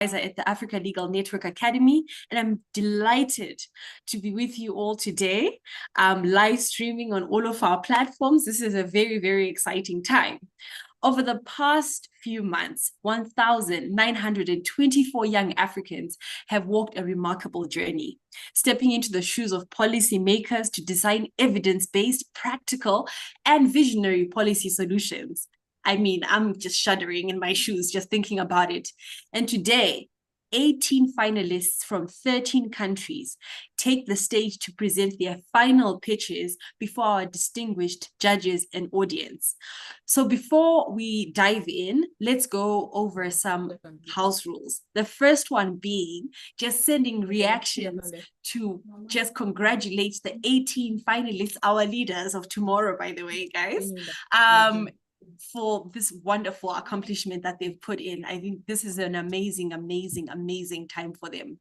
At the Africa Legal Network Academy, and I'm delighted to be with you all today, live streaming on all of our platforms. This is a very, very exciting time. Over the past few months, 1,924 young Africans have walked a remarkable journey, stepping into the shoes of policymakers to design evidence-based, practical, and visionary policy solutions. I mean, I'm just shuddering in my shoes just thinking about it. And today, 18 finalists from 13 countries take the stage to present their final pitches before our distinguished judges and audience. So before we dive in, let's go over some house rules. The first one being just sending reactions to just congratulate the 18 finalists, our leaders of tomorrow, by the way, guys. For this wonderful accomplishment that they've put in. I think this is an amazing, amazing, amazing time for them.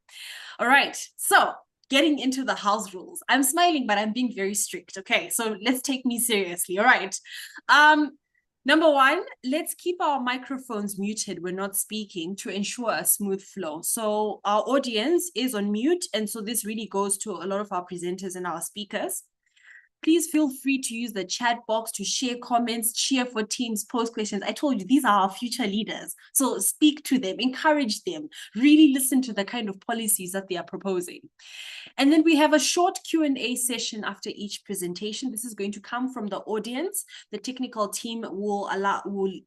All right, so getting into the house rules. I'm smiling, but I'm being very strict. Okay, so let's take me seriously. All right. Number one, let's keep our microphones muted when not speaking to ensure a smooth flow. So our audience is on mute, and so this really goes to a lot of our presenters and our speakers. Please feel free to use the chat box to share comments, cheer for teams, post questions. I told you, these are our future leaders. So speak to them, encourage them, really listen to the kind of policies that they are proposing. And then we have a short Q&A session after each presentation. This is going to come from the audience. The technical team will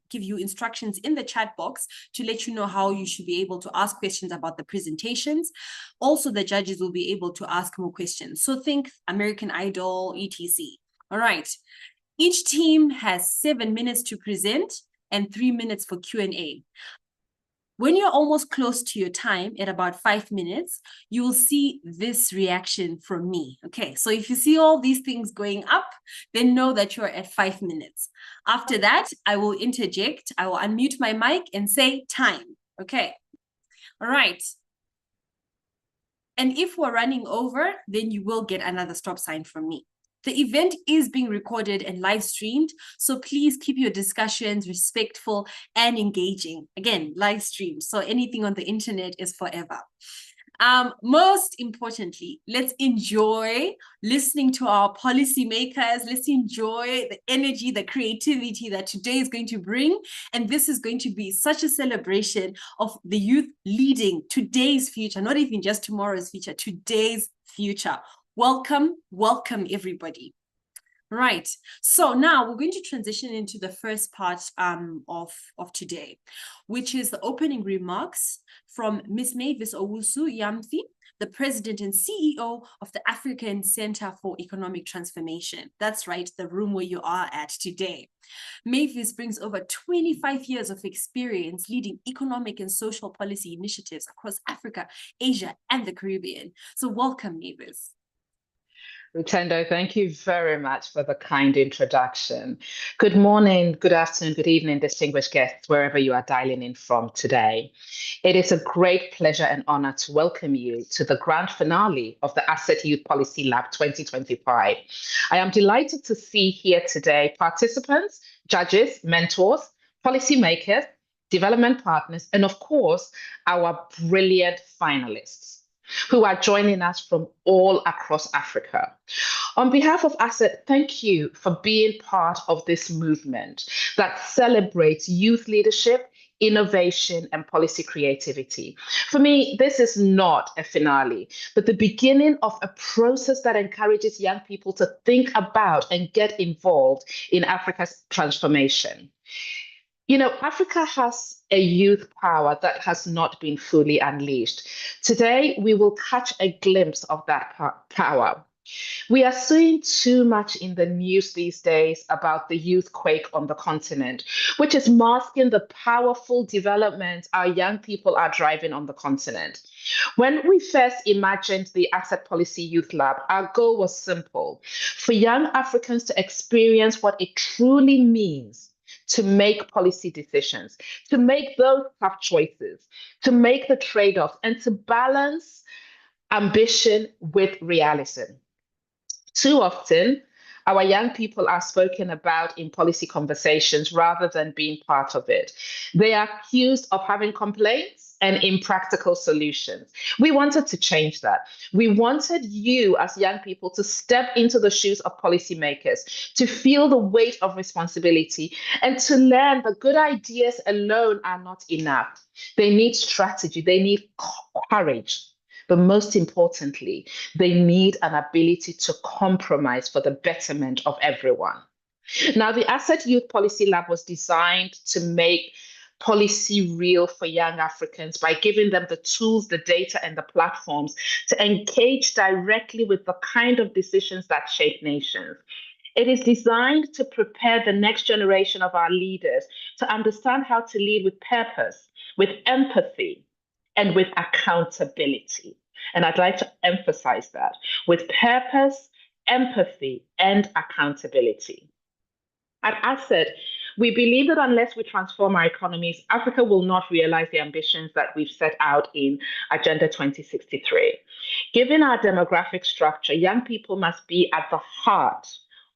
give you instructions in the chat box to let you know how you should be able to ask questions about the presentations. Also, the judges will be able to ask more questions. So think American Idol, etc. All right. Each team has 7 minutes to present and 3 minutes for Q&A. When you're almost close to your time at about 5 minutes, you will see this reaction from me. Okay, so if you see all these things going up, then know that you're at 5 minutes. After that, I will interject. I will unmute my mic and say time. Okay, all right. And if we're running over, then you will get another stop sign from me. The event is being recorded and live streamed, so please keep your discussions respectful and engaging. Again, live stream, so anything on the internet is forever. Most importantly, let's enjoy listening to our policymakers. Let's enjoy the energy, the creativity that today is going to bring. And this is going to be such a celebration of the youth leading today's future, not even just tomorrow's future, today's future. Welcome, welcome everybody. Right, so now we're going to transition into the first part of today, which is the opening remarks from Ms. Mavis Owusu-Yamfi, the President and CEO of the African Center for Economic Transformation. That's right, the room where you are at today. Mavis brings over 25 years of experience leading economic and social policy initiatives across Africa, Asia, and the Caribbean. So welcome, Mavis. Rutendo, thank you very much for the kind introduction. Good morning, good afternoon, good evening, distinguished guests, wherever you are dialing in from today. It is a great pleasure and honor to welcome you to the grand finale of the ACET Youth Policy Lab 2025. I am delighted to see here today participants, judges, mentors, policymakers, development partners, and of course, our brilliant finalists who are joining us from all across Africa. On behalf of ACET, thank you for being part of this movement that celebrates youth leadership, innovation, and policy creativity. For me, this is not a finale, but the beginning of a process that encourages young people to think about and get involved in Africa's transformation. You know, Africa has a youth power that has not been fully unleashed. Today, we will catch a glimpse of that power. We are seeing too much in the news these days about the youth quake on the continent, which is masking the powerful development our young people are driving on the continent. When we first imagined the Asset Policy Youth Lab, our goal was simple: for young Africans to experience what it truly means to make policy decisions, to make those tough choices, to make the trade-offs, and to balance ambition with realism. Too often, Our young people are spoken about in policy conversations rather than being part of it. They are accused of having complaints and impractical solutions. We wanted to change that. We wanted you, as young people, to step into the shoes of policymakers, to feel the weight of responsibility, and to learn that good ideas alone are not enough. They need strategy, they need courage. But most importantly, they need an ability to compromise for the betterment of everyone. Now, the ACET Youth Policy Lab was designed to make policy real for young Africans by giving them the tools, the data, and the platforms to engage directly with the kind of decisions that shape nations. It is designed to prepare the next generation of our leaders to understand how to lead with purpose, with empathy, and with accountability. And I'd like to emphasize that with purpose, empathy, and accountability. At ACET, we believe that unless we transform our economies, Africa will not realize the ambitions that we've set out in Agenda 2063. Given our demographic structure, young people must be at the heart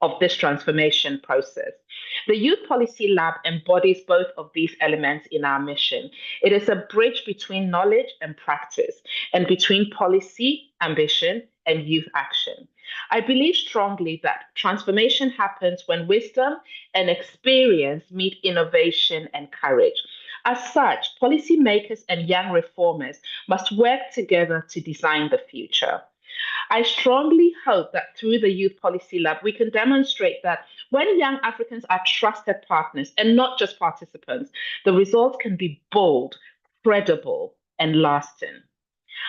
of this transformation process. The Youth Policy Lab embodies both of these elements in our mission. It is a bridge between knowledge and practice, and between policy, ambition, and youth action. I believe strongly that transformation happens when wisdom and experience meet innovation and courage. As such, policymakers and young reformers must work together to design the future. I strongly hope that through the Youth Policy Lab, we can demonstrate that when young Africans are trusted partners and not just participants, the results can be bold, credible, and lasting.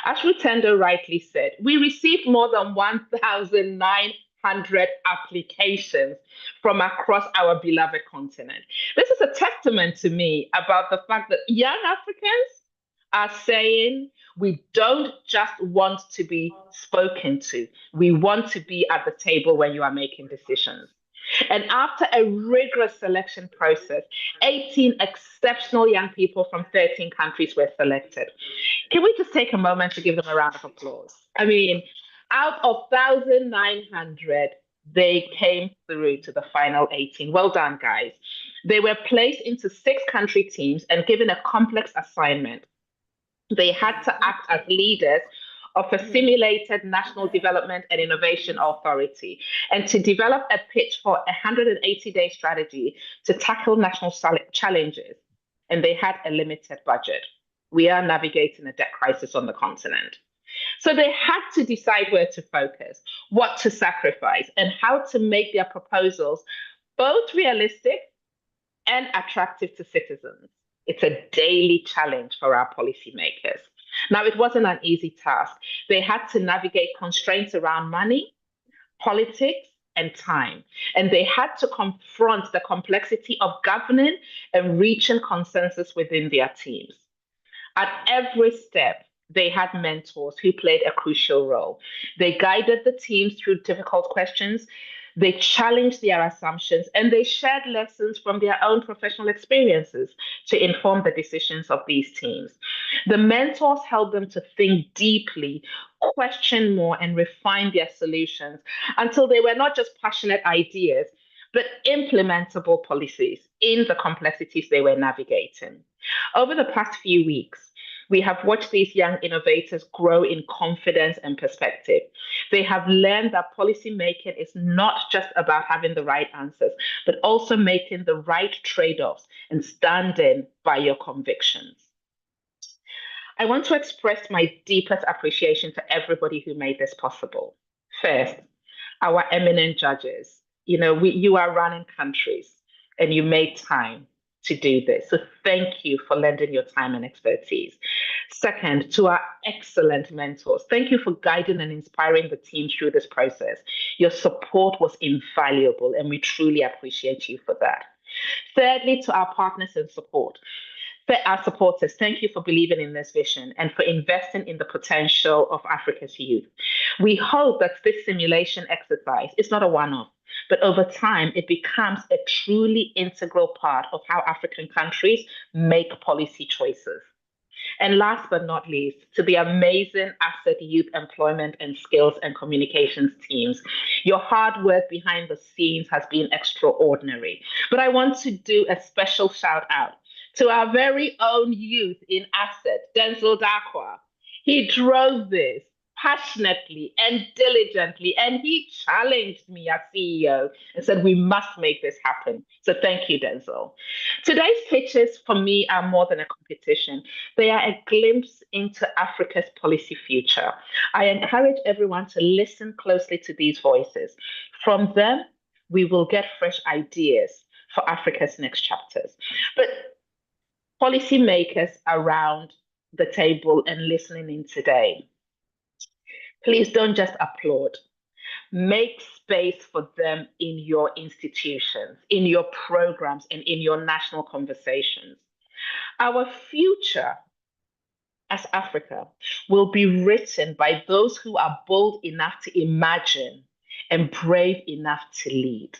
As Rutendo rightly said, we received more than 1,900 applications from across our beloved continent. This is a testament to me about the fact that young Africans are saying, we don't just want to be spoken to, we want to be at the table when you are making decisions. And after a rigorous selection process, 18 exceptional young people from 13 countries were selected. Can we just take a moment to give them a round of applause? I mean, out of 1,900, they came through to the final 18. Well done, guys. They were placed into 6 country teams and given a complex assignment. They had to act as leaders of a simulated National Development and Innovation Authority and to develop a pitch for a 180-day strategy to tackle national challenges. And they had a limited budget. We are navigating a debt crisis on the continent. So they had to decide where to focus, what to sacrifice, and how to make their proposals both realistic and attractive to citizens. It's a daily challenge for our policymakers. Now, it wasn't an easy task. They had to navigate constraints around money, politics, and time. And they had to confront the complexity of governing and reaching consensus within their teams. At every step, they had mentors who played a crucial role. They guided the teams through difficult questions, they challenged their assumptions, and they shared lessons from their own professional experiences to inform the decisions of these teams. The mentors helped them to think deeply, question more, and refine their solutions until they were not just passionate ideas, but implementable policies in the complexities they were navigating. Over the past few weeks, we have watched these young innovators grow in confidence and perspective. They have learned that policymaking is not just about having the right answers, but also making the right trade-offs and standing by your convictions. I want to express my deepest appreciation to everybody who made this possible. First, our eminent judges. You are running countries and you made time to do this. So thank you for lending your time and expertise. Second, to our excellent mentors, thank you for guiding and inspiring the team through this process. Your support was invaluable, and we truly appreciate you for that. Thirdly, to our partners and our supporters, thank you for believing in this vision and for investing in the potential of Africa's youth. We hope that this simulation exercise is not a one-off, but over time, it becomes a truly integral part of how African countries make policy choices. And last but not least, to the amazing ACET Youth Employment and Skills and Communications teams. Your hard work behind the scenes has been extraordinary. But I want to do a special shout out to our very own youth in ACET, Denzel Dakwa. He drove this passionately and diligently, and he challenged me as CEO and said, we must make this happen. So thank you, Denzel. Today's pitches for me are more than a competition. They are a glimpse into Africa's policy future. I encourage everyone to listen closely to these voices. From them, we will get fresh ideas for Africa's next chapters. But policymakers around the table and listening in today, please don't just applaud. Make space for them in your institutions, in your programs, and in your national conversations. Our future as Africa will be written by those who are bold enough to imagine and brave enough to lead.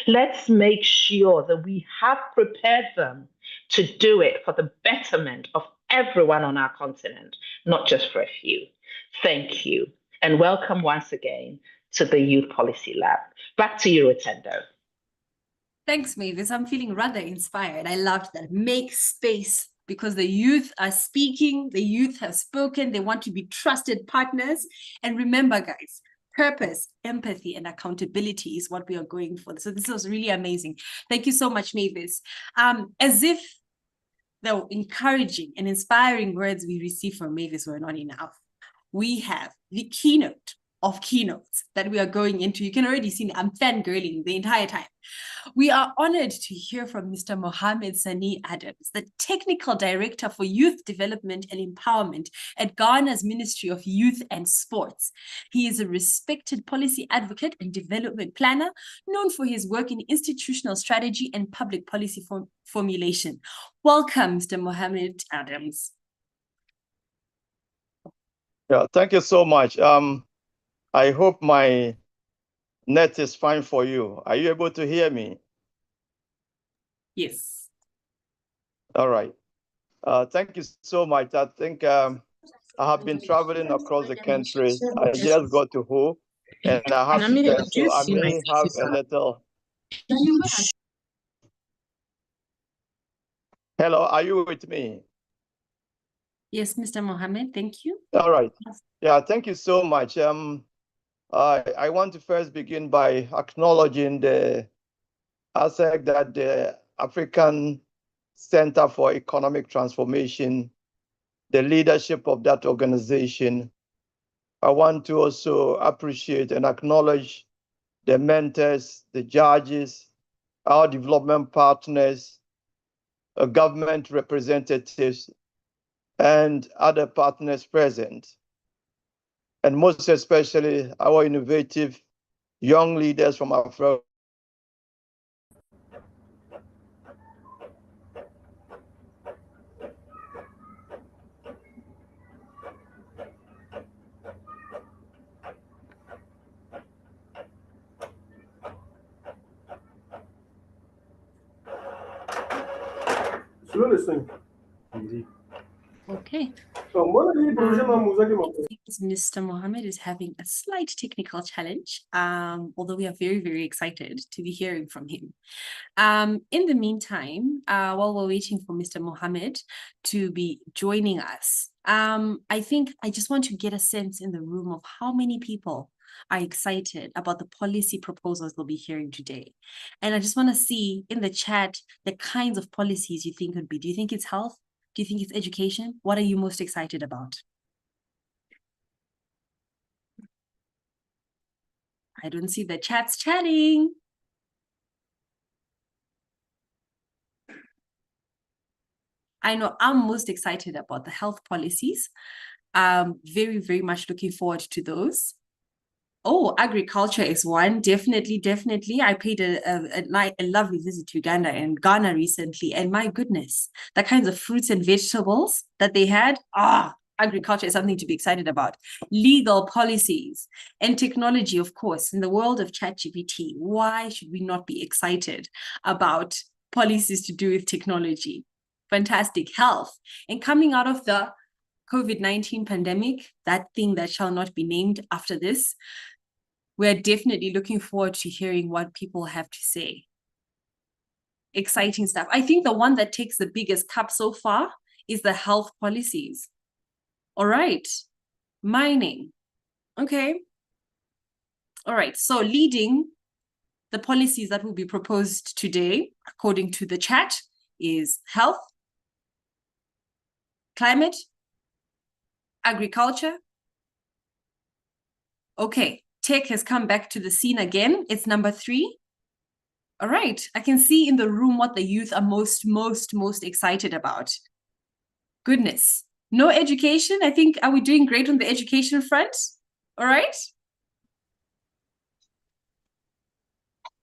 Let's make sure that we have prepared them to do it for the betterment of everyone on our continent, not just for a few. Thank you, and welcome once again to the Youth Policy Lab. Back to you, Rotendo. Thanks, Mavis. I'm feeling rather inspired. I loved that. Make space, because the youth are speaking, the youth have spoken, they want to be trusted partners. And remember, guys, purpose, empathy, and accountability is what we are going for. So this was really amazing. Thank you so much, Mavis. As if the encouraging and inspiring words we received from Mavis were not enough, we have the keynote of keynotes that we are going into. You can already see I'm fangirling the entire time. We are honored to hear from Mr. Mohammed Sani Adams, the Technical Director for Youth Development and Empowerment at Ghana's Ministry of Youth and Sports. He is a respected policy advocate and development planner, known for his work in institutional strategy and public policy formulation. Welcome, Mr. Mohammed Adams. Yeah, thank you so much. I hope my net is fine for you. Are you able to hear me? Yes. All right. Thank you so much. I think I have been traveling across the country. I just got to home and I have to test, so I may have a little. Hello, are you with me? Yes, Mr. Mohammed, thank you. All right. Yeah, thank you so much. I want to first begin by acknowledging the aspect that the African Center for Economic Transformation, the leadership of that organization. I want to also appreciate and acknowledge the mentors, the judges, our development partners, government representatives, and other partners present. And most especially our innovative young leaders from Africa. Okay. Mr. Mohammed is having a slight technical challenge, although we are very, very excited to be hearing from him. In the meantime, while we're waiting for Mr. Mohammed to be joining us, I think I just want to get a sense in the room of how many people are excited about the policy proposals we'll be hearing today. And I just want to see in the chat the kinds of policies you think would be. Do you think it's health? Do you think it's education? What are you most excited about? I don't see the chats chatting. I know I'm most excited about the health policies. Very, very much looking forward to those. Oh, agriculture is one. Definitely, definitely. I paid a lovely visit to Uganda and Ghana recently. And my goodness, the kinds of fruits and vegetables that they had, agriculture is something to be excited about. Legal policies and technology, of course, in the world of ChatGPT. Why should we not be excited about policies to do with technology? Fantastic. Health. And coming out of the COVID-19 pandemic, that thing that shall not be named after this, we're definitely looking forward to hearing what people have to say. Exciting stuff. I think the one that takes the biggest cup so far is the health policies. All right. Mining. Okay. All right. So leading the policies that will be proposed today, according to the chat, is health, climate, agriculture. Okay. Tech has come back to the scene again. It's number 3. All right. I can see in the room what the youth are most excited about. Goodness. No education. I think, are we doing great on the education front? All right.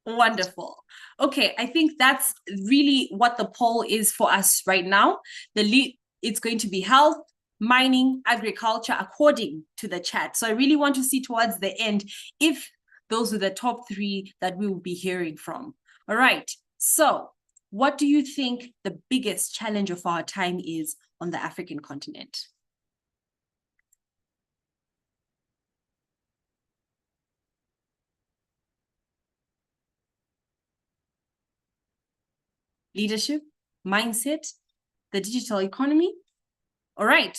Wonderful. Okay. I think that's really what the poll is for us right now. It's going to be health, mining, agriculture, according to the chat. So I really want to see towards the end if those are the top 3 that we will be hearing from. All right. So what do you think the biggest challenge of our time is on the African continent? Leadership, mindset, the digital economy. All right.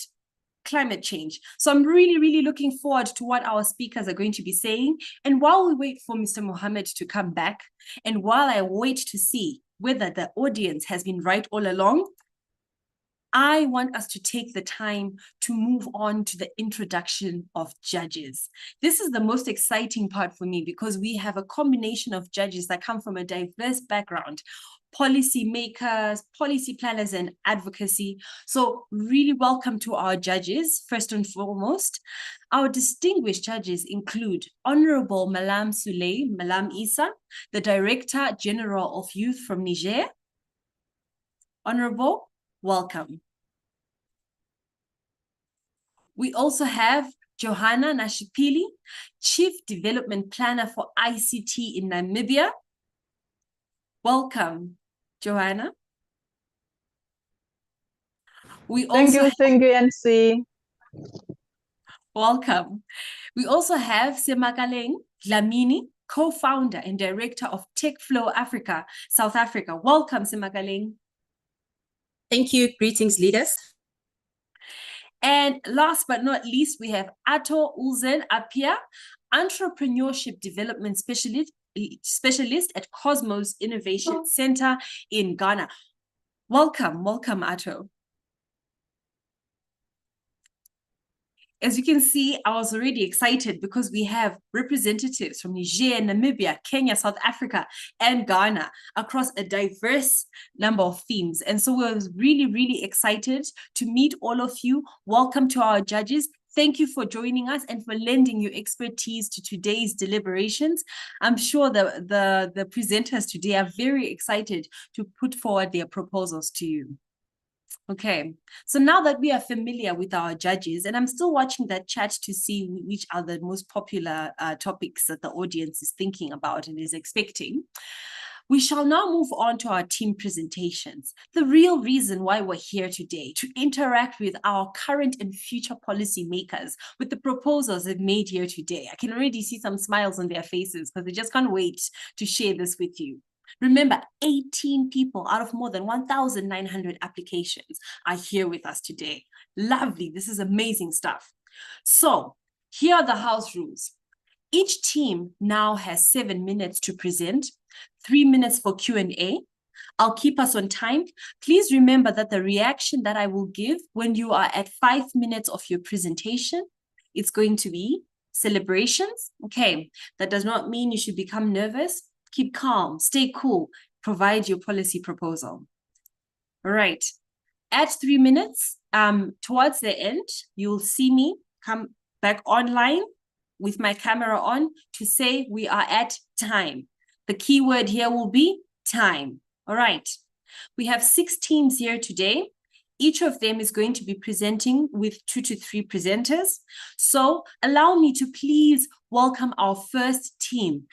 Climate change. So I'm really looking forward to what our speakers are going to be saying. And while we wait for Mr. Mohammed to come back, and while I wait to see whether the audience has been right all along, I want us to take the time to move on to the introduction of judges. This is the most exciting part for me because we have a combination of judges that come from a diverse background, policy makers, policy planners, and advocacy. So really welcome to our judges, first and foremost. Our distinguished judges include Honorable Malam Souley Malam Issa, the Director General of Youth from Niger. Honorable, welcome. We also have Johanna Nashipili, Chief Development Planner for ICT in Namibia. Welcome, Johanna. Thank you, NC. Welcome. We also have Semakaleng Dlamini, co-founder and director of TechFlow Africa, South Africa. Welcome, Semakaleng. Thank you. Greetings, leaders. And last but not least, we have Ato Ulzen Apia, entrepreneurship development specialist at Cosmos Innovation Center in Ghana. Welcome, Ato. As you can see, I was already excited because we have representatives from Niger, Namibia, Kenya, South Africa, and Ghana across a diverse number of themes. And so we're really excited to meet all of you. Welcome to our judges. Thank you for joining us and for lending your expertise to today's deliberations. I'm sure the presenters today are very excited to put forward their proposals to you. Okay, so now that we are familiar with our judges, and I'm still watching that chat to see which are the most popular topics that the audience is thinking about and is expecting, we shall now move on to our team presentations. The real reason why we're here today, to interact with our current and future policymakers with the proposals they've made here today. I can already see some smiles on their faces because they just can't wait to share this with you. Remember, 18 people out of more than 1,900 applications are here with us today. Lovely. This is amazing stuff. So here are the house rules. Each team now has 7 minutes to present, 3 minutes for Q&A. I'll keep us on time. Please remember that the reaction that I will give when you are at 5 minutes of your presentation, it's going to be celebrations. Okay, that does not mean you should become nervous. Keep calm, stay cool, provide your policy proposal. All right, at 3 minutes, towards the end, you'll see me come back online with my camera on to say we are at time. The key word here will be time. All right, we have 6 teams here today. Each of them is going to be presenting with 2 to 3 presenters. So allow me to please welcome our first team.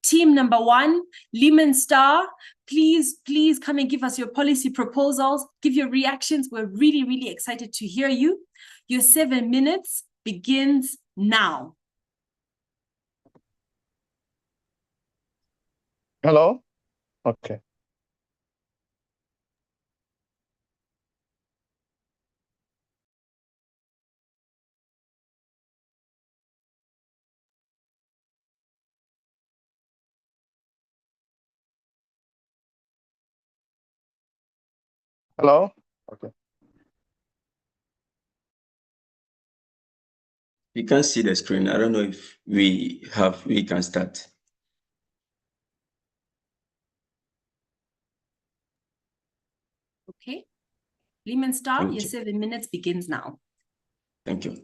Team number 1, Lehman Star, please come and give us your policy proposals, give your reactions. We're really, really excited to hear you. Your 7 minutes begins now. Hello? Okay. Hello? Okay. You can't see the screen. I don't know if we can start. Okay. Lehman Star, your 7 minutes begins now. Thank you.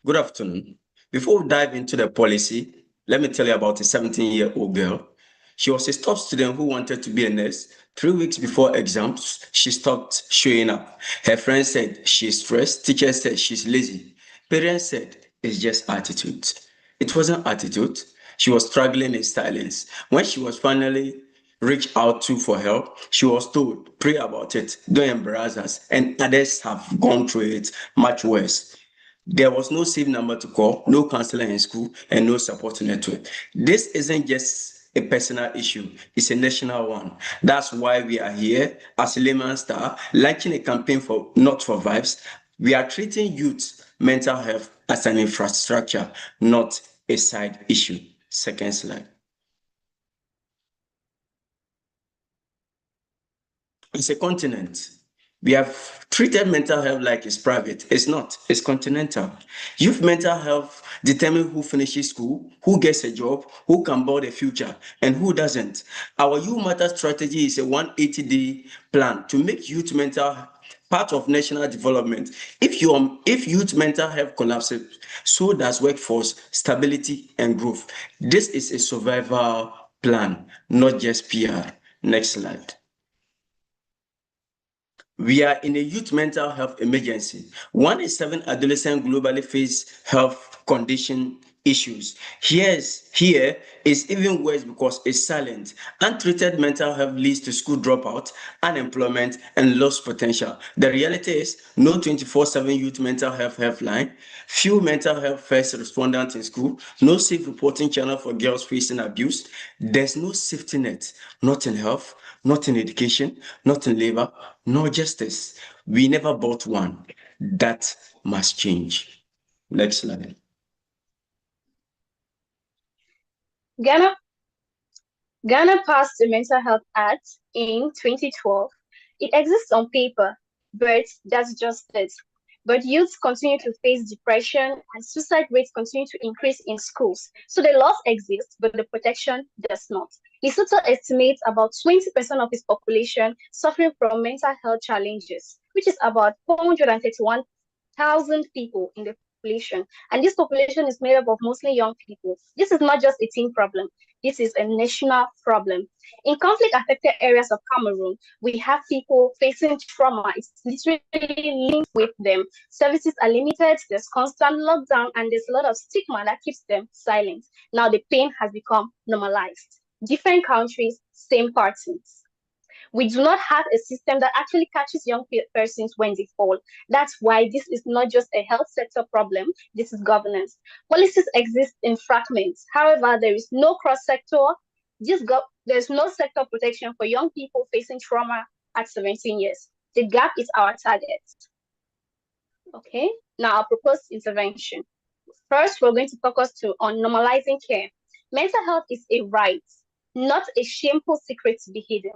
Good afternoon. Before we dive into the policy, let me tell you about a 17-year-old girl. She was a top student who wanted to be a nurse. 3 weeks before exams, she stopped showing up. Her friends said she's stressed. Teachers said she's lazy. Parents said it's just attitude. It wasn't attitude. She was struggling in silence. When she was finally reached out to for help, she was told, pray about it, don't embarrass us. And others have gone through it much worse. There was no safe number to call, no counselor in school, and no support network. This isn't just a personal issue, it's a national one. That's why we are here as Lehman Star, launching a campaign for Not for Vibes. We are treating youth mental health as an infrastructure, not a side issue. Second slide. It's a continent. We have treated mental health like it's private. It's not. It's continental. Youth mental health determines who finishes school, who gets a job, who can build a future, and who doesn't. Our Youth Matter strategy is a 180-day plan to make youth mental part of national development. If youth mental health collapses, so does workforce stability and growth. This is a survival plan, not just PR. Next slide. We are in a youth mental health emergency. 1 in 7 adolescents globally face health condition issues. Here is even worse because it's silent. Untreated mental health leads to school dropout, unemployment, and lost potential. The reality is no 24/7 youth mental health helpline, few mental health first responders in school, no safe reporting channel for girls facing abuse. There's no safety net, not in health, not in education, not in labor, no justice. We never bought one. That must change. Next slide. Ghana passed the Mental Health Act in 2012. It exists on paper, but that's just it. But youths continue to face depression and suicide rates continue to increase in schools. So the laws exist, but the protection does not. Lesotho estimates about 20% of its population suffering from mental health challenges, which is about 431,000 people in the population. And this population is made up of mostly young people. This is not just a teen problem. This is a national problem. In conflict-affected areas of Cameroon, we have people facing trauma. It's literally linked with them. Services are limited, there's constant lockdown, and there's a lot of stigma that keeps them silent. Now the pain has become normalized. Different countries, same patterns. We do not have a system that actually catches young persons when they fall. That's why this is not just a health sector problem, this is governance. Policies exist in fragments. However, there is no cross-sector, there's no sector protection for young people facing trauma at 17 years. The gap is our target. Okay, now our proposed intervention. First, we're going to focus on normalizing care. Mental health is a right, not a shameful secret to be hidden.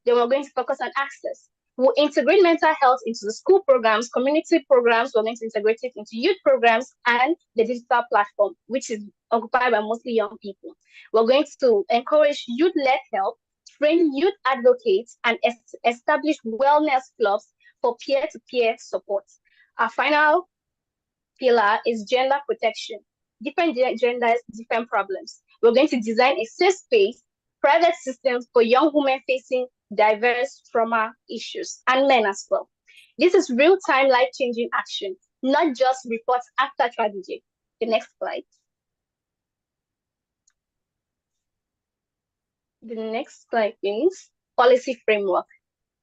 Then we're going to focus on access. We'll integrate mental health into the school programs, community programs. We're going to integrate it into youth programs and the digital platform, which is occupied by mostly young people. We're going to encourage youth-led help, train youth advocates, and establish wellness clubs for peer-to-peer support. Our final pillar is gender protection. Different genders, different problems. We're going to design a safe space, private systems for young women facing diverse trauma issues, and men as well. This is real-time, life-changing action, not just reports after tragedy. The next slide. The next slide, please. Policy framework.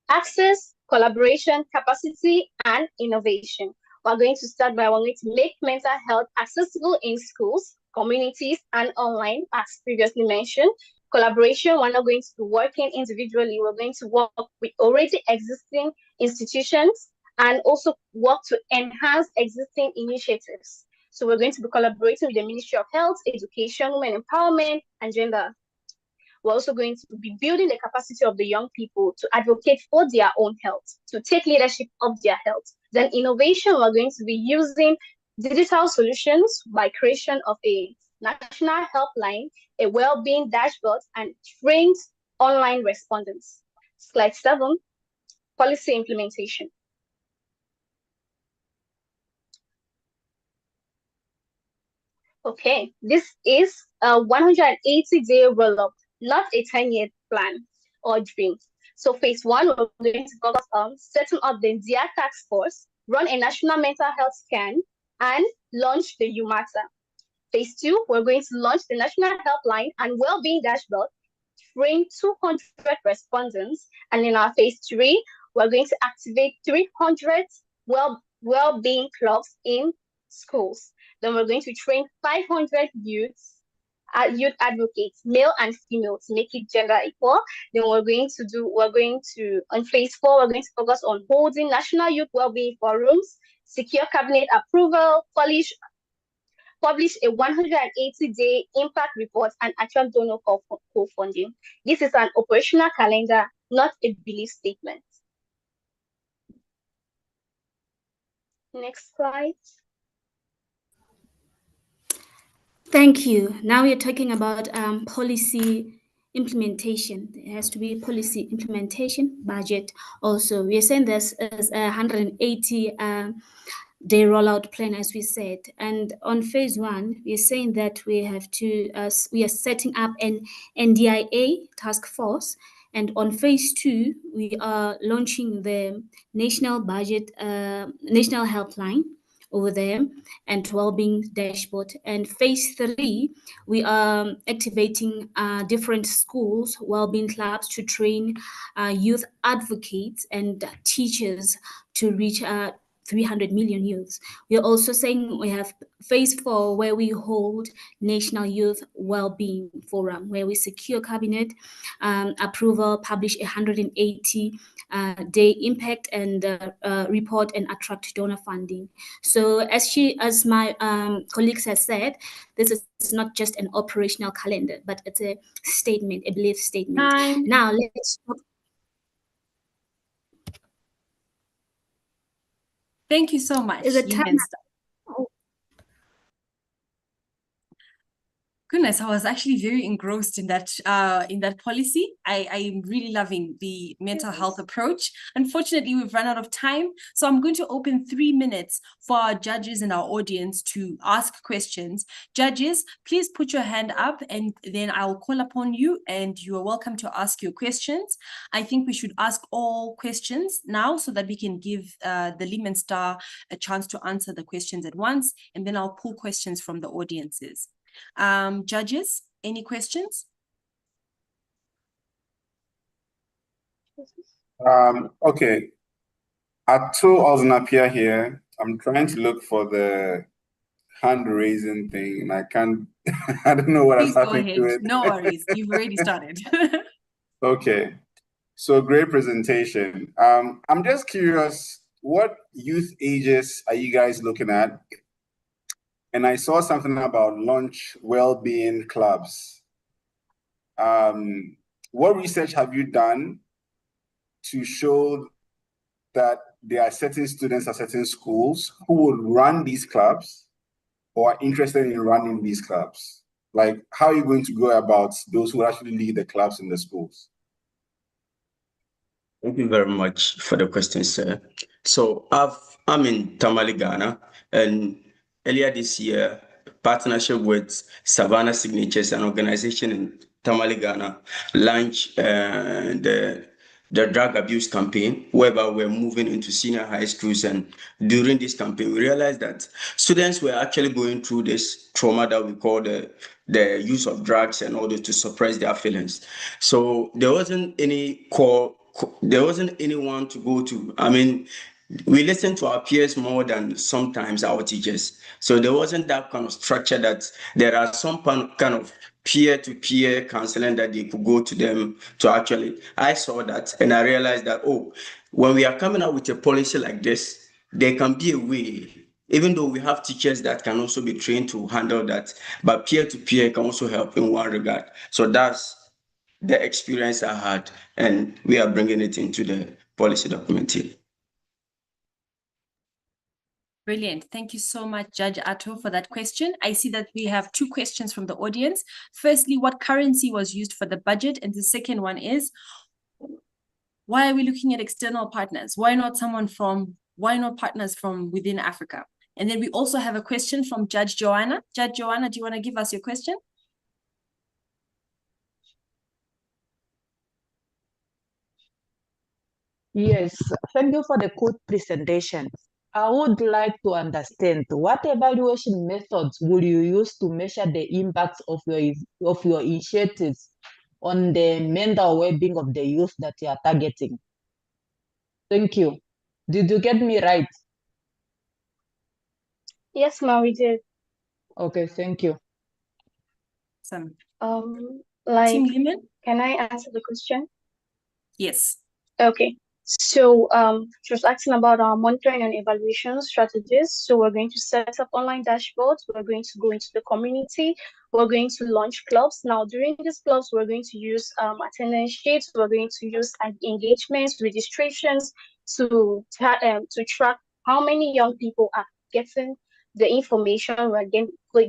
Access, collaboration, capacity, and innovation. We're going to start by we're going to make mental health accessible in schools, communities, and online, as previously mentioned. Collaboration, we're not going to be working individually. We're going to work with already existing institutions and also work to enhance existing initiatives. So we're going to be collaborating with the Ministry of Health, Education, Women Empowerment, and Gender. We're also going to be building the capacity of the young people to advocate for their own health, to take leadership of their health. Then innovation, we're going to be using digital solutions by creation of a national helpline, a well-being dashboard, and trained online respondents. Slide 7, policy implementation. Okay, this is a 180-day roll-up, not a 10-year plan or dream. So phase 1, we're going to focus on setting up the India task force, run a national mental health scan, and launch the UMATA. Phase 2, we're going to launch the national helpline and well-being dashboard, train 200 respondents, and in our phase 3, we're going to activate 300 well-being clubs in schools. Then we're going to train 500 youth advocates, male and female, to make it gender equal. Then on phase 4, we're going to focus on holding national youth well-being forums, secure cabinet approval, publish a 180-day impact report, and actual donor co-funding. This is an operational calendar, not a belief statement. Next slide. Thank you. Now we're talking about policy implementation. There has to be policy implementation budget. Also, we are saying this is a 180 day rollout plan, as we said. And on phase 1, we're saying that we have to we are setting up an NDIA task force. And on phase 2, we are launching the national budget, national helpline over there, and well-being dashboard. And phase 3, we are activating different schools, well-being clubs to train youth advocates and teachers to reach 300 million youths. We are also saying we have phase 4, where we hold National Youth Wellbeing Forum, where we secure cabinet approval, publish 180 day impact and report, and attract donor funding. So as my colleagues have said, this is not just an operational calendar, but it's a statement, a belief statement. Time. Now let's talk. Thank you so much. Is it You time? can start. Goodness, I was actually very engrossed in that policy. I'm really loving the mental health approach. Unfortunately, we've run out of time, so I'm going to open 3 minutes for our judges and our audience to ask questions. Judges, please put your hand up, and then I'll call upon you, and you are welcome to ask your questions. I think we should ask all questions now so that we can give the Lehman Star a chance to answer the questions at once, and then I'll pull questions from the audiences. Judges, any questions? Okay. Ato Oznapia here. I'm trying to look for the hand raising thing, and I can't. I don't know what Please has go happened ahead. to it. No worries. You've already started. Okay. So great presentation. I'm just curious, what youth ages are you guys looking at? And I saw something about launch well-being clubs. What research have you done to show that there are certain students at certain schools who will run these clubs or are interested in running these clubs? Like, how are you going to go about those who actually lead the clubs in the schools? Thank you very much for the question, sir. So I'm in Tamale, Ghana, and earlier this year, partnership with Savannah Signatures, an organization in Tamale, Ghana, launched the the drug abuse campaign, whereby we're moving into senior high schools. And during this campaign, we realized that students were actually going through this trauma that we call the use of drugs in order to suppress their feelings. So there wasn't any there wasn't anyone to go to. I mean, we listen to our peers more than sometimes our teachers. So there wasn't that kind of structure that there are some kind of peer-to-peer counseling that they could go to them to actually. I saw that and I realized that, oh, when we are coming out with a policy like this, there can be a way, even though we have teachers that can also be trained to handle that, but peer-to-peer can also help in one regard. So that's the experience I had, and we are bringing it into the policy document here. Brilliant. Thank you so much, Judge Atto, for that question. I see that we have 2 questions from the audience. Firstly, what currency was used for the budget? And the second one is, why are we looking at external partners? Why not partners from within Africa? And then we also have a question from Judge Joanna. Judge Joanna, do you want to give us your question? Yes, thank you for the good presentation. I would like to understand what evaluation methods will you use to measure the impacts of your initiatives on the mental well-being of the youth that you are targeting? Thank you. Did you get me right? Yes, ma'am, we did. Okay, thank you. Some Like, Team Lehman? can I answer the question? Yes. Okay. So she was asking about our monitoring and evaluation strategies. So we're going to set up online dashboards. We're going to go into the community. We're going to launch clubs. Now, during these clubs, we're going to use attendance sheets. We're going to use engagements, registrations to track how many young people are getting the information we're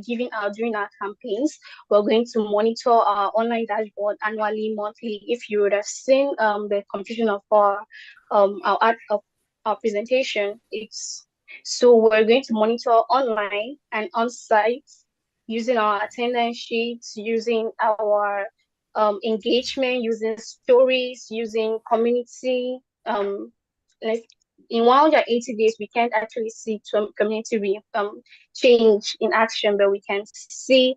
giving out during our campaigns. We're going to monitor our online dashboard annually, monthly. If you would have seen the completion of our presentation, so we're going to monitor online and on site using our attendance sheets, using our engagement, using stories, using community. Like in 180 days, we can't actually see community change in action, but we can see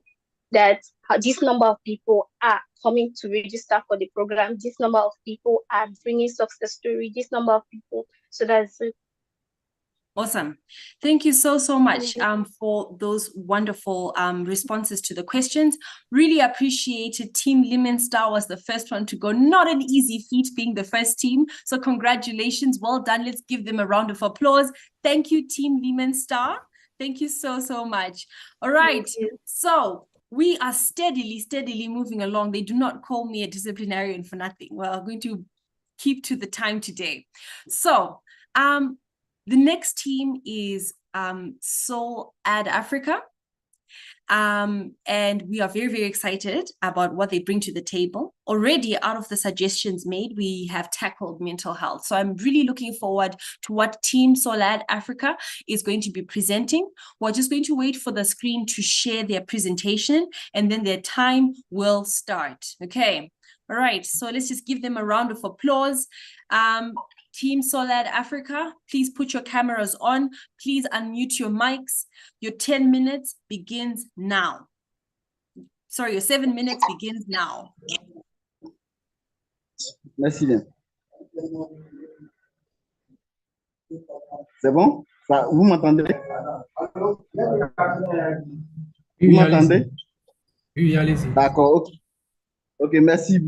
that this number of people are coming to register for the program. This number of people are bringing success story. This number of people. So that's it. Awesome. Thank you so much for those wonderful responses to the questions. Really appreciated. Team Lemon Star was the first one to go. Not an easy feat being the first team. So congratulations. Well done. Let's give them a round of applause. Thank you, Team Lemon Star. Thank you so much. All right. So we are steadily moving along. They do not call me a disciplinarian for nothing. Well, I'm going to keep to the time today. So the next team is Soul Ad Africa. And we are very excited about what they bring to the table. Already out of the suggestions made, we have tackled mental health. So I'm really looking forward to what Team Soul Ad Africa is going to be presenting. We're just going to wait for the screen to share their presentation, and then their time will start. Okay. All right. So let's just give them a round of applause. Team Soul Ad Africa, please put your cameras on. Please unmute your mics. Your 10 minutes begins now. Sorry, your 7 minutes begins now. Merci bien. C'est bon? Vous m'entendez? Vous m'entendez? Oui, allez-y. D'accord, ok. Ok, merci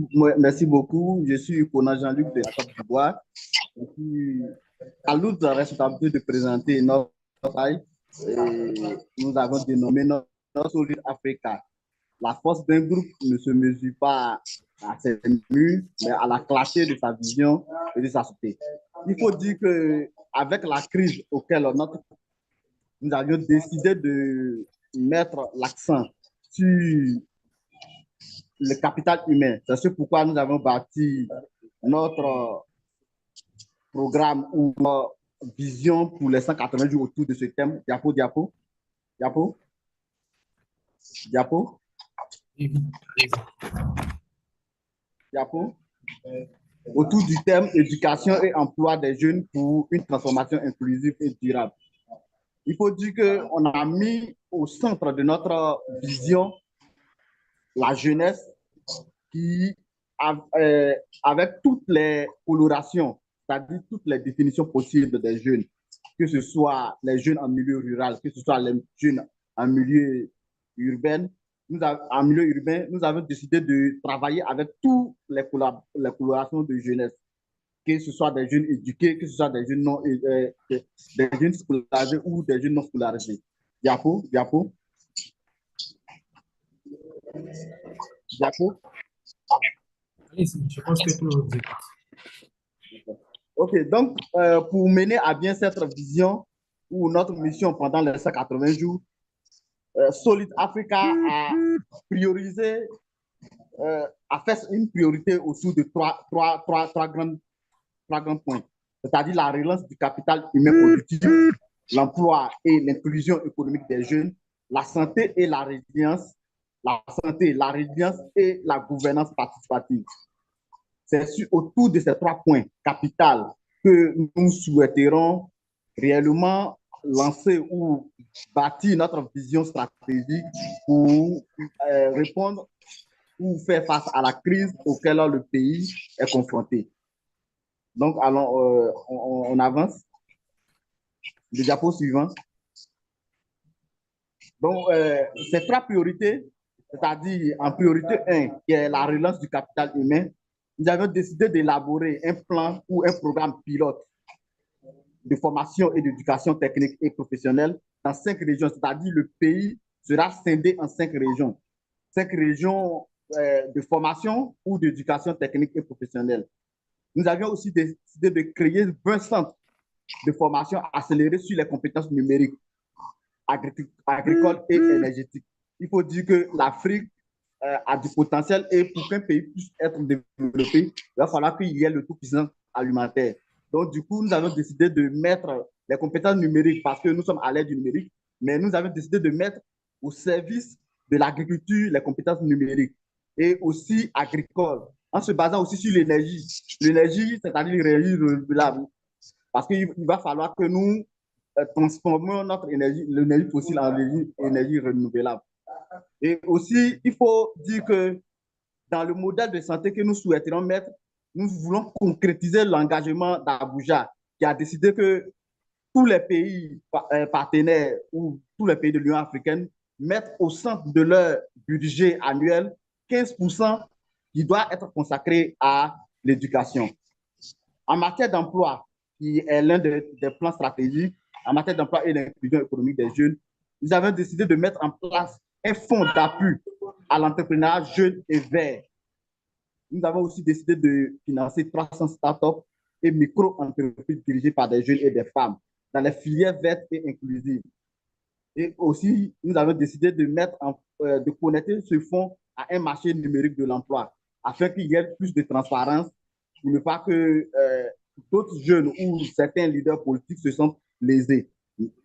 beaucoup. Je suis Conan Jean-Luc de la Côte d'Ivoire. Je suis à l'autre responsabilité de présenter notre travail. Nous avons dénommé notre Solid Africa. La force d'un groupe ne se mesure pas à ses murs, mais à la clarté de sa vision et de sa société. Il faut dire qu'avec la crise auquel nous avions décidé de mettre l'accent sur le capital humain. C'est ce pourquoi nous avons bâti notre programme ou vision pour les 180 jours autour de ce thème. Diapo. autour du thème éducation et emploi des jeunes pour une transformation inclusive et durable. Il faut dire qu'on a mis au centre de notre vision la jeunesse qui, avec toutes les colorations, c'est-à-dire toutes les définitions possibles des jeunes, que ce soit les jeunes en milieu rural, que ce soit les jeunes en milieu urbain, en milieu urbain, nous avons décidé de travailler avec toutes les colorations de jeunesse, que ce soit des jeunes éduqués, que ce soit des jeunes, des jeunes scolarisés ou des jeunes non scolarisés. Diapo, diapo. Diapo. Allez-y, je pense que tout le monde vous écoute. OK, donc pour mener à bien cette vision ou notre mission pendant les 180 jours, Solid Africa a priorisé, a fait une priorité autour de trois grands points, c'est-à-dire la relance du capital humain productif, l'emploi et l'inclusion économique des jeunes, la santé et la résilience, et la gouvernance participative. C'est autour de ces 3 points capital que nous souhaiterons réellement lancer ou bâtir notre vision stratégique pour répondre ou faire face à la crise auquel le pays est confronté. Donc, allons, on avance. Le diapo suivant. Donc, ces 3 priorités, c'est-à-dire en priorité 1, qui est la relance du capital humain, nous avons décidé d'élaborer un plan ou un programme pilote de formation et d'éducation technique et professionnelle dans 5 régions, c'est-à-dire le pays sera scindé en 5 régions. 5 régions de formation ou d'éducation technique et professionnelle. Nous avions aussi décidé de créer 20 centres de formation accélérés sur les compétences numériques, agricoles et énergétiques. Il faut dire que l'Afrique a du potentiel et pour qu'un pays puisse être développé, il va falloir qu'il y ait l'autosuffisance alimentaire. Donc, du coup, nous avons décidé de mettre les compétences numériques parce que nous sommes à l'ère du numérique, mais nous avons décidé de mettre au service de l'agriculture les compétences numériques et aussi agricoles, en se basant aussi sur l'énergie. L'énergie, c'est-à-dire l'énergie renouvelable. Parce qu'il va falloir que nous transformions notre énergie, l'énergie fossile en énergie renouvelable. Et aussi, il faut dire que dans le modèle de santé que nous souhaiterions mettre, nous voulons concrétiser l'engagement d'Abuja, qui a décidé que tous les pays partenaires ou tous les pays de l'Union africaine mettent au centre de leur budget annuel 15% qui doit être consacré à l'éducation. En matière d'emploi, qui est l'un des plans stratégiques, en matière d'emploi et d'inclusion économique des jeunes, nous avons décidé de mettre en place un fonds d'appui à l'entrepreneuriat jeune et vert. Nous avons aussi décidé de financer 300 startups et micro-entreprises dirigées par des jeunes et des femmes dans les filières vertes et inclusives. Et aussi, nous avons décidé de de connecter ce fonds à un marché numérique de l'emploi afin qu'il y ait plus de transparence pour ne pas que d'autres jeunes ou certains leaders politiques se sentent lésés.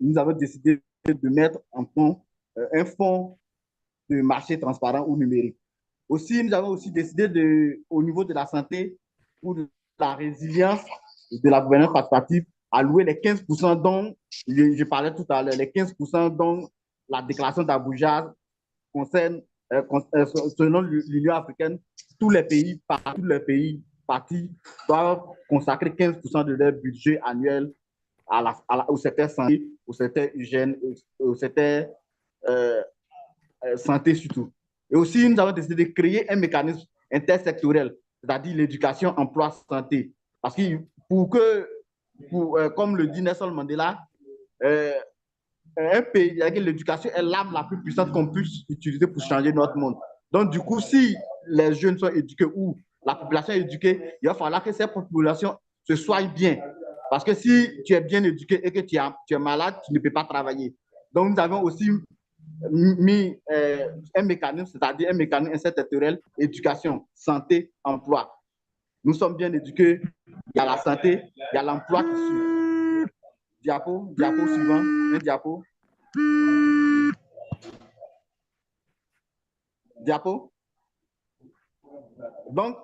Nous avons décidé de mettre en place un fonds de marché transparent ou numérique. Aussi, nous avons aussi décidé au niveau de la santé ou de la résilience de la gouvernance participative, allouer les 15% dont je parlais tout à l'heure, les 15% dont la déclaration d'Abuja concerne, selon l'Union africaine, tous les pays partis doivent consacrer 15% de leur budget annuel au secteur santé, au secteur hygiène, au secteur santé surtout. Et aussi, nous avons décidé de créer un mécanisme intersectoriel, c'est-à-dire l'éducation, emploi, santé. Parce que comme le dit Nelson Mandela, un pays, l'éducation est l'arme la plus puissante qu'on puisse utiliser pour changer notre monde. Donc, du coup, si les jeunes sont éduqués ou la population est éduquée, il va falloir que cette population se soigne bien. Parce que si tu es bien éduqué et que tu es malade, tu ne peux pas travailler. Donc, nous avons aussi mis un mécanisme, c'est-à-dire un mécanisme intersectoriel, éducation, santé, emploi. Nous sommes bien éduqués, il y a la santé, il y a l'emploi qui suit. Diapo suivant, un diapo. Diapo. Donc,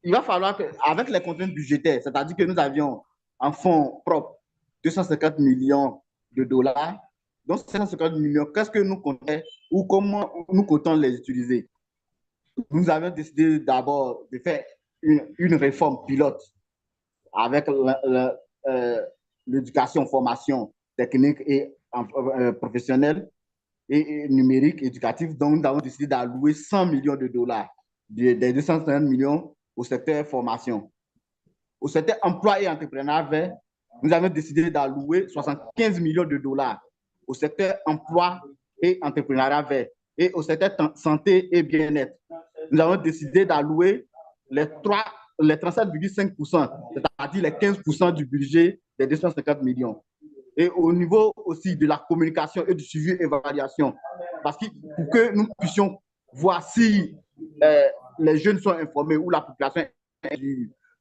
il va falloir qu'avec les contraintes budgétaires, c'est-à-dire que nous avions en fonds propres 250 millions de dollars, donc 550 millions, qu'est-ce que nous comptons ou comment nous comptons les utiliser? Nous avons décidé d'abord de faire une réforme pilote avec l'éducation, formation technique et professionnelle et numérique, éducatif. Donc, nous avons décidé d'allouer 100 millions de dollars des 250 millions au secteur formation. Au secteur emploi et entrepreneuriat vert, nous avons décidé d'allouer 75 millions de dollars au secteur emploi et entrepreneuriat vert et au secteur santé et bien-être. Nous avons décidé d'allouer les 37,5%, c'est-à-dire les 15% du budget des 250 millions. Et au niveau aussi de la communication et du suivi et évaluation, parce que pour que nous puissions voir si les jeunes sont informés ou la population est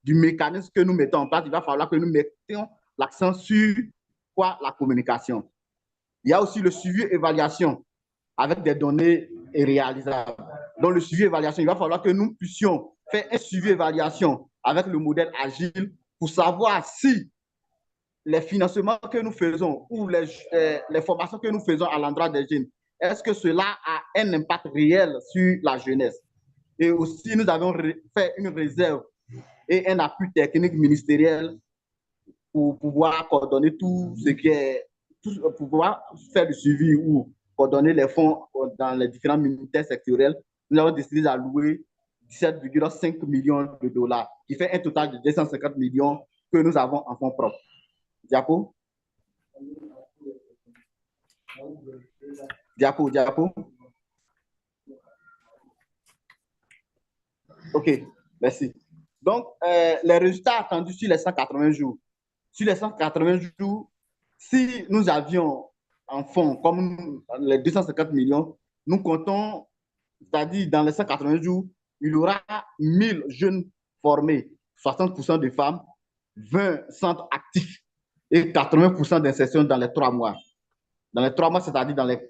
du mécanisme que nous mettons en place, il va falloir que nous mettions l'accent sur quoi? La communication. Il y a aussi le suivi et évaluation avec des données réalisables. Dans le suivi et évaluation, il va falloir que nous puissions faire un suivi et évaluation avec le modèle agile pour savoir si les financements que nous faisons ou les formations que nous faisons à l'endroit des jeunes, est-ce que cela a un impact réel sur la jeunesse? Et aussi, nous avons fait une réserve et un appui technique ministériel pour pouvoir coordonner tout ce qui est, pour pouvoir faire le suivi ou coordonner les fonds dans les différents ministères sectoriels. Nous avons décidé d'allouer 17,5 millions de dollars, qui fait un total de 250 millions que nous avons en fonds propres. Diapo. OK, merci. Donc, les résultats attendus sur les 180 jours. Sur les 180 jours, si nous avions en fonds comme les 250 millions, nous comptons, c'est-à-dire dans les 180 jours, il y aura 1000 jeunes formés, 60% de femmes, 20 centres actifs et 80% d'insertion dans les 3 mois. Dans les 3 mois, c'est-à-dire dans les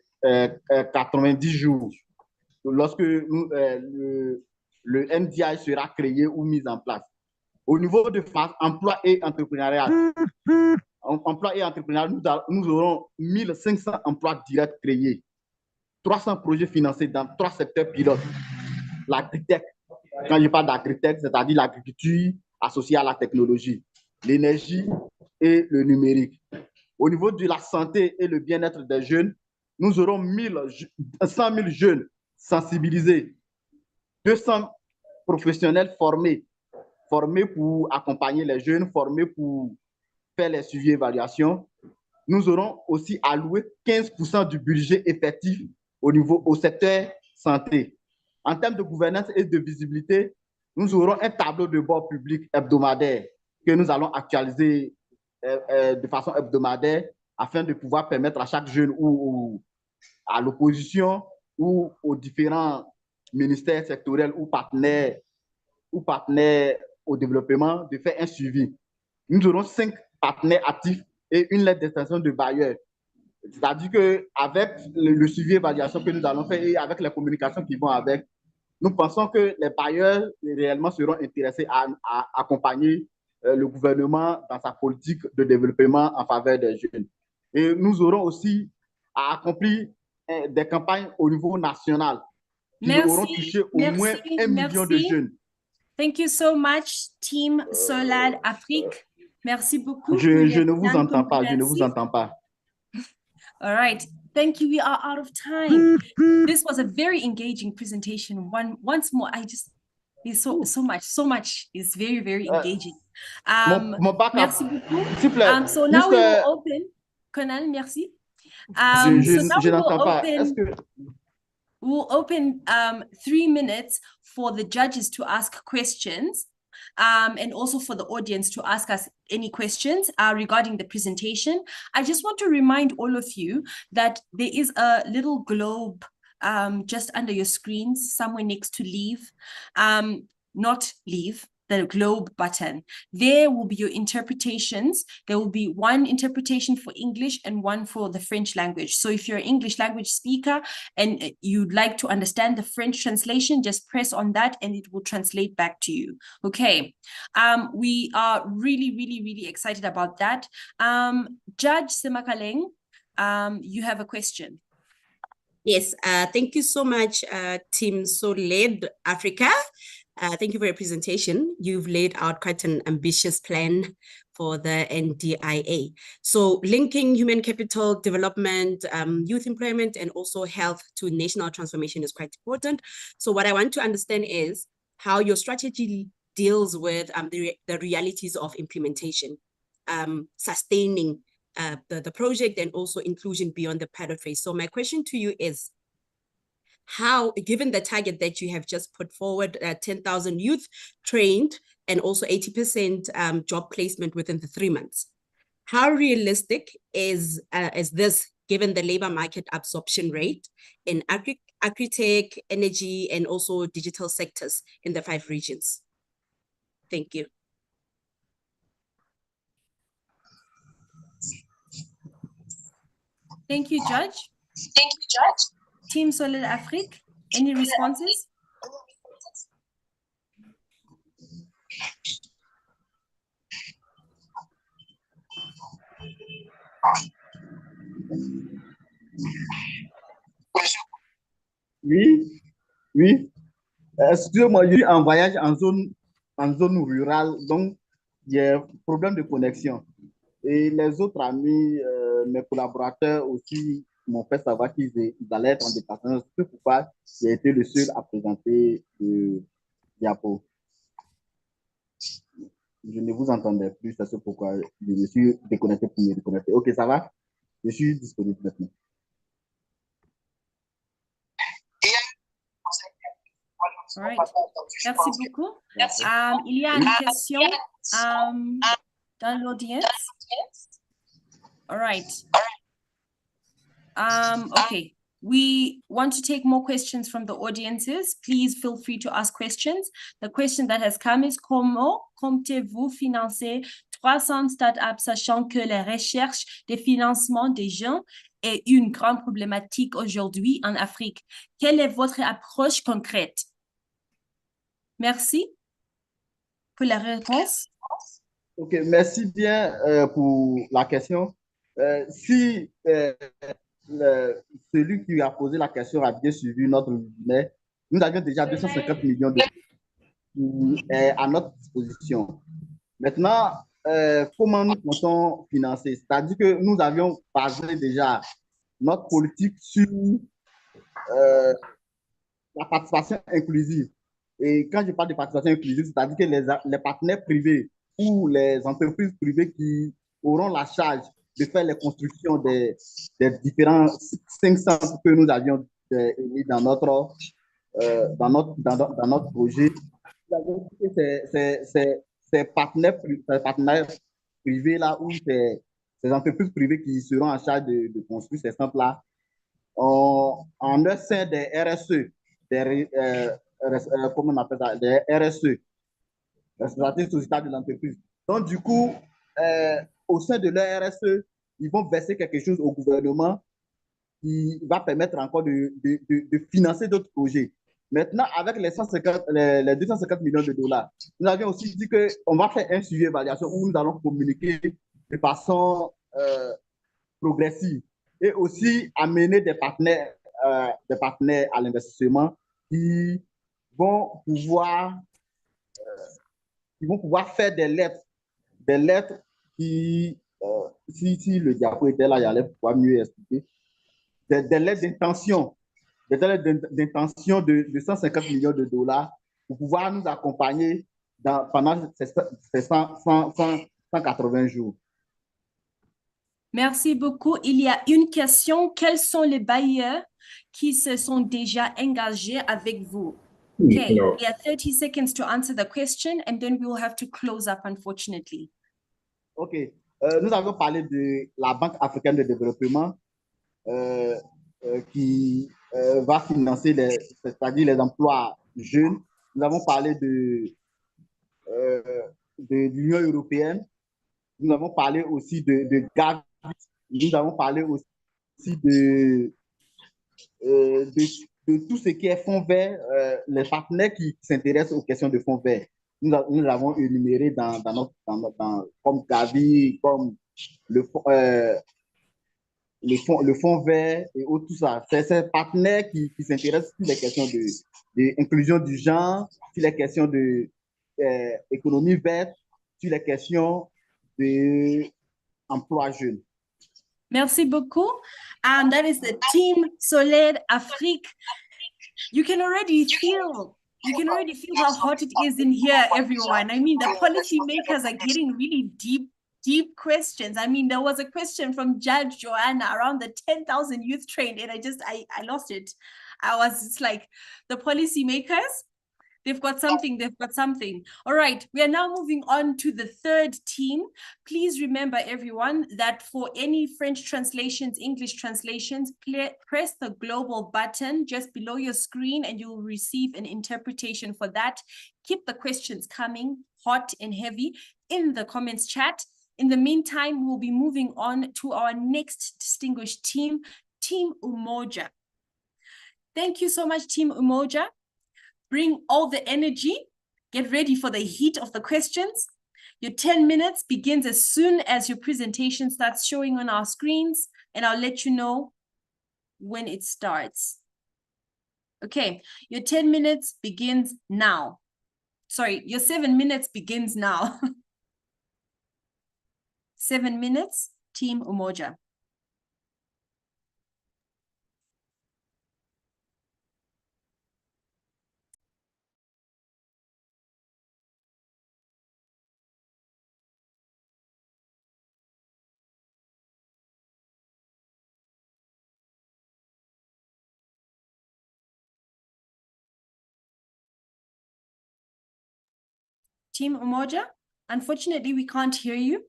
90 jours, lorsque le NDI sera créé ou mis en place. Au niveau de emploi et entrepreneuriat, nous aurons 1500 emplois directs créés, 300 projets financés dans 3 secteurs pilotes. L'agritech, quand je parle d'agritech, c'est-à-dire l'agriculture associée à la technologie, l'énergie et le numérique. Au niveau de la santé et le bien-être des jeunes, nous aurons 100 000 jeunes sensibilisés, 200 professionnels formés pour accompagner les jeunes, formés pour faire les suivis et évaluations. Nous aurons aussi alloué 15% du budget effectif au secteur santé. En termes de gouvernance et de visibilité, nous aurons un tableau de bord public hebdomadaire que nous allons actualiser de façon hebdomadaire afin de pouvoir permettre à chaque jeune ou à l'opposition ou aux différents ministères sectoriels ou partenaires au développement de faire un suivi. Nous aurons 5 partenaires actifs et une lettre d'extension de bailleurs. C'est-à-dire qu'avec le suivi et évaluation que nous allons faire et avec les communications qui vont avec, nous pensons que les bailleurs réellement seront intéressés à accompagner le gouvernement dans sa politique de développement en faveur des jeunes. Et nous aurons aussi à accomplir des campagnes au niveau national qui auront touché au moins 1 million de jeunes. Thank you so much, Team Solad Afrique. Merci beaucoup. Je ne vous entends pas, je ne vous entends pas. All right. Thank you. We are out of time. This was a very engaging presentation. Once more, there's so much is very, very engaging. Merci beaucoup. So now we will open. Colonel, merci. Je n'entends pas. We'll open 3 minutes for the judges to ask questions. And also for the audience to ask us any questions regarding the presentation. I just want to remind all of you that there is a little globe just under your screens, somewhere next to leave, not leave, the globe button. There will be your interpretations. There will be one interpretation for English and one for the French language. So if you're an English language speaker and you'd like to understand the French translation, just press on that and it will translate back to you. Okay. We are really, really, really excited about that. Judge Semakaleng, you have a question. Yes, thank you so much, Team Solid Africa. Thank you for your presentation. You've laid out quite an ambitious plan for the NDIA. So linking human capital development, youth employment, and also health to national transformation is quite important. So what I want to understand is how your strategy deals with the realities of implementation, sustaining the project and also inclusion beyond the pilot phase. So my question to you is, how, given the target that you have just put forward, 10,000 youth trained and also 80% job placement within the 3 months, how realistic is this given the labor market absorption rate in agri-tech, energy, and also digital sectors in the 5 regions? Thank you. Thank you, Judge. Thank you, Judge. Team Solid Afrique, any responses? Oui, oui. Excusez-moi, je suis en voyage en zone rurale, donc il y a un problème de connexion. Et les autres amis, mes collaborateurs aussi m'ont fait savoir qu'ils allaient être en déplacement. C'est pourquoi j'ai été le seul à présenter le diapo. Je ne vous entendais plus, c'est pourquoi je me suis déconnecté pour me reconnecter. Ok, ça va? Je suis disponible maintenant. All right. Merci beaucoup. Il y a une question dans l'audience. All right. Okay. We want to take more questions from the audiences. Please feel free to ask questions. The question that has come is, comment comptez-vous financer 300 startups, sachant que la recherche des financements des jeunes est une grande problématique aujourd'hui en Afrique? Quelle est votre approche concrète? Merci pour la réponse. Ok, merci bien pour la question. Si celui qui a posé la question a bien suivi notre webinaire, nous avions déjà 250 millions d'euros à notre disposition. Maintenant, comment nous comptons financer? C'est-à-dire que nous avions basé déjà notre politique sur la participation inclusive. Et quand je parle de participation inclusive, c'est-à-dire que les partenaires privés ou les entreprises privées qui auront la charge de faire les constructions des différents 500 que nous avions mis dans notre projet. Ces partenaires privés-là ou ces entreprises privées qui seront en charge de construire ces centres-là, en leur sein des RSE, comment on appelle ça, des RSE, responsabilité sociétale de l'entreprise. Donc, du coup, au sein de leur RSE, ils vont verser quelque chose au gouvernement qui va permettre encore de financer d'autres projets. Maintenant, avec les 250 millions de dollars, nous avions aussi dit qu'on va faire un suivi d'évaluation où nous allons communiquer de façon progressive et aussi amener des partenaires à l'investissement qui vont pouvoir faire des lettres qui, si le diapo était là, il allait pouvoir mieux expliquer, des lettres d'intention, de 150 millions de dollars pour pouvoir nous accompagner pendant ces 180 jours. Merci beaucoup. Il y a une question. Quels sont les bailleurs qui se sont déjà engagés avec vous? Okay, we have 30 seconds to answer the question and then we will have to close up, unfortunately. OK. Nous avons parlé de la Banque africaine de développement qui va financer c'est-à-dire les emplois jeunes. Nous avons parlé de l'Union européenne. Nous avons parlé aussi de Gavi. Nous avons parlé aussi de tout ce qui est fonds verts, les partenaires qui s'intéressent aux questions de fonds verts. Nous l'avons énuméré comme Gavi, comme le fonds vert et autres, tout ça. C'est ces partenaires qui s'intéressent sur les questions d'inclusion du genre, sur les questions d'économie verte, sur les questions d'emploi jeune. Merci beaucoup. And that is the Team Soled Afrique. You can already feel how hot it is in here, everyone. I mean, the policymakers are getting really deep questions. I mean, there was a question from Judge Joanna around the 10,000 youth trained, and I lost it. I was just like, the policymakers, they've got something. All right, we are now moving on to the third team. Please remember, everyone, that for any French translations, English translations, press the global button just below your screen and you will receive an interpretation for that. Keep the questions coming, hot and heavy, in the comments chat. In the meantime, we'll be moving on to our next distinguished team, Team Umoja. Thank you so much, Team Umoja. Bring all the energy. Get ready for the heat of the questions. Your 10 minutes begins as soon as your presentation starts showing on our screens, and I'll let you know when it starts. Okay, your 10 minutes begins now. Sorry, your 7 minutes begins now. 7 minutes, Team Umoja. Team Umoja, unfortunately, we can't hear you.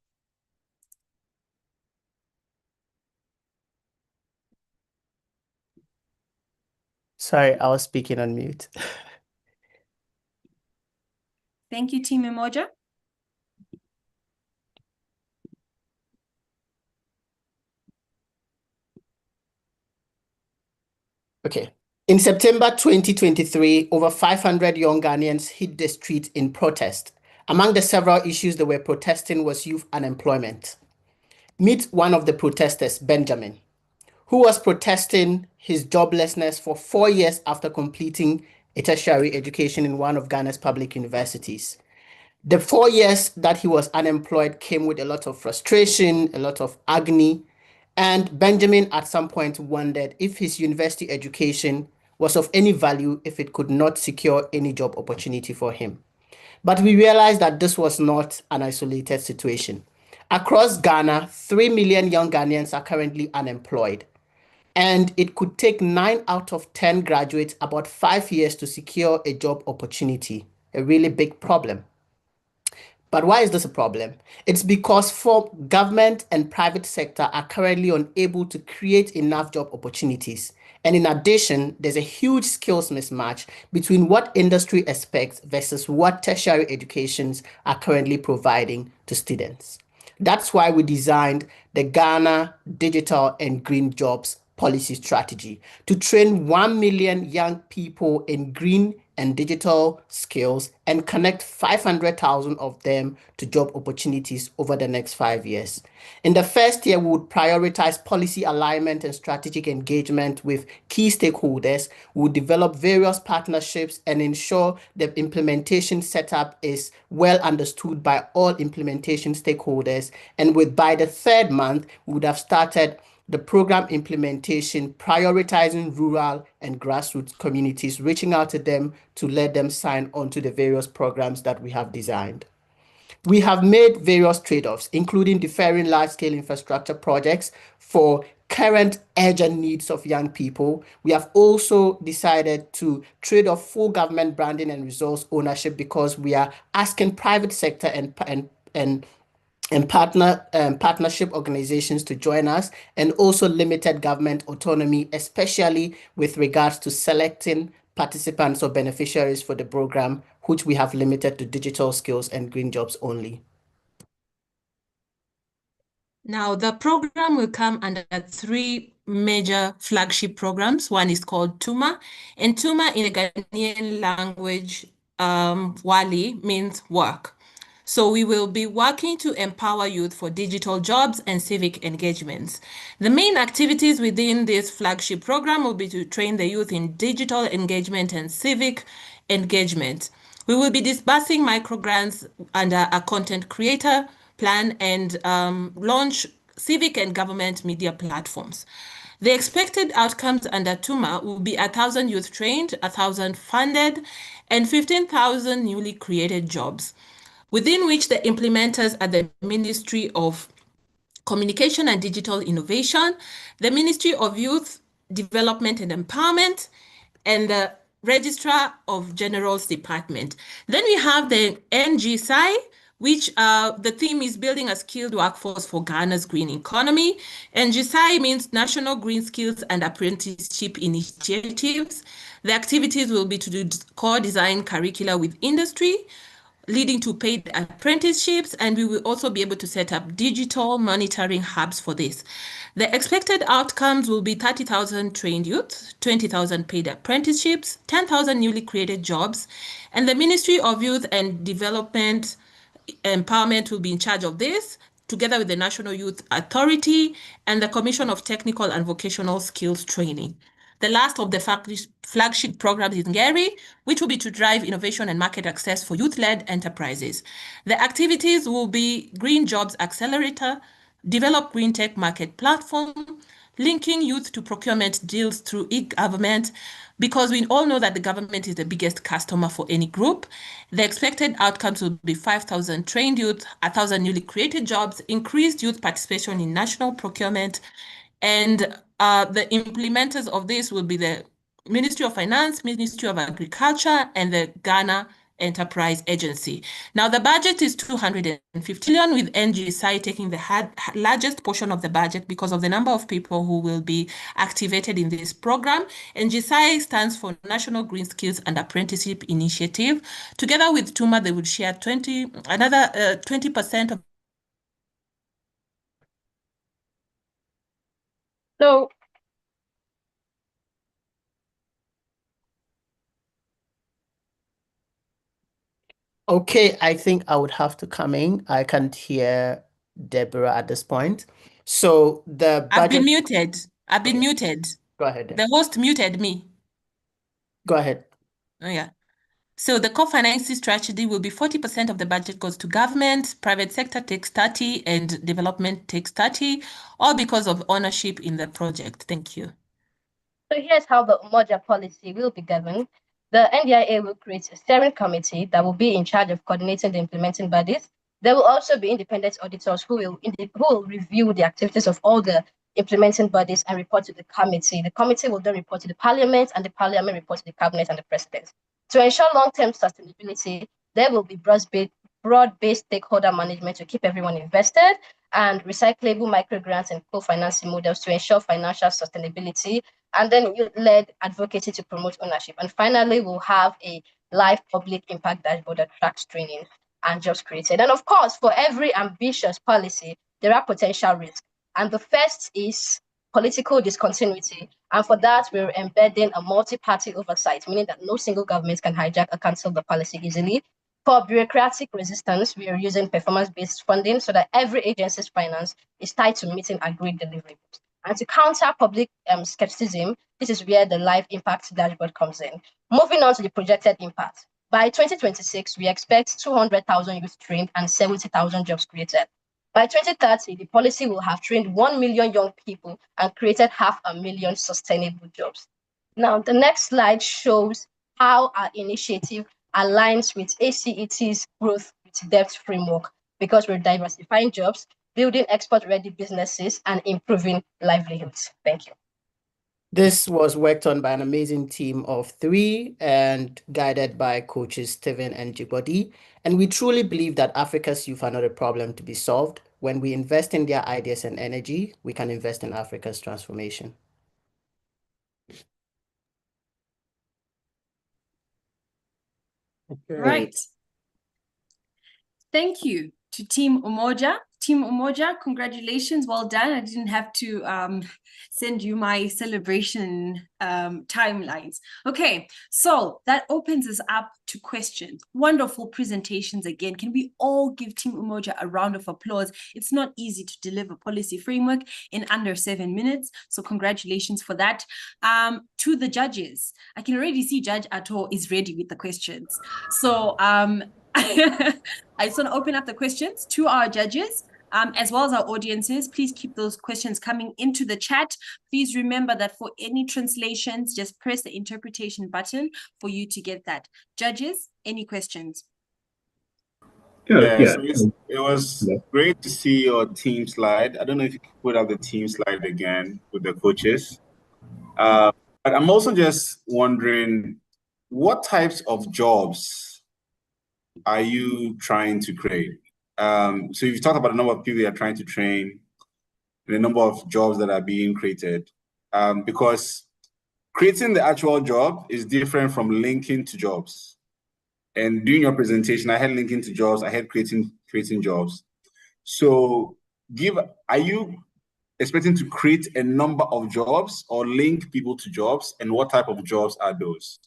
Sorry, I was speaking on mute. Thank you, Team Umoja. Okay. In September 2023, over 500 young Ghanaians hit the streets in protest. Among the several issues they were protesting was youth unemployment. Meet one of the protesters, Benjamin, who was protesting his joblessness for 4 years after completing a tertiary education in one of Ghana's public universities. The 4 years that he was unemployed came with a lot of frustration, a lot of agony, and Benjamin at some point wondered if his university education was of any value if it could not secure any job opportunity for him. But we realized that this was not an isolated situation. Across Ghana, 3 million young Ghanaians are currently unemployed. And it could take 9 out of 10 graduates about 5 years to secure a job opportunity, a really big problem. But why is this a problem? It's because government and private sector are currently unable to create enough job opportunities. And in addition, there's a huge skills mismatch between what industry expects versus what tertiary educations are currently providing to students. That's why we designed the Ghana Digital and Green Jobs Policy Strategy to train 1 million young people in green and digital skills and connect 500,000 of them to job opportunities over the next 5 years. In the first year, we would prioritize policy alignment and strategic engagement with key stakeholders. We would develop various partnerships and ensure the implementation setup is well understood by all implementation stakeholders. And by the 3rd month, we would have started the program implementation, prioritizing rural and grassroots communities, reaching out to them to let them sign on to the various programs that we have designed. We have made various trade-offs, including deferring large-scale infrastructure projects for current urgent needs of young people. We have also decided to trade off full government branding and resource ownership because we are asking private sector and partnership organizations to join us, and also limited government autonomy, especially with regards to selecting participants or beneficiaries for the program which we have limited to digital skills and green jobs only? Now, the program will come under three major flagship programs. One is called Tuma, and Tuma in the Ghanaian language, Wali, means work. So we will be working to empower youth for digital jobs and civic engagements. The main activities within this flagship program will be to train the youth in digital engagement and civic engagement. We will be disbursing microgrants under a content creator plan and launch civic and government media platforms. The expected outcomes under Tuma will be 1,000 youth trained, 1,000 funded, and 15,000 newly created jobs, within which the implementers are the Ministry of Communication and Digital Innovation, the Ministry of Youth Development and Empowerment, and the Registrar of General's Department. Then we have the NGSI, which the theme is building a skilled workforce for Ghana's green economy. NGSI means National Green Skills and Apprenticeship Initiatives. The activities will be to do co-design curricula with industry, leading to paid apprenticeships, and we will also be able to set up digital monitoring hubs for this. The expected outcomes will be 30,000 trained youth, 20,000 paid apprenticeships, 10,000 newly created jobs, and the Ministry of Youth and Development Empowerment will be in charge of this, together with the National Youth Authority and the Commission of Technical and Vocational Skills Training. The last of the flagship programs is Ngeri, which will be to drive innovation and market access for youth-led enterprises. The activities will be Green Jobs Accelerator, develop Green Tech Market Platform, linking youth to procurement deals through e-government, because we all know that the government is the biggest customer for any group. The expected outcomes will be 5,000 trained youth, 1,000 newly created jobs, increased youth participation in national procurement, and the implementers of this will be the Ministry of Finance, Ministry of Agriculture, and the Ghana Enterprise Agency. Now, the budget is 250 million, with NGSI taking the largest portion of the budget because of the number of people who will be activated in this program. NGSI stands for National Green Skills and Apprenticeship Initiative. Together with Tuma, they will share 20% of. So Okay, I think I would have to come in. I can't hear Deborah at this point. So the I've been budget. muted. I've been muted. Go ahead. The host muted me. Go ahead. Oh, yeah. So the co-financing strategy will be 40% of the budget goes to government, private sector takes 30, and development takes 30, all because of ownership in the project. Thank you. So here's how the Umoja policy will be governed. The NDIA will create a steering committee that will be in charge of coordinating the implementing bodies. There will also be independent auditors who will review the activities of all the implementing bodies and report to the committee. The committee will then report to the parliament, and the parliament report to the cabinet and the president. To ensure long-term sustainability, there will be broad-based stakeholder management to keep everyone invested, and recyclable microgrants and co-financing models to ensure financial sustainability, and then youth-led advocacy to promote ownership. And finally, we'll have a live public impact dashboard that tracks training and jobs created. And of course, for every ambitious policy, there are potential risks. And the first is political discontinuity. And for that, we're embedding a multi-party oversight, meaning that no single government can hijack or cancel the policy easily. For bureaucratic resistance, we are using performance-based funding so that every agency's finance is tied to meeting agreed deliverables. And to counter public skepticism, this is where the live impact dashboard comes in. Moving on to the projected impact. By 2026, we expect 200,000 youth trained and 70,000 jobs created. By 2030, the policy will have trained 1 million young people and created 500,000 sustainable jobs. Now, the next slide shows how our initiative aligns with ACET's growth with depth framework, because we're diversifying jobs, building export-ready businesses, and improving livelihoods. Thank you. This was worked on by an amazing team of 3 and guided by coaches Steven and Jibodi. And we truly believe that Africa's youth are not a problem to be solved. When we invest in their ideas and energy, we can invest in Africa's transformation. Okay. Right. Thank you to Team Umoja. Team Umoja, congratulations, well done. I didn't have to send you my celebration timelines. Okay, so that opens us up to questions. Wonderful presentations again. Can we all give Team Umoja a round of applause? It's not easy to deliver policy framework in under 7 minutes, so congratulations for that. To the judges, I can already see Judge Ato is ready with the questions. So I just want to open up the questions to our judges, as well as our audiences. Please keep those questions coming into the chat. Please remember that for any translations, just press the interpretation button for you to get that. Judges, any questions? Yeah. So it was great to see your team slide. I don't know if you could put up the team slide again with the coaches. But I'm also just wondering, what types of jobs are you trying to create? So you've talked about the number of people you're trying to train, the number of jobs that are being created, because creating the actual job is different from linking to jobs. And during your presentation, I had linking to jobs, I had creating jobs. So are you expecting to create a number of jobs or link people to jobs, and what type of jobs are those?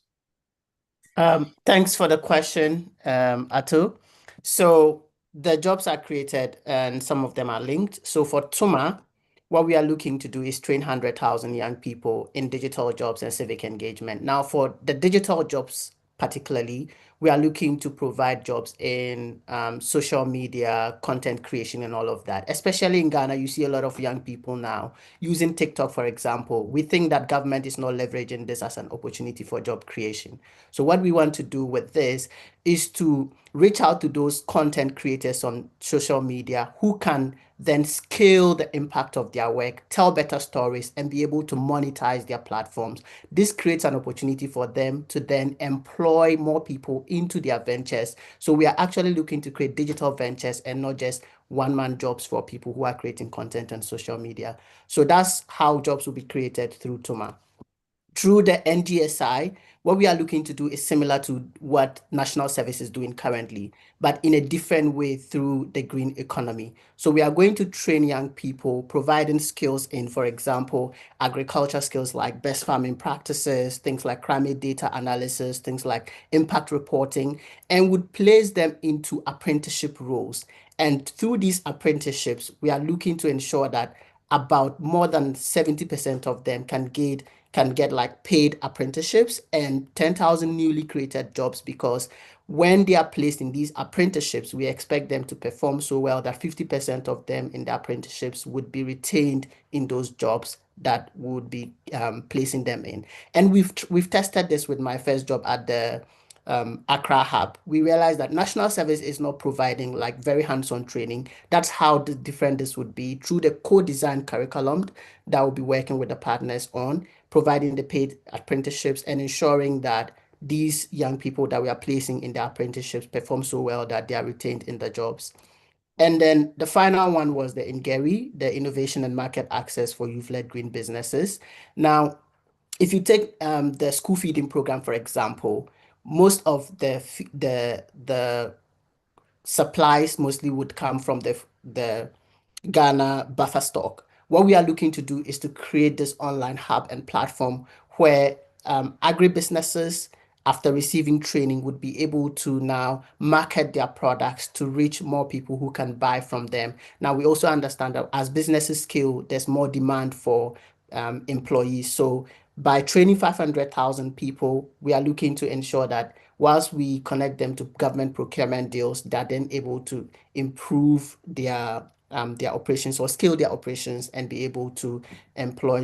Thanks for the question, Ato. So the jobs are created and some of them are linked. So for Tuma, what we are looking to do is train 100,000 young people in digital jobs and civic engagement. Now, for the digital jobs particularly, we are looking to provide jobs in social media, content creation, and all of that. Especially in Ghana, you see a lot of young people now using TikTok, for example. We think that government is not leveraging this as an opportunity for job creation. So what we want to do with this is to reach out to those content creators on social media who can then scale the impact of their work, tell better stories, and be able to monetize their platforms. This creates an opportunity for them to then employ more people into their ventures. So we are actually looking to create digital ventures and not just one-man jobs for people who are creating content on social media. So that's how jobs will be created through Tuma. Through the NGSI, what we are looking to do is similar to what National Service is doing currently, but in a different way through the green economy. So we are going to train young people, providing skills in, for example, agriculture skills like best farming practices, things like climate data analysis, things like impact reporting, and would place them into apprenticeship roles. And through these apprenticeships, we are looking to ensure that about more than 70% of them can get like paid apprenticeships and 10,000 newly created jobs, because when they are placed in these apprenticeships, we expect them to perform so well that 50% of them in the apprenticeships would be retained in those jobs that would be placing them in. And we've tested this with my first job at the Accra hub. We realized that National Service is not providing like very hands-on training. That's how different this would be through the co-designed curriculum that we'll be working with the partners on, providing the paid apprenticeships and ensuring that these young people that we are placing in the apprenticeships perform so well that they are retained in the jobs. And then the final one was the INGERI, the Innovation and Market Access for Youth-Led Green Businesses. Now, if you take the school feeding program, for example, most of the supplies mostly would come from the Ghana buffer stock. What we are looking to do is to create this online hub and platform where agribusinesses, after receiving training, would be able to now market their products to reach more people who can buy from them. Now, we also understand that as businesses scale, there's more demand for employees. So by training 500,000 people, we are looking to ensure that whilst we connect them to government procurement deals, they're then able to improve their operations or scale their operations and be able to employ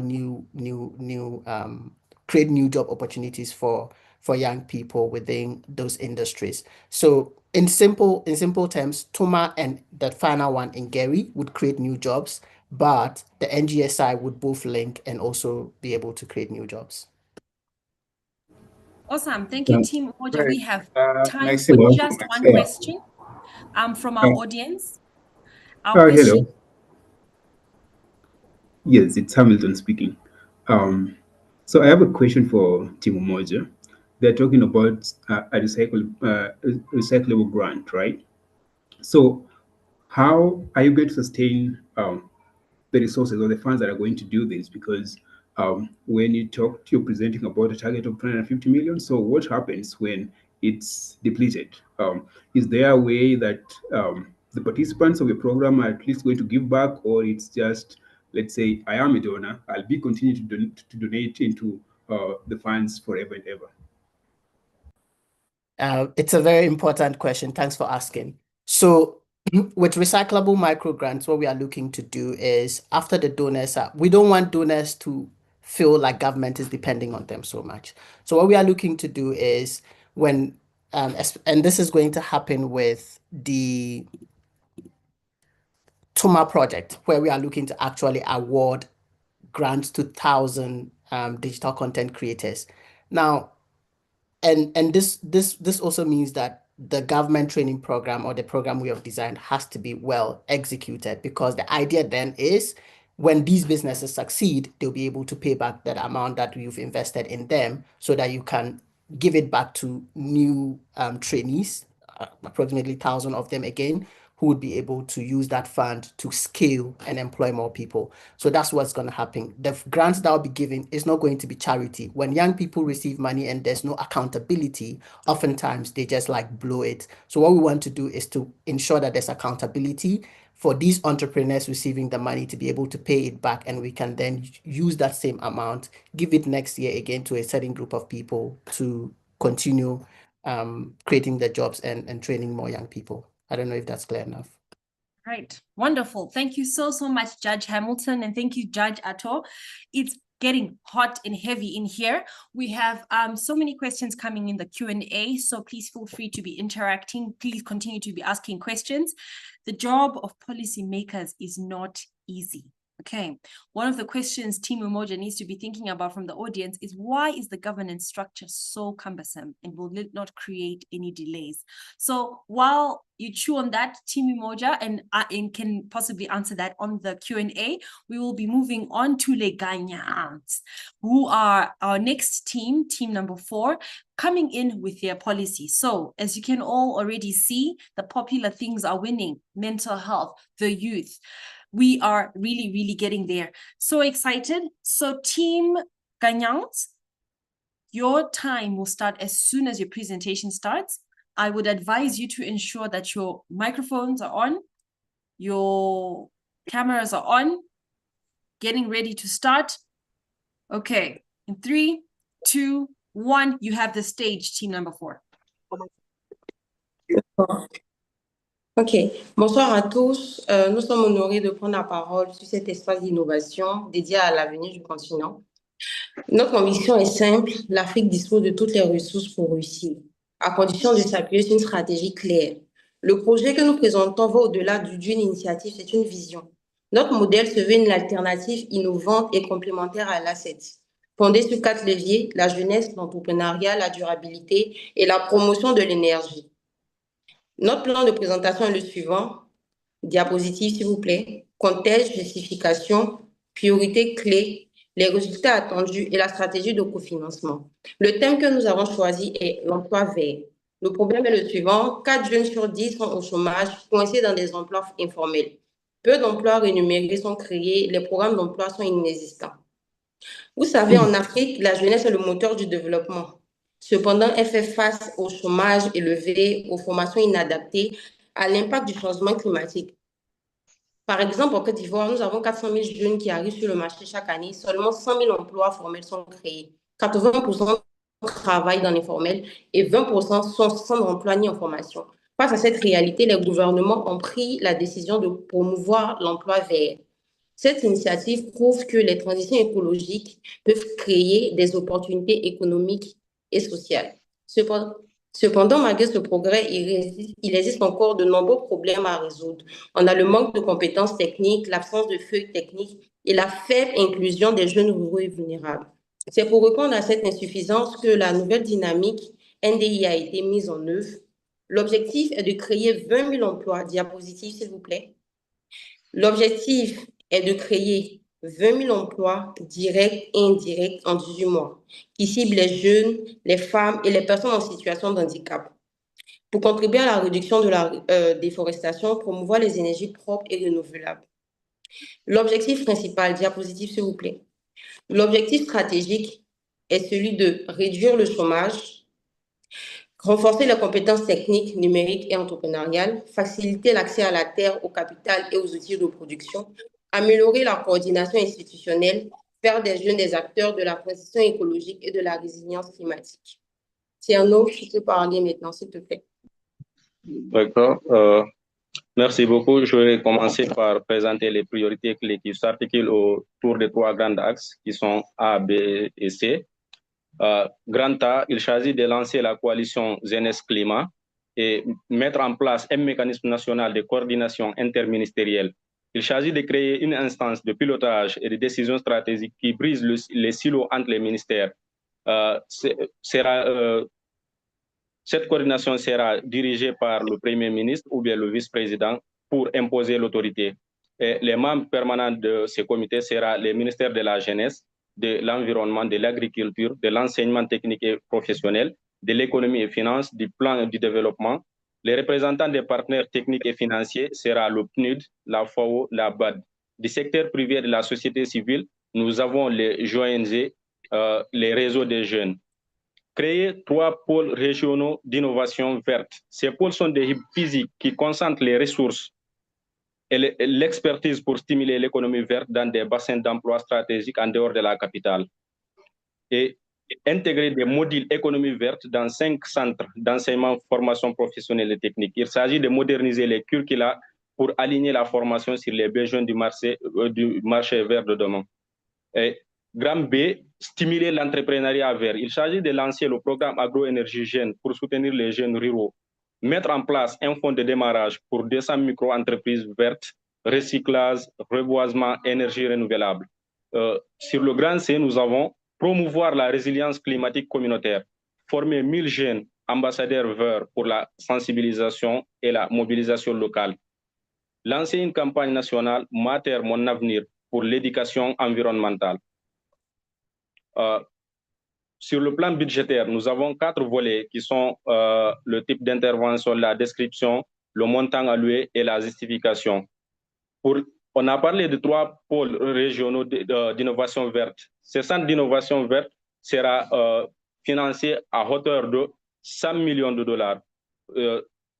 create new job opportunities for young people within those industries. So in simple terms, Tuma and the final one in Gary would create new jobs, but the NGSI would both link and also be able to create new jobs. Awesome. Thank you, Team Umoja. We have time Next for one. just one question from our audience. Our question. Hello. Yes, it's Hamilton speaking. So I have a question for Team Umoja. they're talking about a recyclable grant, right? So how are you going to sustain the resources or the funds that are going to do this? Because when you're presenting about a target of 250 million, so what happens when it's depleted? Is there a way that the participants of the program are at least going to give back, or it's just, let's say, I am a donor, I'll be continuing to donate into the funds forever and ever? It's a very important question. Thanks for asking. So with recyclable micro grants, what we are looking to do is after the donors we don't want donors to feel like government is depending on them so much. So what we are looking to do is when, and this is going to happen with the TUMA project, where we are looking to actually award grants to 1,000 digital content creators. Now, and this also means that the government training program or the program we have designed has to be well executed, because the idea then is when these businesses succeed, they'll be able to pay back that amount that you've invested in them so that you can give it back to new trainees, approximately 1,000 of them again, who would be able to use that fund to scale and employ more people. So that's what's going to happen. The grants that will be given is not going to be charity. When young people receive money and there's no accountability, oftentimes they just like blow it. So what we want to do is to ensure that there's accountability for these entrepreneurs receiving the money to be able to pay it back, and we can then use that same amount, give it next year again to a certain group of people to continue creating the jobs and training more young people. I don't know if that's clear enough. Right. Wonderful. Thank you so much, Judge Hamilton, and thank you, Judge Atto. It's getting hot and heavy in here. We have so many questions coming in the Q&A, so please feel free to be interacting. Please continue to be asking questions. The job of policymakers is not easy. Okay, one of the questions Team Umoja needs to be thinking about from the audience is, why is the governance structure so cumbersome, and will it not create any delays? So while you chew on that, Team Umoja, and can possibly answer that on the Q&A, we will be moving on to Leganyans, who are our next team, team number 4, coming in with their policy. So as you can all already see, the popular things are winning: mental health, the youth. We are really getting there. So excited. So Team Ganyans, your time will start as soon as your presentation starts. I would advise you to ensure that your microphones are on, your cameras are on, getting ready to start. Okay, in 3, 2, 1, you have the stage, team number 4. Ok, bonsoir à tous. Nous sommes honorés de prendre la parole sur cet espace d'innovation dédié à l'avenir du continent. Notre ambition est simple: l'Afrique dispose de toutes les ressources pour réussir, à condition de s'appuyer sur une stratégie claire. Le projet que nous présentons va au-delà d'une initiative, c'est une vision. Notre modèle se veut une alternative innovante et complémentaire à l'ACET, fondée sur 4 leviers: la jeunesse, l'entrepreneuriat, la durabilité et la promotion de l'énergie. Notre plan de présentation est le suivant. Diapositive, s'il vous plaît. Contexte, justification, priorité clé, les résultats attendus et la stratégie de cofinancement. Le thème que nous avons choisi est l'emploi vert. Le problème est le suivant: 4 jeunes sur 10 sont au chômage, coincés dans des emplois informels. Peu d'emplois rémunérés sont créés, les programmes d'emploi sont inexistants. Vous savez, en Afrique, la jeunesse est le moteur du développement. Cependant, elle fait face au chômage élevé, aux formations inadaptées, à l'impact du changement climatique. Par exemple, en Côte d'Ivoire, nous avons 400 000 jeunes qui arrivent sur le marché chaque année. Seulement 100 000 emplois formels sont créés. 80% travaillent dans l'informel et 20% sont sans emploi ni en formation. Face à cette réalité, les gouvernements ont pris la décision de promouvoir l'emploi vert. Cette initiative prouve que les transitions écologiques peuvent créer des opportunités économiques et sociales. Cependant, malgré ce progrès, il existe encore de nombreux problèmes à résoudre. On a le manque de compétences techniques, l'absence de feuilles techniques et la faible inclusion des jeunes ruraux et vulnérables. C'est pour répondre à cette insuffisance que la nouvelle dynamique NDI a été mise en œuvre. L'objectif est de créer 20 000 emplois. Diapositive, s'il vous plaît. L'objectif est de créer 20 000 emplois directs et indirects en 18 mois, qui ciblent les jeunes, les femmes et les personnes en situation de handicap. Pour contribuer à la réduction de la déforestation, promouvoir les énergies propres et renouvelables. L'objectif principal, diapositive s'il vous plaît. L'objectif stratégique est celui de réduire le chômage, renforcer les compétences techniques, numériques et entrepreneuriales, faciliter l'accès à la terre, au capital et aux outils de production, améliorer la coordination institutionnelle, faire des jeunes des acteurs de la transition écologique et de la résilience climatique. Tierno, tu peux parler maintenant, s'il te plaît. D'accord. Merci beaucoup. Je vais commencer par présenter les priorités clés qui s'articulent autour des 3 grands axes qui sont A, B et C. Grand A, il s'agit de lancer la coalition Jeunesse Climat et mettre en place un mécanisme national de coordination interministérielle. Il s'agit de créer une instance de pilotage et de décision stratégique qui brise les silos entre les ministères. Cette coordination sera dirigée par le Premier ministre ou bien le vice-président pour imposer l'autorité. Les membres permanents de ce comité seront les ministères de la Jeunesse, de l'Environnement, de l'Agriculture, de l'Enseignement technique et professionnel, de l'Économie et Finances, du Plan du développement. Les représentants des partenaires techniques et financiers seront le PNUD, la FAO, la BAD. Du secteur privé et de la société civile, nous avons les ONG, les réseaux des jeunes. Créer 3 pôles régionaux d'innovation verte. Ces pôles sont des hubs physiques qui concentrent les ressources et l'expertise pour stimuler l'économie verte dans des bassins d'emploi stratégiques en dehors de la capitale. Et intégrer des modules économie verte dans 5 centres d'enseignement, formation professionnelle et technique. Il s'agit de moderniser les curricula pour aligner la formation sur les besoins du marché vert de demain. Et Grand B, stimuler l'entrepreneuriat vert. Il s'agit de lancer le programme agro-énergie jeune pour soutenir les jeunes ruraux. Mettre en place un fonds de démarrage pour 200 micro-entreprises vertes, recyclage, reboisement, énergie renouvelable. Sur le Grand C, nous avons promouvoir la résilience climatique communautaire, former 1000 jeunes ambassadeurs verts pour la sensibilisation et la mobilisation locale. Lancer une campagne nationale « Ma terre, mon avenir » pour l'éducation environnementale. Sur le plan budgétaire, nous avons 4 volets qui sont le type d'intervention, la description, le montant alloué et la justification. On a parlé de 3 pôles régionaux d'innovation verte. Ce centre d'innovation verte sera financé à hauteur de 100 millions de dollars.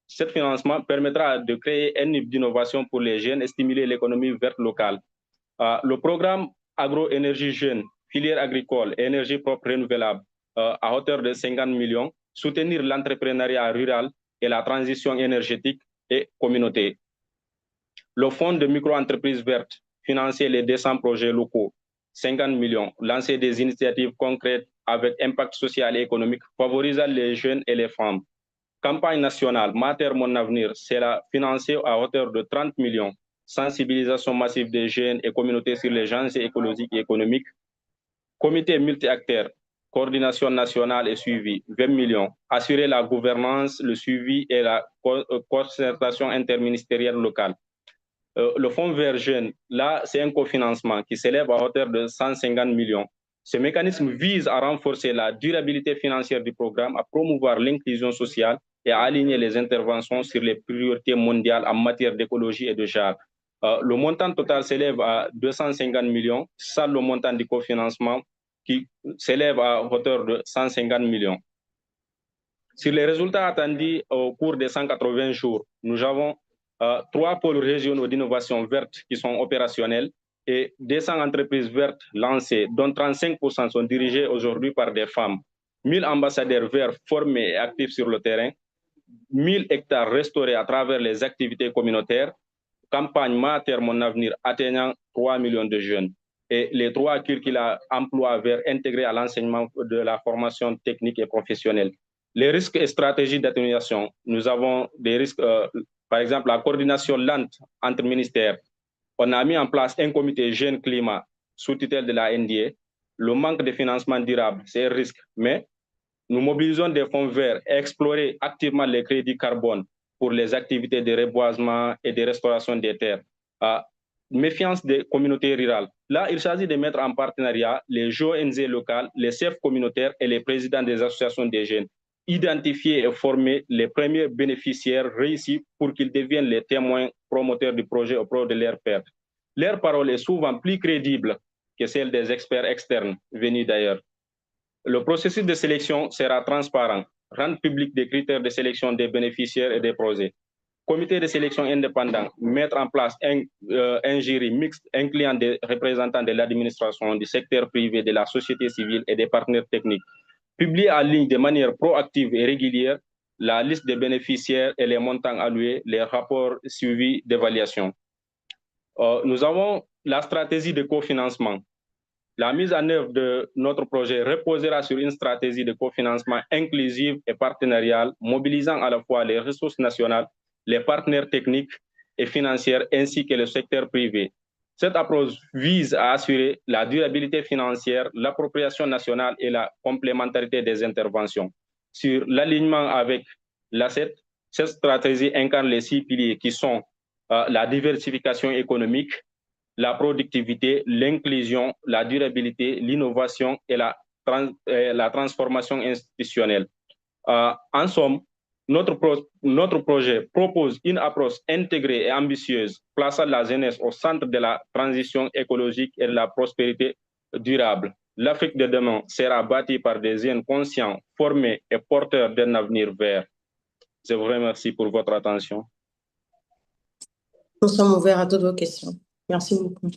Ce financement permettra de créer un niveau d'innovation pour les jeunes et stimuler l'économie verte locale. Le programme agro-énergie jeune, filière agricole et énergie propre renouvelable à hauteur de 50 millions, soutenir l'entrepreneuriat rural et la transition énergétique et communautaire. Le fonds de micro-entreprises vertes, financer les 200 projets locaux, 50 millions, lancer des initiatives concrètes avec impact social et économique, favorisant les jeunes et les femmes. Campagne nationale, Ma terre, mon avenir, sera financée à hauteur de 30 millions. Sensibilisation massive des jeunes et communautés sur les enjeux écologiques et économiques. Comité multi-acteurs, coordination nationale et suivi, 20 millions. Assurer la gouvernance, le suivi et la concertation interministérielle locale. Le fonds vert jeune, là, c'est un cofinancement qui s'élève à hauteur de 150 millions. Ce mécanisme vise à renforcer la durabilité financière du programme, à promouvoir l'inclusion sociale et à aligner les interventions sur les priorités mondiales en matière d'écologie et de genre. Le montant total s'élève à 250 millions, ça le montant du cofinancement qui s'élève à hauteur de 150 millions. Sur les résultats attendus au cours des 180 jours, nous avons 3 pôles régionaux d'innovation verte qui sont opérationnels et 200 entreprises vertes lancées, dont 35% sont dirigées aujourd'hui par des femmes. 1000 ambassadeurs verts formés et actifs sur le terrain, 1000 hectares restaurés à travers les activités communautaires, campagne Ma terre, mon avenir atteignant 3 millions de jeunes. Et les 3 curricula emploi verts intégrés à l'enseignement de la formation technique et professionnelle. Les risques et stratégies d'atténuation, nous avons des risques, par exemple la coordination lente entre ministères. On a mis en place un comité jeune climat sous tutelle de la NDA. Le manque de financement durable, c'est un risque, mais nous mobilisons des fonds verts et explorer activement les crédits carbone pour les activités de reboisement et de restauration des terres. Méfiance des communautés rurales. Là, il s'agit de mettre en partenariat les ONG locales, les chefs communautaires et les présidents des associations des jeunes, identifier et former les premiers bénéficiaires réussis pour qu'ils deviennent les témoins promoteurs du projet auprès de leurs pairs. Leur parole est souvent plus crédible que celle des experts externes venus d'ailleurs. Le processus de sélection sera transparent, rendre public des critères de sélection des bénéficiaires et des projets. Comité de sélection indépendant, mettre en place un jury mixte incluant des représentants de l'administration, du secteur privé, de la société civile et des partenaires techniques. Publier en ligne de manière proactive et régulière la liste des bénéficiaires et les montants alloués, les rapports suivis d'évaluation. Nous avons la stratégie de cofinancement. La mise en œuvre de notre projet reposera sur une stratégie de cofinancement inclusive et partenariale, mobilisant à la fois les ressources nationales, les partenaires techniques et financiers, ainsi que le secteur privé. Cette approche vise à assurer la durabilité financière, l'appropriation nationale et la complémentarité des interventions. Sur l'alignement avec l'ACET, cette stratégie incarne les 6 piliers qui sont la diversification économique, la productivité, l'inclusion, la durabilité, l'innovation et la transformation institutionnelle. En somme, notre projet propose une approche intégrée et ambitieuse, plaçant la jeunesse au centre de la transition écologique et de la prospérité durable. L'Afrique de demain sera bâtie par des jeunes conscients, formés et porteurs d'un avenir vert. Je vous remercie pour votre attention. Nous sommes ouverts à toutes vos questions. Merci beaucoup.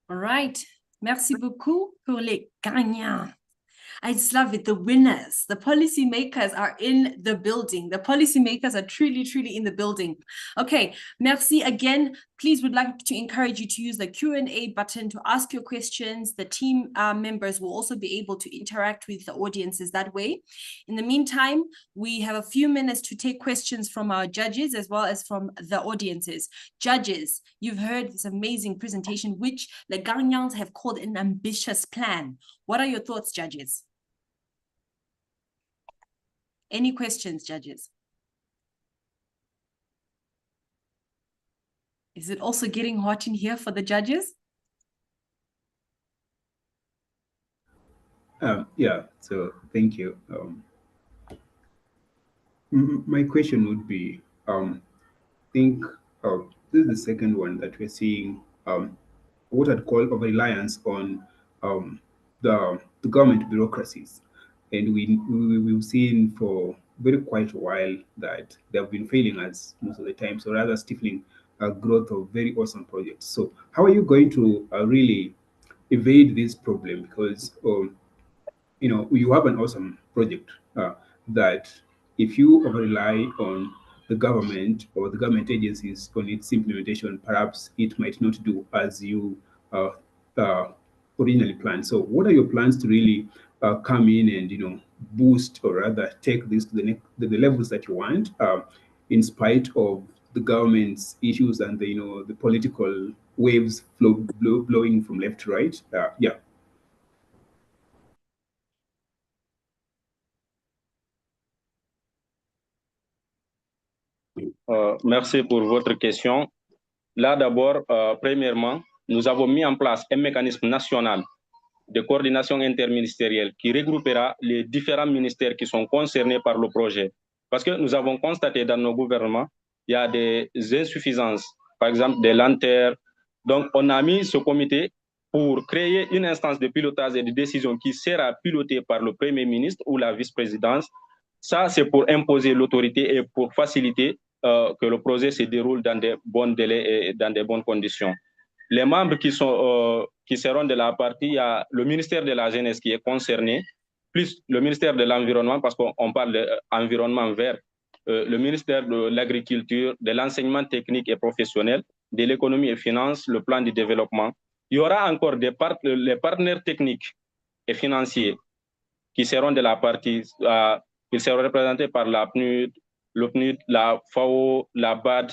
All right. Merci beaucoup pour les gagnants. I just love it. The winners, the policymakers are in the building. The policymakers are truly, truly in the building. Okay, merci again. Please would like to encourage you to use the Q&A button to ask your questions. The team members will also be able to interact with the audiences that way. In the meantime, we have a few minutes to take questions from our judges as well as from the audiences. Judges, you've heard this amazing presentation, which the Ghanaians have called an ambitious plan. What are your thoughts, judges? Any questions, judges? Is it also getting hot in here for the judges? Yeah, so thank you. My question would be, think this is the second one that we're seeing, what I'd call over-reliance on the government bureaucracies. And we've seen for quite a while that they have been failing us most of the time, so rather stifling growth of very awesome projects. So how are you going to really evade this problem? Because you have an awesome project that if you over-rely on the government or the government agencies on its implementation, perhaps it might not do as you originally planned. So what are your plans to really come in and boost or rather take this to the levels that you want, in spite of the government's issues and the political waves blowing from left to right? Yeah. Merci pour votre question. Là, d'abord, premièrement, nous avons mis en place un mécanisme national de coordination interministérielle qui regroupera les différents ministères qui sont concernés par le projet. Parce que nous avons constaté dans nos gouvernements, il y a des insuffisances, par exemple des lenteurs. Donc, on a mis ce comité pour créer une instance de pilotage et de décision qui sera pilotée par le Premier ministre ou la vice-présidence. Ça, c'est pour imposer l'autorité et pour faciliter que le projet se déroule dans des bons délais et dans des bonnes conditions. Les membres qui seront de la partie, il y a le ministère de la Jeunesse qui est concerné, plus le ministère de l'Environnement, parce qu'on parle d'environnement vert, le ministère de l'Agriculture, de l'Enseignement technique et professionnel, de l'Économie et Finances, le plan du développement. Il y aura encore les partenaires techniques et financiers qui seront de la partie, qui seront représentés par la PNUD, le PNUD, la FAO, la BAD,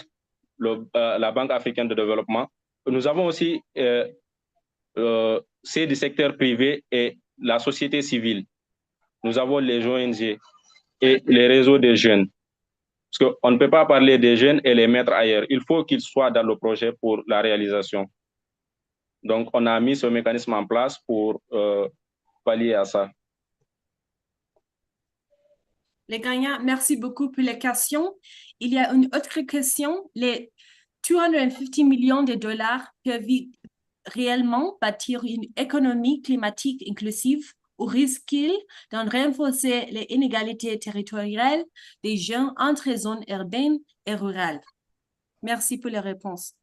la Banque africaine de développement. Nous avons aussi ceux du secteur privé et la société civile. Nous avons les ONG et les réseaux des jeunes. Parce qu'on ne peut pas parler des jeunes et les mettre ailleurs. Il faut qu'ils soient dans le projet pour la réalisation. Donc, on a mis ce mécanisme en place pour pallier à ça. Les gagnants, merci beaucoup pour les questions. Il y a une autre question. Les 250 millions de dollars peuvent réellement bâtir une économie climatique inclusive ou risque-t-il d'en renforcer les inégalités territoriales des gens entre zones urbaines et rurales? Merci pour les réponses.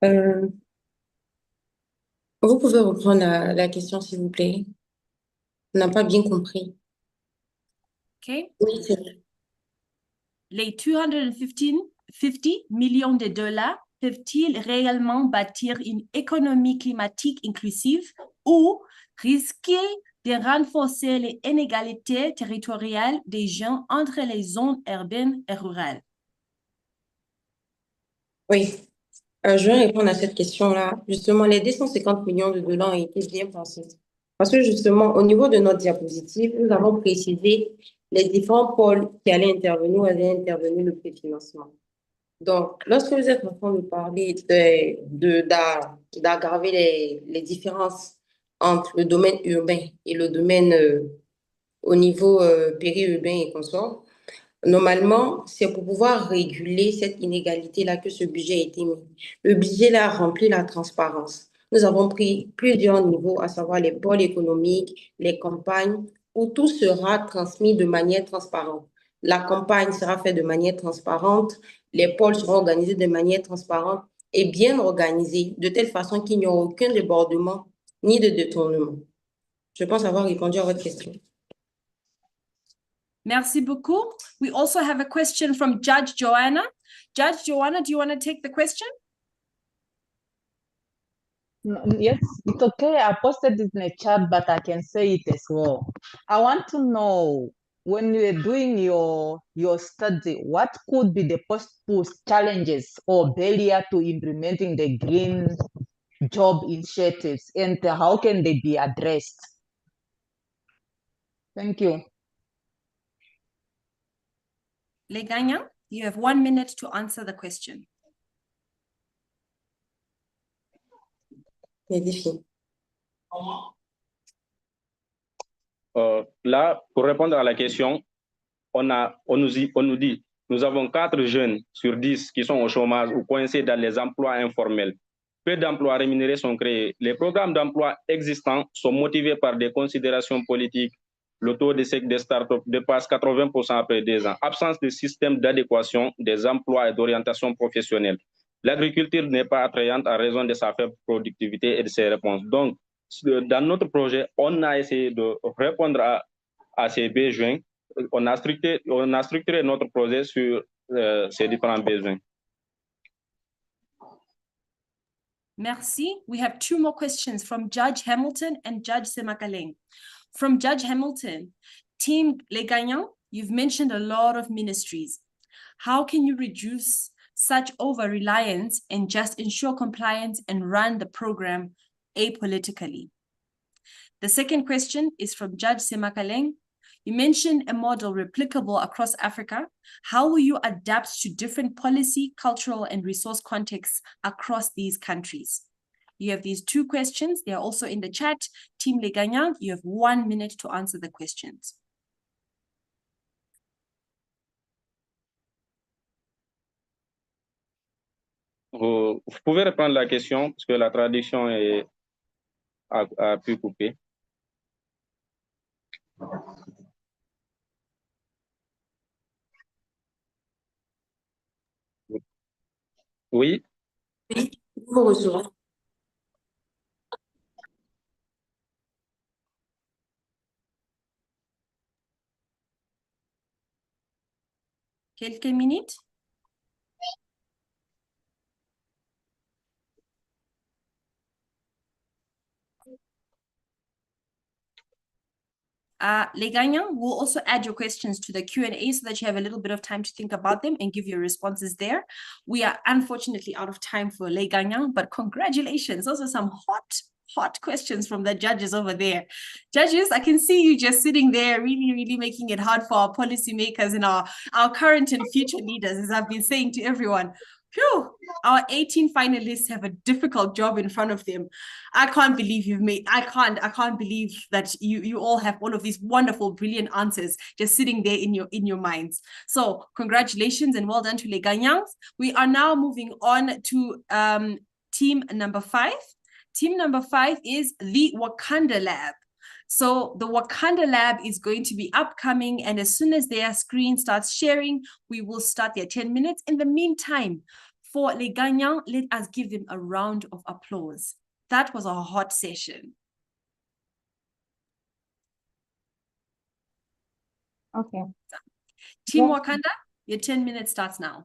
Vous pouvez reprendre la question, s'il vous plaît. On n'a pas bien compris. OK. Oui, c'est vrai. Les 250 millions de dollars peuvent-ils réellement bâtir une économie climatique inclusive ou risquent de renforcer les inégalités territoriales des gens entre les zones urbaines et rurales? Oui, je vais répondre à cette question-là. Justement, les 250 millions de dollars ont été bien pensés. Parce que justement, au niveau de notre diapositive, nous avons précisé les différents pôles qui allaient intervenir le préfinancement. Donc, lorsque vous êtes en train de parler d'aggraver les différences entre le domaine urbain et le domaine au niveau périurbain et consorts, normalement, c'est pour pouvoir réguler cette inégalité-là que ce budget a été mis. Le budget-là remplit la transparence. Nous avons pris plusieurs niveaux, à savoir les pôles économiques, les campagnes, où tout sera transmis de manière transparente. La campagne sera faite de manière transparente, les pôles seront organisés de manière transparente et bien organisés, de telle façon qu'il n'y aura aucun débordement ni de détournement. Je pense avoir répondu à votre question. Merci beaucoup. We also have a question from Judge Joanna. Judge Joanna, do you want to take the question? Yes, it's okay. I posted it in the chat, but I can say it as well. I want to know, when you're doing your study, what could be the possible challenges or barrier to implementing the green job initiatives, and how can they be addressed? Thank you. Les gagnants, you have 1 minute to answer the question. Les défis. Là, pour répondre à la question, on nous dit, nous avons 4 jeunes sur 10 qui sont au chômage ou coincés dans les emplois informels. Peu d'emplois rémunérés sont créés. Les programmes d'emploi existants sont motivés par des considérations politiques. Le taux d'échec des startups dépasse 80% après 2 ans. Absence de système d'adéquation des emplois et d'orientation professionnelle. L'agriculture n'est pas attrayante à raison de sa faible productivité et de ses réponses. Donc, dans notre projet, on a essayé de répondre à ces besoins. On a structuré notre projet sur ces différents besoins. Merci. We have 2 more questions from Judge Hamilton and Judge Semakaleng. From Judge Hamilton, Team Les Gagnants, you've mentioned a lot of ministries. How can you reduce such over-reliance and just ensure compliance and run the program apolitically? The second question is from Judge Semakaleng. You mentioned a model replicable across Africa. How will you adapt to different policy, cultural, and resource contexts across these countries? You have these 2 questions. They are also in the chat. Team Les Gagnants, you have 1 minute to answer the questions. Vous pouvez reprendre la question parce que la traduction a pu couper. Oui. Oui, vous recevez. Quelques minutes. Les Gagnants, we'll also add your questions to the Q&A so that you have a little bit of time to think about them and give your responses there. We are unfortunately out of time for Les Gagnants, but congratulations. Those are some hot questions from the judges over there. Judges, I can see you just sitting there, really, really making it hard for our policymakers and our current and future leaders, as I've been saying to everyone. Phew, our 18 finalists have a difficult job in front of them. I can't believe I can't believe that you all have all of these wonderful, brilliant answers just sitting there in your minds. So congratulations and well done to les gagnants. We are now moving on to team number 5. Team number 5 is the Wakanda Lab. So the Wakanda Lab is going to be upcoming, and as soon as their screen starts sharing, we will start their 10 minutes. In the meantime, for les gagnants, let us give them a round of applause. That was a hot session. Okay. Team Wakanda, your 10 minutes starts now.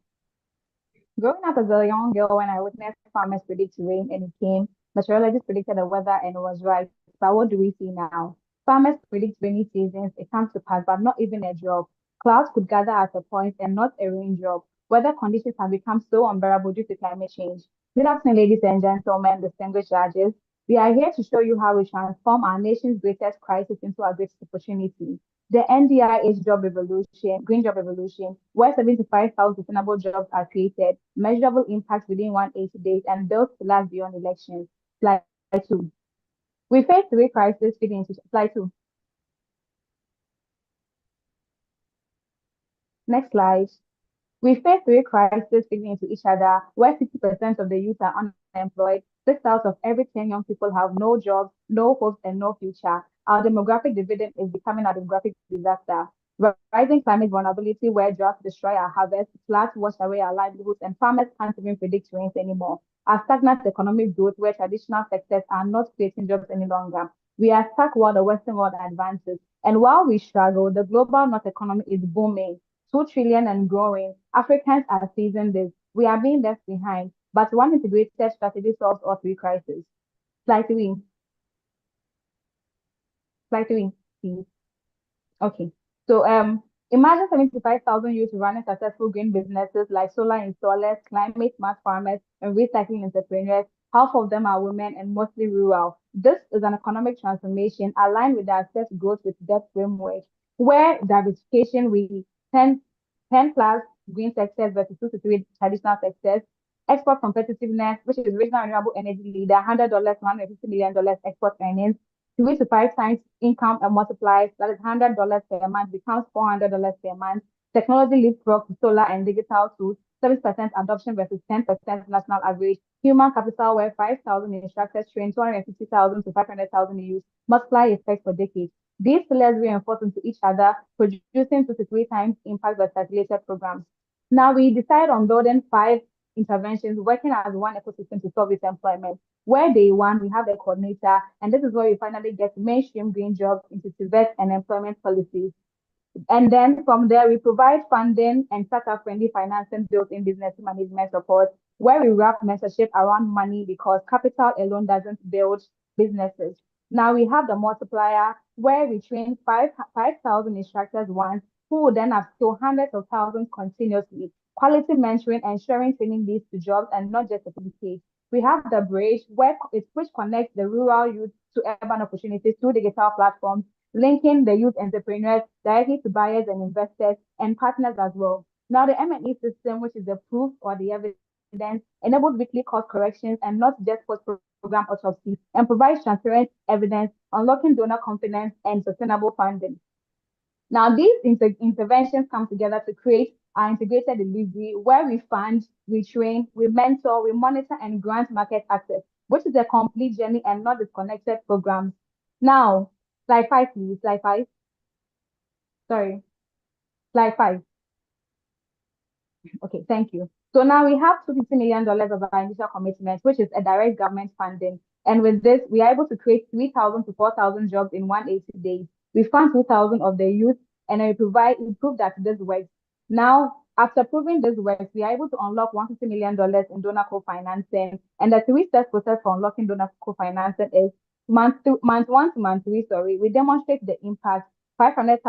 Growing up as a young girl, when I witnessed farmers predict rain and it came, meteorologists predicted the weather and it was right. But what do we see now? Farmers predict rainy seasons, it comes to pass, but not even a drop. Clouds could gather at a point and not a raindrop. Weather conditions have become so unbearable due to climate change. Good afternoon, ladies and gentlemen, distinguished judges. We are here to show you how we transform our nation's greatest crisis into our greatest opportunity. The NDIH job revolution, green job revolution, where 75,000 sustainable jobs are created, measurable impacts within 180 days, and built to last beyond elections. Slide 2. We face 3 crises feeding into slide 2. Next slide. We face 3 crises feeding into each other, where 60% of the youth are unemployed. 6 out of every 10 young people have no jobs, no hopes, and no future. Our demographic dividend is becoming a demographic disaster. Rising climate vulnerability, where droughts destroy our harvests, floods wash away our livelihoods, and farmers can't even predict rains anymore. Our stagnant economic growth, where traditional sectors are not creating jobs any longer. We are stuck while the Western world advances. And while we struggle, the global north economy is booming. 2 trillion and growing. Africans are seizing this. We are being left behind, but one integrated strategy solves all 3 crises. Slide 3. Slide 3, please. Okay. So imagine 75,000 youth running successful green businesses like solar installers, climate smart farmers, and recycling entrepreneurs. Half of them are women and mostly rural. This is an economic transformation aligned with the access growth with depth framework, where diversification will 10 plus green sectors versus 2 to 3 traditional sectors. Export competitiveness, which is regional renewable energy leader, $100 to $150 million export earnings. 3 to 5 times income multiplies, that is $100 per month becomes $400 per month. Technology leapfrog to solar and digital tools, 7% adoption versus 10% national average. Human capital, where 5,000 instructors train 250,000 to 500,000 youth, multiply effect for decades. These pillars reinforce into each other, producing 2 to 3 times impact of calculated programs. Now we decide on building 5 interventions working as one ecosystem to solve this employment. Where day 1, we have the coordinator, and this is where we finally get mainstream green jobs into civet and employment policies. And then from there, we provide funding and startup-friendly financing built in business management support, where we wrap mentorship around money because capital alone doesn't build businesses. Now we have the multiplier, where we train 5,000 instructors once, who will then upskill hundreds of thousands continuously. Quality mentoring, ensuring training leads to jobs and not just certificates. We have the bridge, which connects the rural youth to urban opportunities through digital platforms, linking the youth entrepreneurs directly to buyers and investors and partners as well. Now the M&E system, which is the proof or the evidence, enables weekly cost corrections and not just post-program autopsy, and provides transparent evidence, unlocking donor confidence and sustainable funding. Now, these interventions come together to create our integrated delivery, where we fund, we train, we mentor, we monitor, and grant market access, which is a complete journey and not disconnected programs. Now, slide 5, please. Slide 5. Sorry. Slide 5. Okay, thank you. So now we have $250 million of our initial commitment, which is a direct government funding. And with this, we are able to create 3,000 to 4,000 jobs in 180 days. We fund 2,000 of the youth, and we prove that this works. Now, after proving this works, we are able to unlock $150 million in donor co-financing. And the 3-step process for unlocking donor co-financing is month 1 to month 3, we demonstrate the impact. 500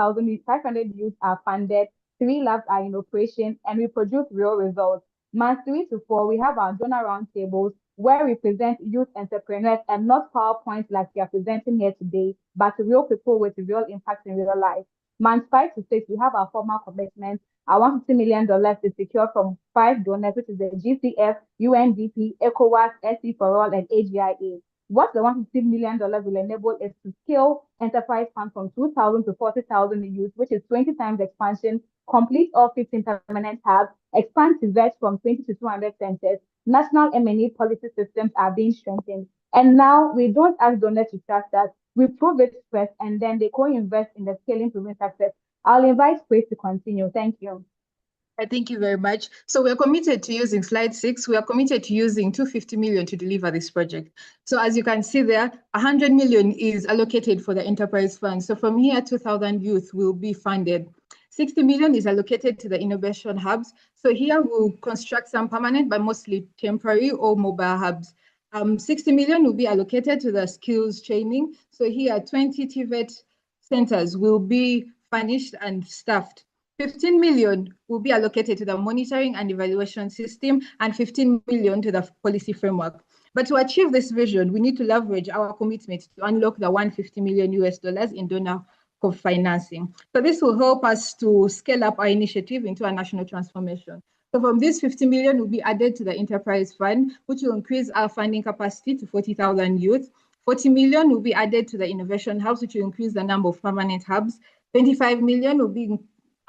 youth are funded, 3 labs are in operation, and we produce real results. Months 3 to 4, we have our donor roundtables, where we present youth entrepreneurs and not PowerPoints like we are presenting here today, but real people with real impact in real life. Months 5 to 6, we have our formal commitments. Our $150 million is secured from 5 donors, which is the GCF, UNDP, ECOWAS, SC for All, and AGIA. What the $150 million will enable is to scale enterprise fund from 2,000 to 40,000 youth, which is 20 times expansion, complete all 15 permanent hubs, expand to vet from 20 to 200 centers. National M&E policy systems are being strengthened. And now we don't ask donors to trust us. We prove it first, and then they co-invest in the scaling to win success. I'll invite Grace to continue. Thank you. Thank you very much. So we're committed to using slide 6. We are committed to using 250 million to deliver this project. So as you can see there, 100 million is allocated for the enterprise fund. So from here, 2,000 youth will be funded. 60 million is allocated to the innovation hubs. So here we'll construct some permanent, but mostly temporary or mobile hubs. 60 million will be allocated to the skills training. So here, 20 TVET centers will be furnished and staffed. 15 million will be allocated to the monitoring and evaluation system and 15 million to the policy framework. But to achieve this vision, we need to leverage our commitment to unlock the $150 million in donor co-financing. So this will help us to scale up our initiative into a national transformation. So from this 50 million will be added to the enterprise fund, which will increase our funding capacity to 40,000 youth. 40 million will be added to the innovation hubs, which will increase the number of permanent hubs. 25 million will be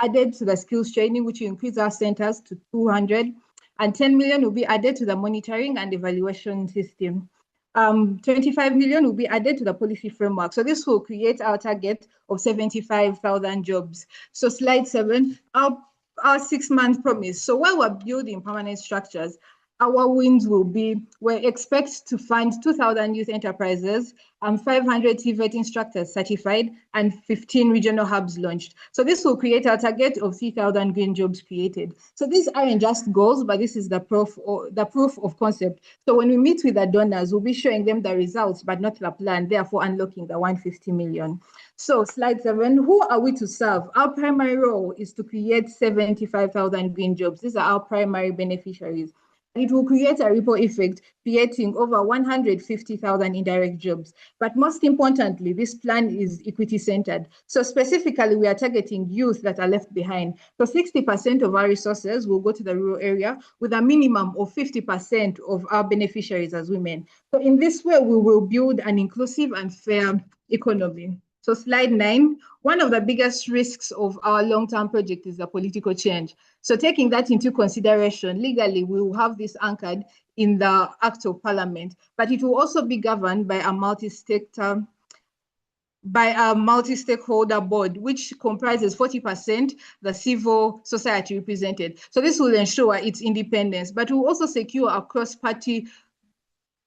added to the skills training, which will increase our centers to 200, and 10 million will be added to the monitoring and evaluation system. 25 million will be added to the policy framework. So this will create our target of 75,000 jobs. So slide 7, our 6-month promise. So while we're building permanent structures, our wins will be, we expect to fund 2,000 youth enterprises and 500 TVET instructors certified and 15 regional hubs launched. So this will create a target of 3,000 green jobs created. So these aren't just goals, but this is the proof of concept. So when we meet with the donors, we'll be showing them the results, but not the plan, therefore unlocking the 150 million. So slide 7, who are we to serve? Our primary role is to create 75,000 green jobs. These are our primary beneficiaries. It will create a ripple effect, creating over 150,000 indirect jobs. But most importantly, this plan is equity-centered. So specifically, we are targeting youth that are left behind. So 60% of our resources will go to the rural area, with a minimum of 50% of our beneficiaries as women. So in this way, we will build an inclusive and fair economy. So slide 9, one of the biggest risks of our long-term project is the political change. So taking that into consideration, legally, we will have this anchored in the Act of Parliament, but it will also be governed by a multi-stakeholder board, which comprises 40% the civil society represented. So this will ensure its independence, but will also secure a cross-party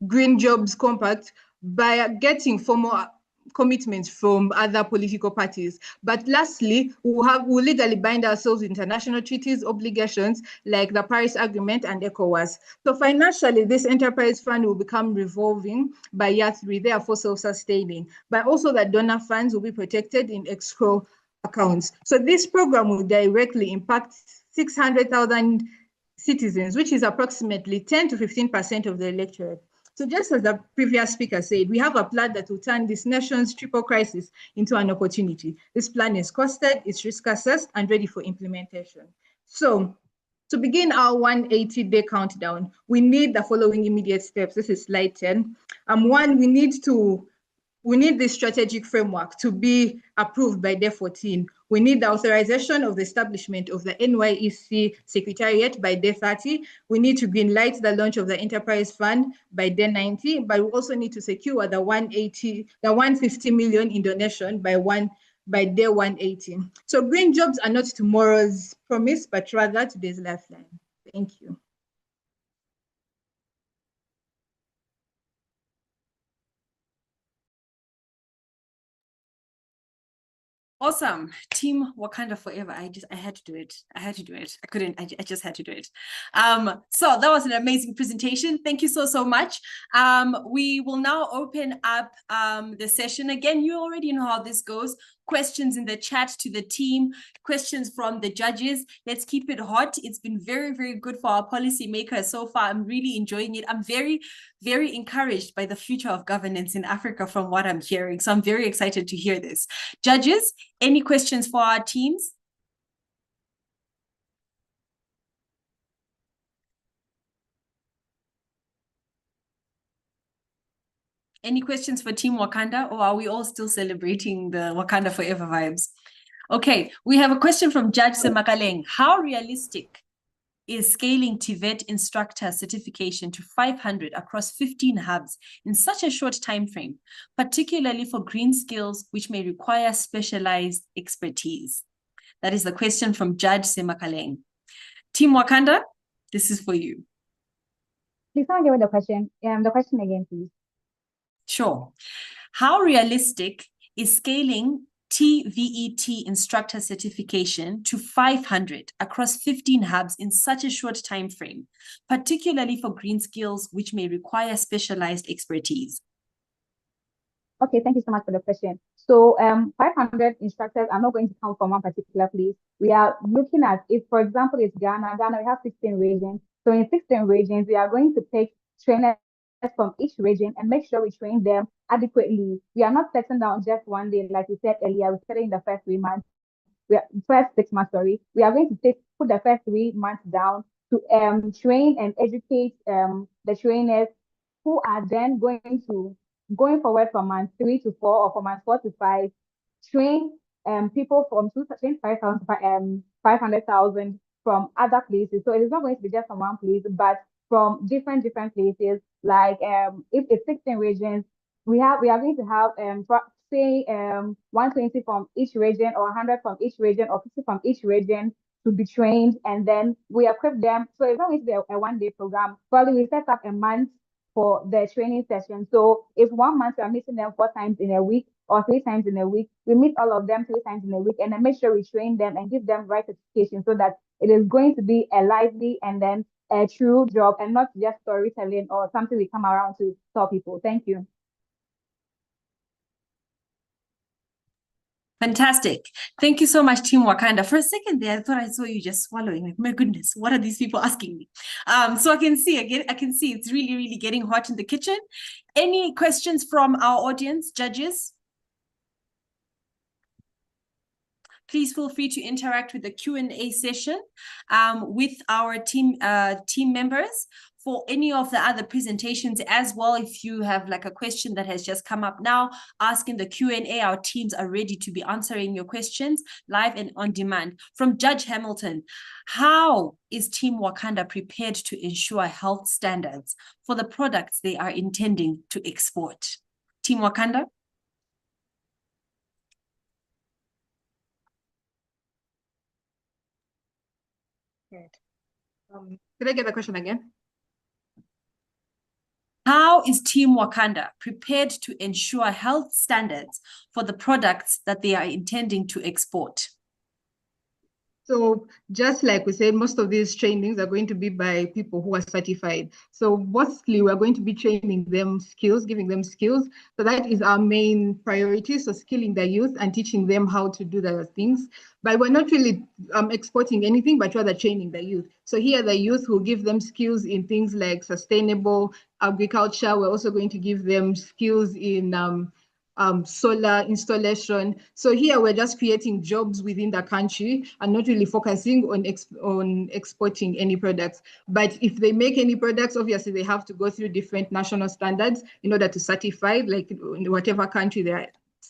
green jobs compact by getting formal commitments from other political parties. But lastly, we'll legally bind ourselves to international treaties, obligations like the Paris Agreement and ECOWAS. So financially, this enterprise fund will become revolving by year 3, therefore self-sustaining. But also the donor funds will be protected in escrow accounts. So this program will directly impact 600,000 citizens, which is approximately 10 to 15% of the electorate. So just as the previous speaker said, we have a plan that will turn this nation's triple crisis into an opportunity. This plan is costed, it's risk assessed, and ready for implementation. So to begin our 180-day countdown, we need the following immediate steps. This is slide 10. One, we need this strategic framework to be approved by day 14. We need the authorization of the establishment of the NYEC Secretariat by day 30. We need to greenlight the launch of the enterprise fund by day 90, but we also need to secure the 150 million in donation by day 180. So green jobs are not tomorrow's promise, but rather today's lifeline. Thank you. Awesome. Team Wakanda Forever. I had to do it. I couldn't, I just had to do it. So that was an amazing presentation. Thank you so much. We will now open up the session. Again, you already know how this goes. Questions in the chat to the team, questions from the judges. Let's keep it hot. It's been very, very good for our policymakers so far. I'm really enjoying it. I'm very, very encouraged by the future of governance in Africa from what I'm hearing. So I'm very excited to hear this. Judges, any questions for our teams? Any questions for Team Wakanda, or are we all still celebrating the Wakanda Forever vibes? Okay, we have a question from Judge Semakaleng. How realistic is scaling TVET instructor certification to 500 across 15 hubs in such a short time frame, particularly for green skills which may require specialized expertise? That is the question from Judge Semakaleng. Team Wakanda, this is for you. Please come again with the question. The question again, please. Sure. How realistic is scaling TVET instructor certification to 500 across 15 hubs in such a short time frame, particularly for green skills which may require specialized expertise? Okay, thank you so much for the question. So 500 instructors are not going to come from one particular place. We are looking at, if for example, it's Ghana, we have 16 regions. So in 16 regions, we are going to take trainers from each region and make sure we train them adequately. We are not setting down just one day, like we said earlier, we started in the first 3 months. First 6 months, sorry. We are going to put the first 3 months down to train and educate the trainers who are then going forward from month 3 to 4 or from month 4 to 5, train people from 25,000 to 500,000 from other places. So it is not going to be just from one place, but from different places. Like if it's 16 regions, we are going to have say 120 from each region, or 100 from each region, or 50 from each region to be trained, and then we equip them. So it's not going to be a one-day program. Probably we set up a month for the training session. So if 1 month we are meeting them 4 times in a week or 3 times in a week, we meet all of them 3 times in a week, and then make sure we train them and give them right certification so that it is going to be a lively and then a true job, and not just storytelling or something we come around to tell people. Thank you. Fantastic. Thank you so much, Team Wakanda. For a second there, I thought I saw you just swallowing. Like, my goodness, what are these people asking me? So I can see it's really, really getting hot in the kitchen. Any questions from our audience, judges? Please feel free to interact with the Q&A session with our team members for any of the other presentations as well. If you have like a question that has just come up now, ask in the Q&A. Our teams are ready to be answering your questions live and on demand. From Judge Hamilton, how is Team Wakanda prepared to ensure health standards for the products they are intending to export? Team Wakanda? Could I get the question again? How is Team Wakanda prepared to ensure health standards for the products that they are intending to export? So just like we said, most of these trainings are going to be by people who are certified. So mostly we're going to be training them skills, giving them skills. So that is our main priority. So skilling the youth and teaching them how to do the things. But we're not really exporting anything, but rather training the youth. So here the youth will give them skills in things like sustainable agriculture. We're also going to give them skills in solar installation. So here we're just creating jobs within the country and not really focusing on exporting any products. But if they make any products, obviously they have to go through different national standards in order to certify, like in whatever country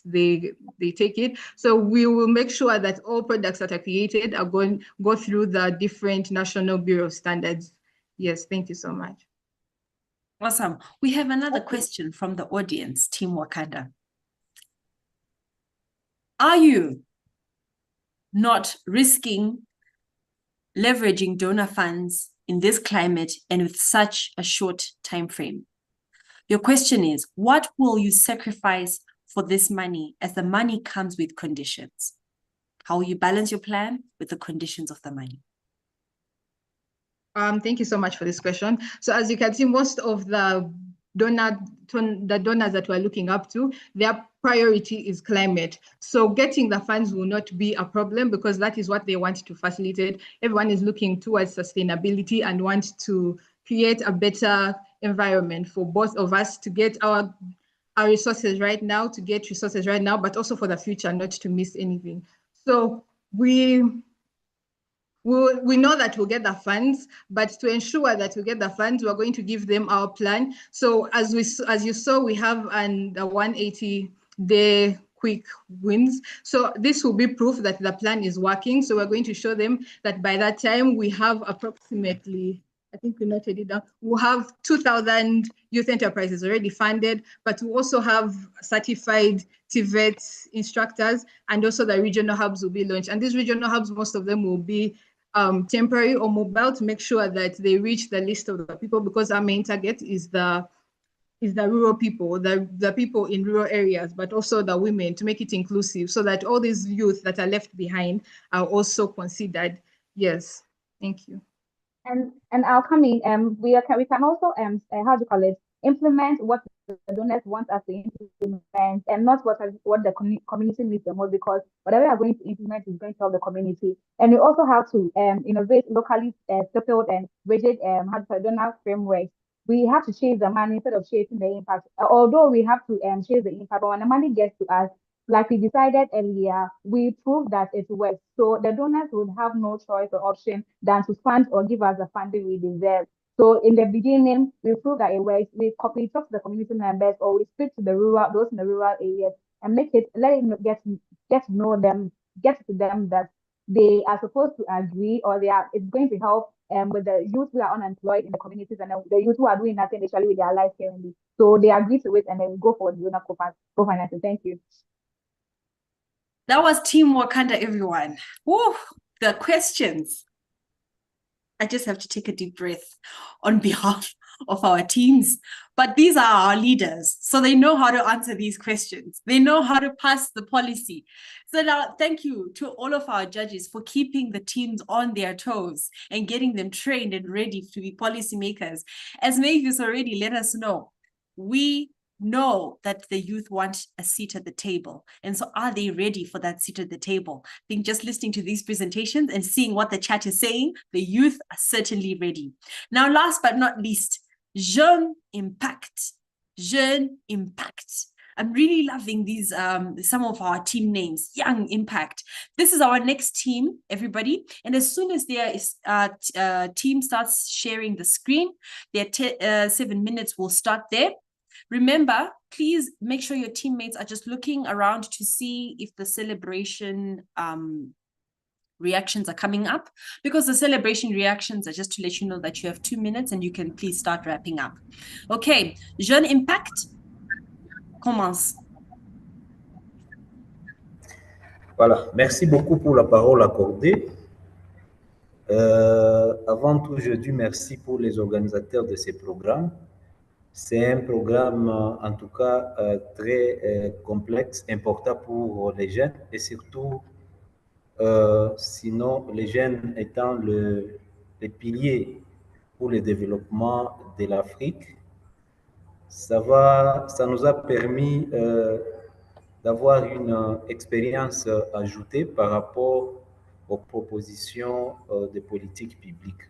they take it. So we will make sure that all products that are created are go through the different National Bureau of Standards. Yes, thank you so much. Awesome. We have another question from the audience, Team Wakanda. Are you not risking leveraging donor funds in this climate and with such a short time frame? Your question is, what will you sacrifice for this money, as the money comes with conditions? How will you balance your plan with the conditions of the money? Thank you so much for this question. So as you can see, most of the donors that we're looking up to, their priority is climate. So getting the funds will not be a problem, because that is what they want to facilitate. Everyone is looking towards sustainability and wants to create a better environment for both of us to get our resources right now, but also for the future, not to miss anything. So we know that we'll get the funds, but to ensure that we get the funds, we're going to give them our plan. So as you saw, we have the 180-day quick wins. So this will be proof that the plan is working. So we're going to show them that by that time we have approximately, I think we noted it down, we'll have 2,000 youth enterprises already funded, but we also have certified TVET instructors, and also the regional hubs will be launched. And these regional hubs, most of them will be temporary or mobile, to make sure that they reach the list of the people, because our main target is the rural people, the people in rural areas, but also the women, to make it inclusive, so that all these youth that are left behind are also considered. Yes, thank you. And our coming, we can also how do you call it, implement what the donors want us to implement, and not what the community needs the most, because whatever we are going to implement is going to help the community. And we also have to innovate locally scaled and rigid how to donor frameworks. We have to chase the money instead of chasing the impact. Although we have to chase the impact, but when the money gets to us, like we decided earlier, we proved that it works. So the donors would have no choice or option than to fund or give us the funding we deserve. So in the beginning, we proved that it works. We talk to the community members, or we speak to those in the rural areas, and let it get to know them, get to them that they are supposed to agree, or it's going to help with the youth who are unemployed in the communities, and the youth who are doing nothing actually with their life currently. So they agree to it, and then we go for the donor co-financing. Thank you. That was teamwork under everyone. Woo, the questions. I just have to take a deep breath on behalf of our teams. But these are our leaders, so they know how to answer these questions. They know how to pass the policy. So now, thank you to all of our judges for keeping the teams on their toes and getting them trained and ready to be policymakers. As Mavis already let us know, we know that the youth want a seat at the table. And so are they ready for that seat at the table? I think just listening to these presentations and seeing what the chat is saying, the youth are certainly ready. Now, last but not least, Jeune Impact. Jeune Impact. I'm really loving these, some of our team names, Young Impact. This is our next team, everybody. And as soon as their team starts sharing the screen, their 7 minutes will start there. Remember, please make sure your teammates are just looking around to see if the celebration reactions are coming up, because the celebration reactions are just to let you know that you have 2 minutes and you can please start wrapping up. Okay, Jeune Impact, commence. Voilà, merci beaucoup pour la parole accordée. Avant tout, je dis merci pour les organisateurs de ces programmes. C'est un programme, en tout cas, très complexe, important pour les jeunes, et surtout, sinon, les jeunes étant les piliers pour le développement de l'Afrique. Ça nous a permis d'avoir une expérience ajoutée par rapport aux propositions de politique publique.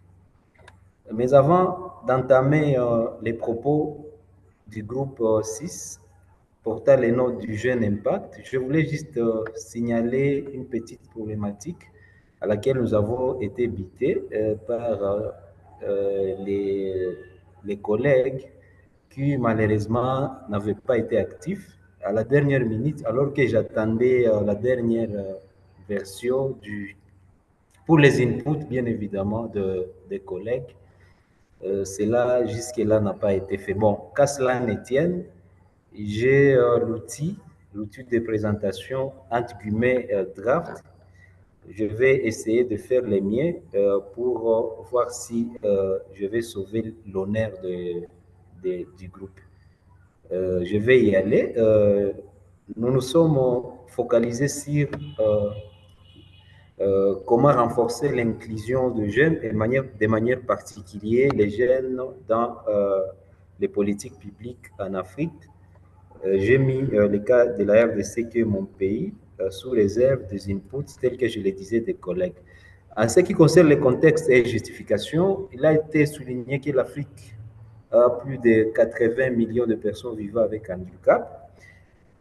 Mais avant d'entamer les propos du groupe 6 portant les notes du Jeune Impact, je voulais juste signaler une petite problématique à laquelle nous avons été bités par les collègues qui malheureusement n'avaient pas été actifs à la dernière minute, alors que j'attendais la dernière version pour les inputs, bien évidemment, des collègues. Cela, jusque-là, n'a pas été fait. Bon, qu'à cela ne tienne, j'ai l'outil de présentation, entre guillemets, draft. Je vais essayer de faire les miens pour voir si je vais sauver l'honneur du groupe. Je vais y aller. Nous nous sommes focalisés sur comment renforcer l'inclusion de jeunes de manière particulière, les jeunes dans les politiques publiques en Afrique. J'ai mis le cas de la RDC, qui est mon pays, sous réserve des inputs tels que je le disais des collègues. En ce qui concerne le contexte et justification, il a été souligné que l'Afrique plus de 80 millions de personnes vivant avec handicap.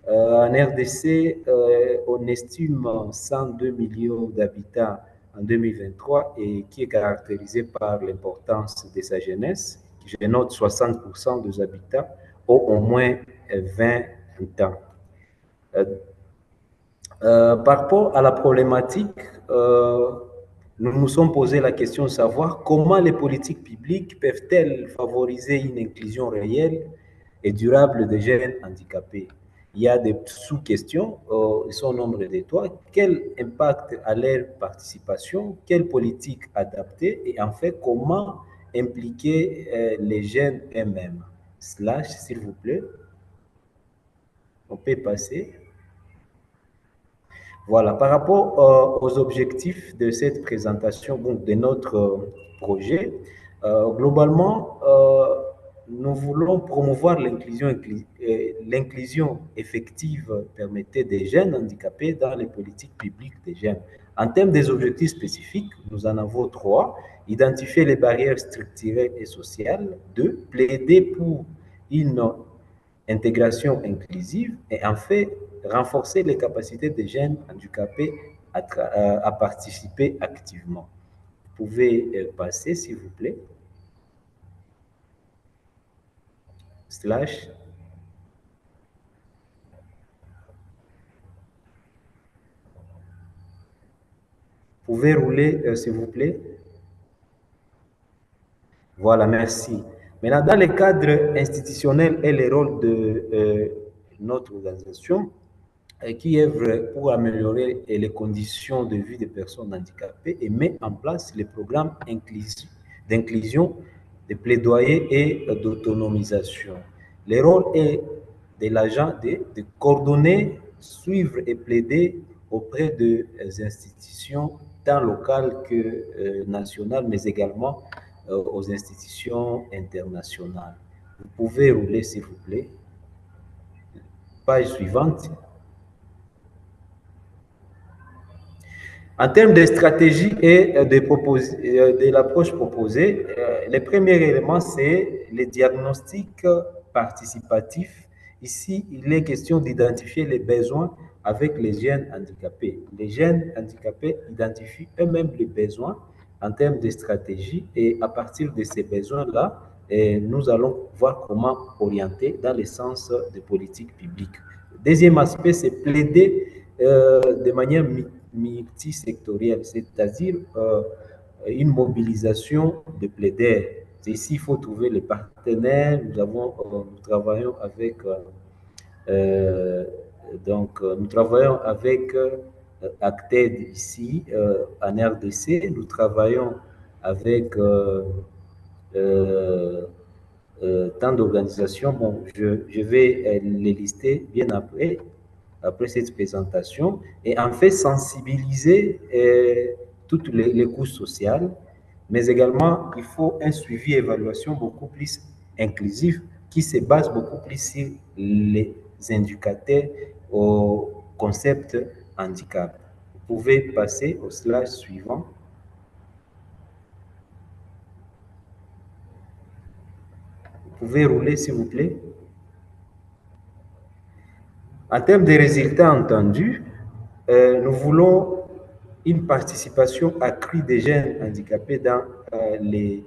En RDC, on estime 102 millions d'habitants en 2023 et qui est caractérisé par l'importance de sa jeunesse. Je note 60% des habitants ont au moins 20 ans. Par rapport à la problématique, nous nous sommes posé la question de savoir comment les politiques publiques peuvent-elles favoriser une inclusion réelle et durable des jeunes handicapés. Il y a des sous-questions, ils sont au nombre de trois. Quel impact a leur participation? Quelle politique adapter? Et en fait, comment impliquer les jeunes eux-mêmes? Slash, s'il vous plaît. On peut passer. Voilà, par rapport aux objectifs de cette présentation, donc de notre projet, globalement, nous voulons promouvoir l'inclusion effective permettait des jeunes handicapés dans les politiques publiques des jeunes. En termes des objectifs spécifiques, nous en avons trois. Identifier les barrières structurelles et sociales. Deux, plaider pour une intégration inclusive et en fait renforcer les capacités des jeunes handicapés à participer activement. Vous pouvez passer s'il vous plaît. Slash. Vous pouvez rouler s'il vous plaît. Voilà, merci. Maintenant, dans le cadre institutionnel et le rôle de notre organisation, qui œuvre pour améliorer les conditions de vie des personnes handicapées et met en place les programmes d'inclusion, de plaidoyer et d'autonomisation. Le rôle est de l'agent de coordonner, suivre et plaider auprès des institutions tant locales que nationales, mais également aux institutions internationales. Vous pouvez rouler, s'il vous plaît. Page suivante. En termes de stratégie et de l'approche proposée, le premier élément, c'est le diagnostic participatif. Ici, il est question d'identifier les besoins avec les jeunes handicapés. Les jeunes handicapés identifient eux-mêmes les besoins en termes de stratégie et à partir de ces besoins-là, nous allons voir comment orienter dans le sens des politiques publiques. Deuxième aspect, c'est plaider de manière multisectorielle, c'est-à-dire une mobilisation de plaidaires. Ici, il faut trouver les partenaires. Nous travaillons avec nous travaillons avec ACTED ici en RDC. Nous travaillons avec tant d'organisations. Bon, je vais les lister bien après cette présentation, et en fait sensibiliser toutes les couches sociales, mais également il faut un suivi et évaluation beaucoup plus inclusif qui se base beaucoup plus sur les indicateurs au concept handicap. Vous pouvez passer au slide suivant. Vous pouvez rouler s'il vous plaît. En termes de résultats entendus, nous voulons une participation accrue des jeunes handicapés dans les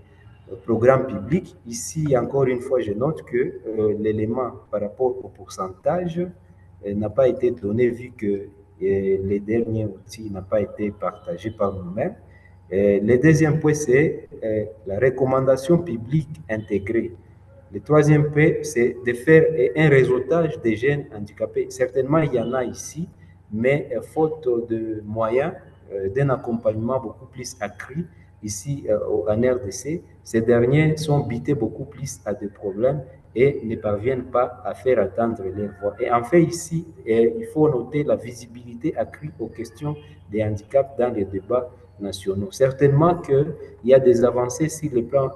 programmes publics. Ici, encore une fois, je note que l'élément par rapport au pourcentage n'a pas été donné vu que les derniers outils n'ont pas été partagés par nous-mêmes. Le deuxième point, c'est la recommandation publique intégrée. Le troisième point, c'est de faire un réseautage des jeunes handicapés. Certainement, il y en a ici, mais faute de moyens, d'un accompagnement beaucoup plus accru ici en RDC, ces derniers sont bités beaucoup plus à des problèmes et ne parviennent pas à faire attendre leur voix. Et en fait, ici, il faut noter la visibilité accrue aux questions des handicaps dans les débats nationaux. Certainement qu'il y a des avancées sur le plan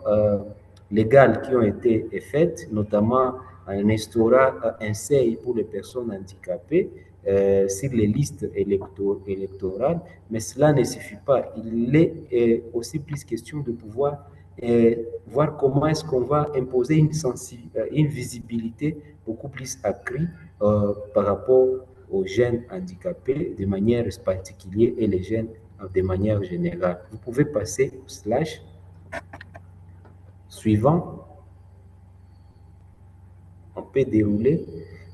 légales qui ont été faites, notamment en instaurant un seuil pour les personnes handicapées sur les listes électorales, mais cela ne suffit pas. Il est aussi plus question de pouvoir et voir comment est-ce qu'on va imposer une visibilité beaucoup plus accrue par rapport aux jeunes handicapés de manière particulière et les jeunes de manière générale. Vous pouvez passer au slash suivant. On peut dérouler.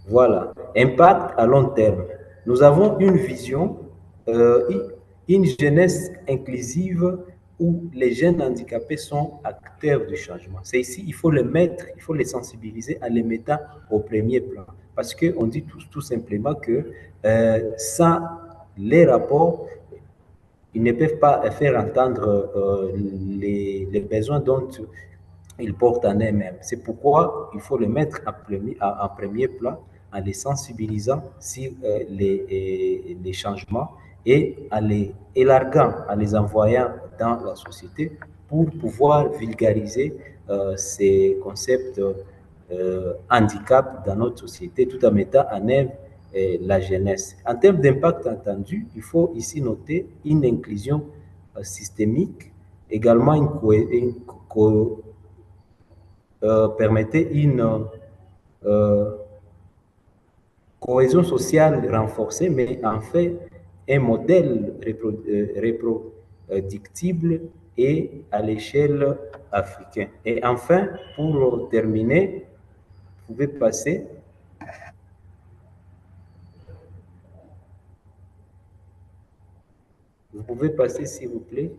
Voilà. Impact à long terme. Nous avons une vision, une jeunesse inclusive où les jeunes handicapés sont acteurs du changement. C'est ici, il faut les mettre, il faut les sensibiliser en les mettant au premier plan. Parce qu'on dit tout simplement que sans les rapports, ils ne peuvent pas faire entendre les besoins dont ils portent en eux-mêmes. C'est pourquoi il faut les mettre en premier plan en les sensibilisant sur les changements et en les élarguant, en les envoyant dans la société pour pouvoir vulgariser ces concepts handicap dans notre société tout en mettant en œuvre la jeunesse. En termes d'impact entendu, il faut ici noter une inclusion systémique, également permettait une cohésion sociale renforcée, mais en fait un modèle reproductible et à l'échelle africaine. Et enfin, pour terminer, vous pouvez passer. Vous pouvez passer, s'il vous plaît.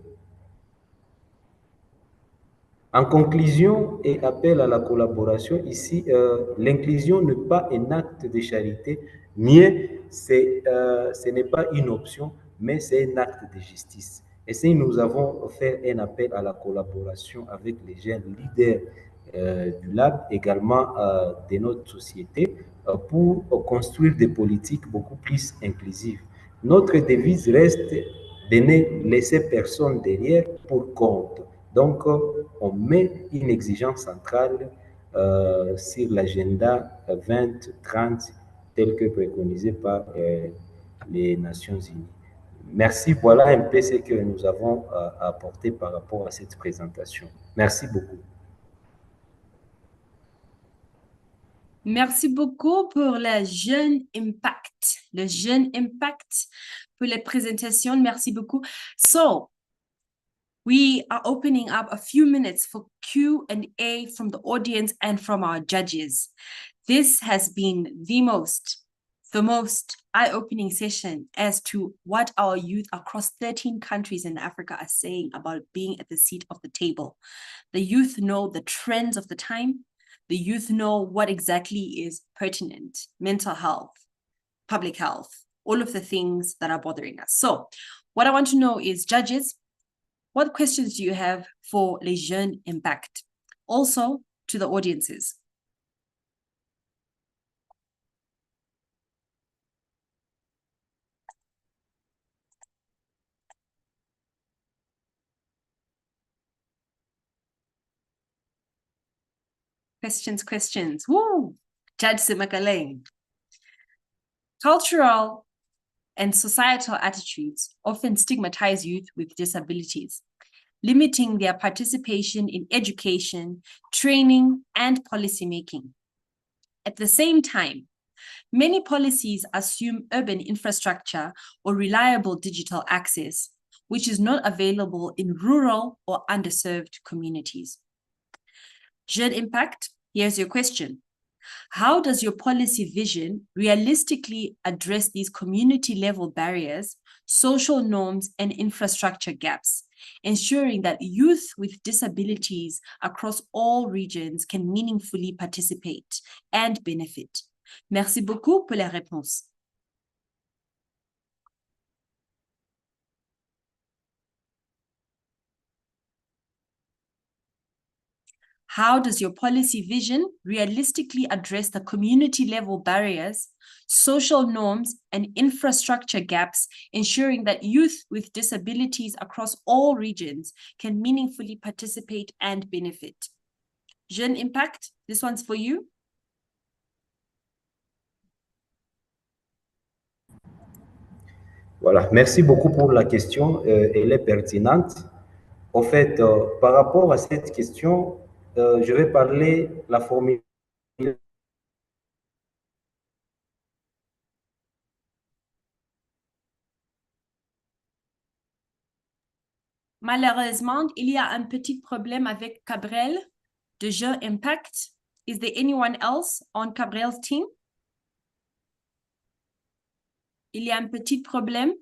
En conclusion et appel à la collaboration, ici, l'inclusion n'est pas un acte de charité, mais ce n'est pas une option, mais c'est un acte de justice. Et si nous avons fait un appel à la collaboration avec les jeunes leaders du lab, également de notre société, pour construire des politiques beaucoup plus inclusives. Notre devise reste de ne laisser personne derrière pour compte. Donc, on met une exigence centrale sur l'agenda 2030 tel que préconisé par les Nations Unies. Merci, voilà un peu ce que nous avons apporté par rapport à cette présentation. Merci beaucoup. Merci beaucoup pour le jeune impact pour les présentations. Merci beaucoup. So, we are opening up a few minutes for Q&A from the audience and from our judges. This has been the most eye-opening session as to what our youth across 13 countries in Africa are saying about being at the seat of the table. The youth know the trends of the time. The youth know what exactly is pertinent, mental health, public health, all of the things that are bothering us. So what I want to know is, judges, what questions do you have for Les Jeunes Impact? Also to the audiences. Questions. Woo! Judge Simakaleng. Cultural and societal attitudes often stigmatize youth with disabilities, limiting their participation in education, training, and policymaking. At the same time, many policies assume urban infrastructure or reliable digital access, which is not available in rural or underserved communities. Jeune Impact, here's your question. How does your policy vision realistically address these community-level barriers, social norms, and infrastructure gaps, ensuring that youth with disabilities across all regions can meaningfully participate and benefit? Merci beaucoup pour la réponse. How does your policy vision realistically address the community-level barriers, social norms, and infrastructure gaps, ensuring that youth with disabilities across all regions can meaningfully participate and benefit? Jeune Impact, this one's for you. Voilà, merci beaucoup pour la question. Elle est pertinente. En fait, par rapport à cette question, je vais parler la formule. Malheureusement, il y a un petit problème avec Cabrel de jeu Impact. Is there anyone else on Cabrel's team? Il y a un petit problème.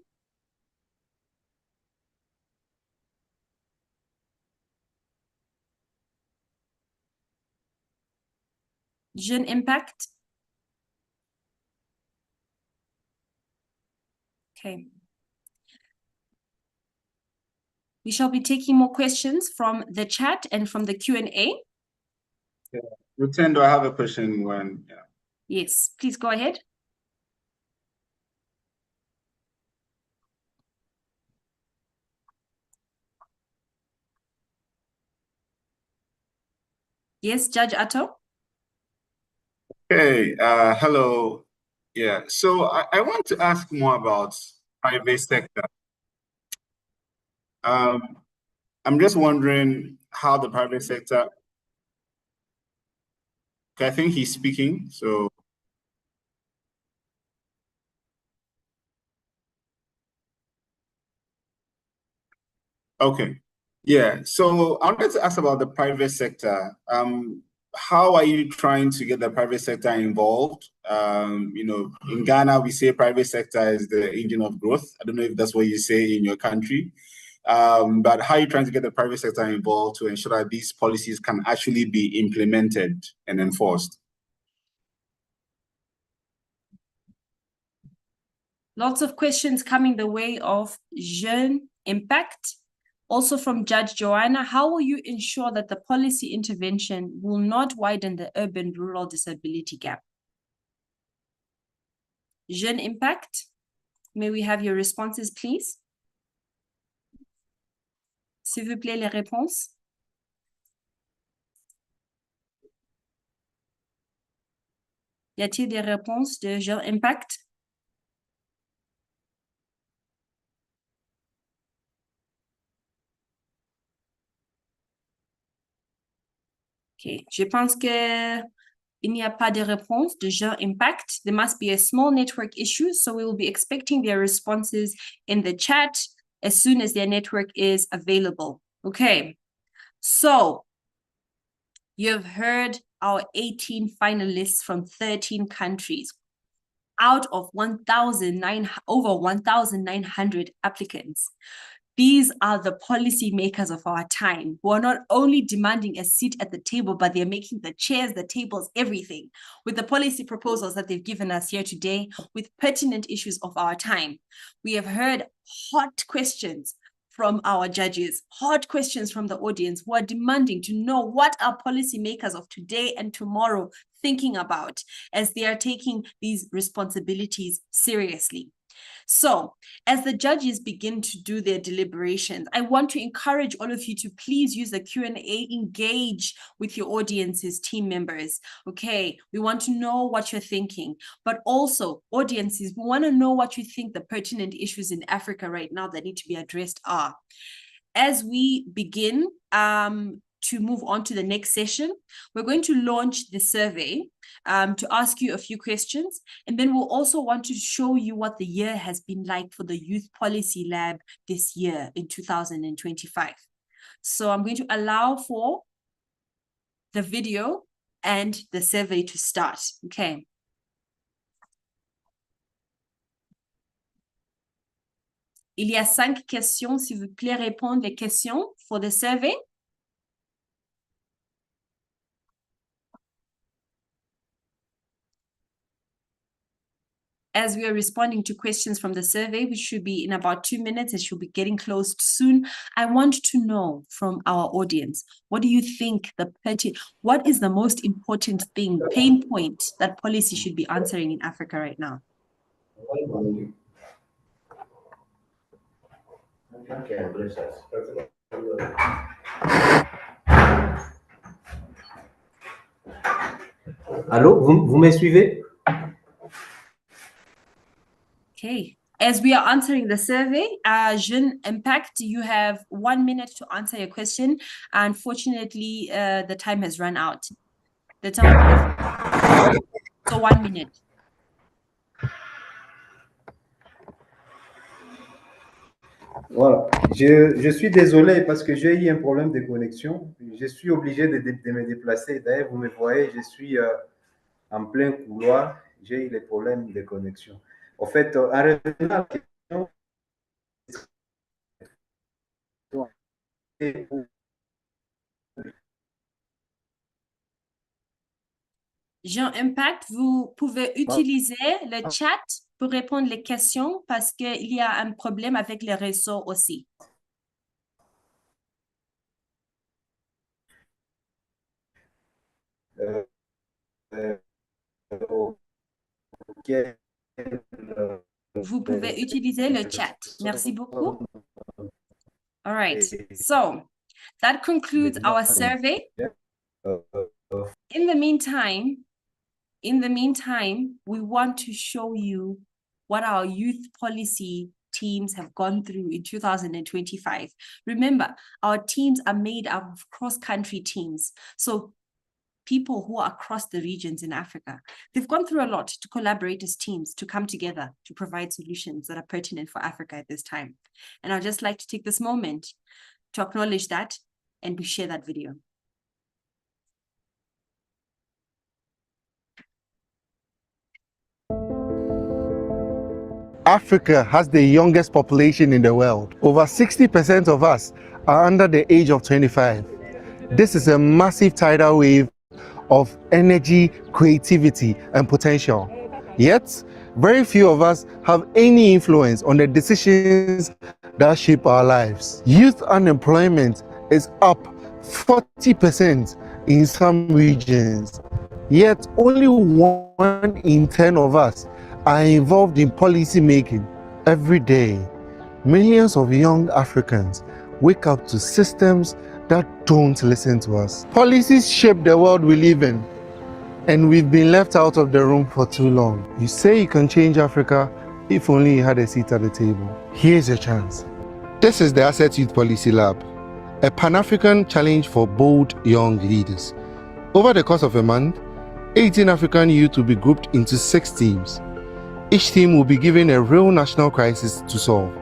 Jeune Impact. Okay. We shall be taking more questions from the chat and from the Q&A. Yeah. Rutendo, I have a question when. Yeah. Yes, please go ahead. Yes, Judge Atto. Hey, hello. Yeah, so I want to ask more about private sector. I'm just wondering how the private sector. I think he's speaking, so. Okay. Yeah, so I wanted to ask about the private sector. How are you trying to get the private sector involved? In Ghana, we say private sector is the engine of growth. I don't know if that's what you say in your country. But how are you trying to get the private sector involved to ensure that these policies can actually be implemented and enforced? Lots of questions coming the way of Jeune Impact. Also from Judge Joanna, how will you ensure that the policy intervention will not widen the urban-rural disability gap? Jeune Impact, may we have your responses, please? S'il vous plaît, les réponses. Y a-t-il des réponses de Jeune Impact? Okay, je pense que il n'y a pas de réponse de Jeune Impact. There must be a small network issue, so we will be expecting their responses in the chat as soon as their network is available. Okay, so you've heard our 18 finalists from 13 countries. Out of over 1,900 applicants. These are the policymakers of our time who are not only demanding a seat at the table, but they're making the chairs, the tables, everything with the policy proposals that they've given us here today with pertinent issues of our time. We have heard hot questions from our judges, hot questions from the audience who are demanding to know what our policymakers of today and tomorrow thinking about as they are taking these responsibilities seriously. So as the judges begin to do their deliberations, I want to encourage all of you to please use the Q&A, engage with your audience's team members. Okay, we want to know what you're thinking, but also audiences, we want to know what you think the pertinent issues in Africa right now that need to be addressed are. As we begin to move on to the next session, we're going to launch the survey to ask you a few questions. And then we'll also want to show you what the year has been like for the Youth Policy Lab this year in 2025. So I'm going to allow for the video and the survey to start. Okay. Il y a 5 questions, s'il vous plaît, répondre les questions for the survey. As we are responding to questions from the survey, which should be in about 2 minutes, it should be getting closed soon. I want to know from our audience, what do you think what is the most important pain point that policy should be answering in Africa right now? Allô, vous me suivez? Okay. As we are answering the survey, Jeune Impact, you have 1 minute to answer your question. Unfortunately, the time has run out. The time, so 1 minute. Voilà. Je suis désolé parce que j'ai eu un problème de connexion. Je suis obligé de me déplacer. D'ailleurs, vous me voyez, je suis en plein couloir. J'ai eu les problèmes de connexion. En fait, en revenant à la question, Jean Impact, vous pouvez utiliser le chat pour répondre les questions parce qu'il y a un problème avec les réseaux aussi. Vous pouvez utiliser le chat. Merci beaucoup. All right. So that concludes our survey. In the meantime, we want to show you what our youth policy teams have gone through in 2025. Remember, our teams are made up of cross-country teams. So people who are across the regions in Africa, they've gone through a lot to collaborate as teams, to come together, to provide solutions that are pertinent for Africa at this time. And I'd just like to take this moment to acknowledge that and to share that video. Africa has the youngest population in the world. Over 60% of us are under the age of 25. This is a massive tidal wave of energy, creativity, and potential. Yet, very few of us have any influence on the decisions that shape our lives. Youth unemployment is up 40% in some regions. Yet, only 1 in 10 of us are involved in policy making. Every day, millions of young Africans wake up to systems that don't listen to us. Policies shape the world we live in, and we've been left out of the room for too long. You say you can change Africa if only you had a seat at the table. Here's your chance. This is the ACET Youth Policy Lab, a Pan-African challenge for bold young leaders. Over the course of a month, 18 African youth will be grouped into 6 teams. Each team will be given a real national crisis to solve.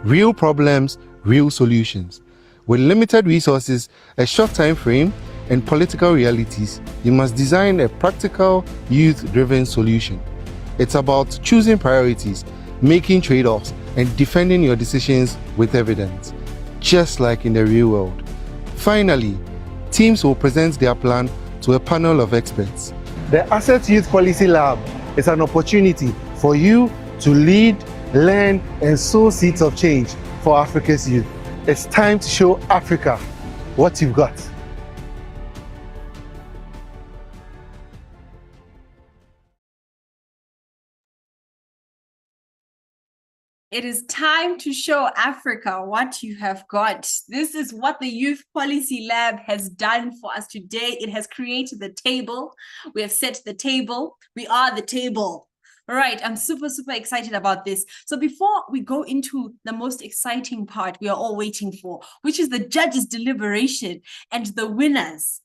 Real problems, real solutions. With limited resources, a short time frame, and political realities, you must design a practical, youth-driven solution. It's about choosing priorities, making trade-offs, and defending your decisions with evidence, just like in the real world. Finally, teams will present their plan to a panel of experts. The ACET Youth Policy Lab is an opportunity for you to lead, learn, and sow seeds of change for Africa's youth. It's time to show Africa what you've got. It is time to show Africa what you have got. This is what the Youth Policy Lab has done for us today. It has created the table. We have set the table. We are the table. All right, I'm super excited about this. So before we go into the most exciting part we are all waiting for, which is the judges' deliberation and the winners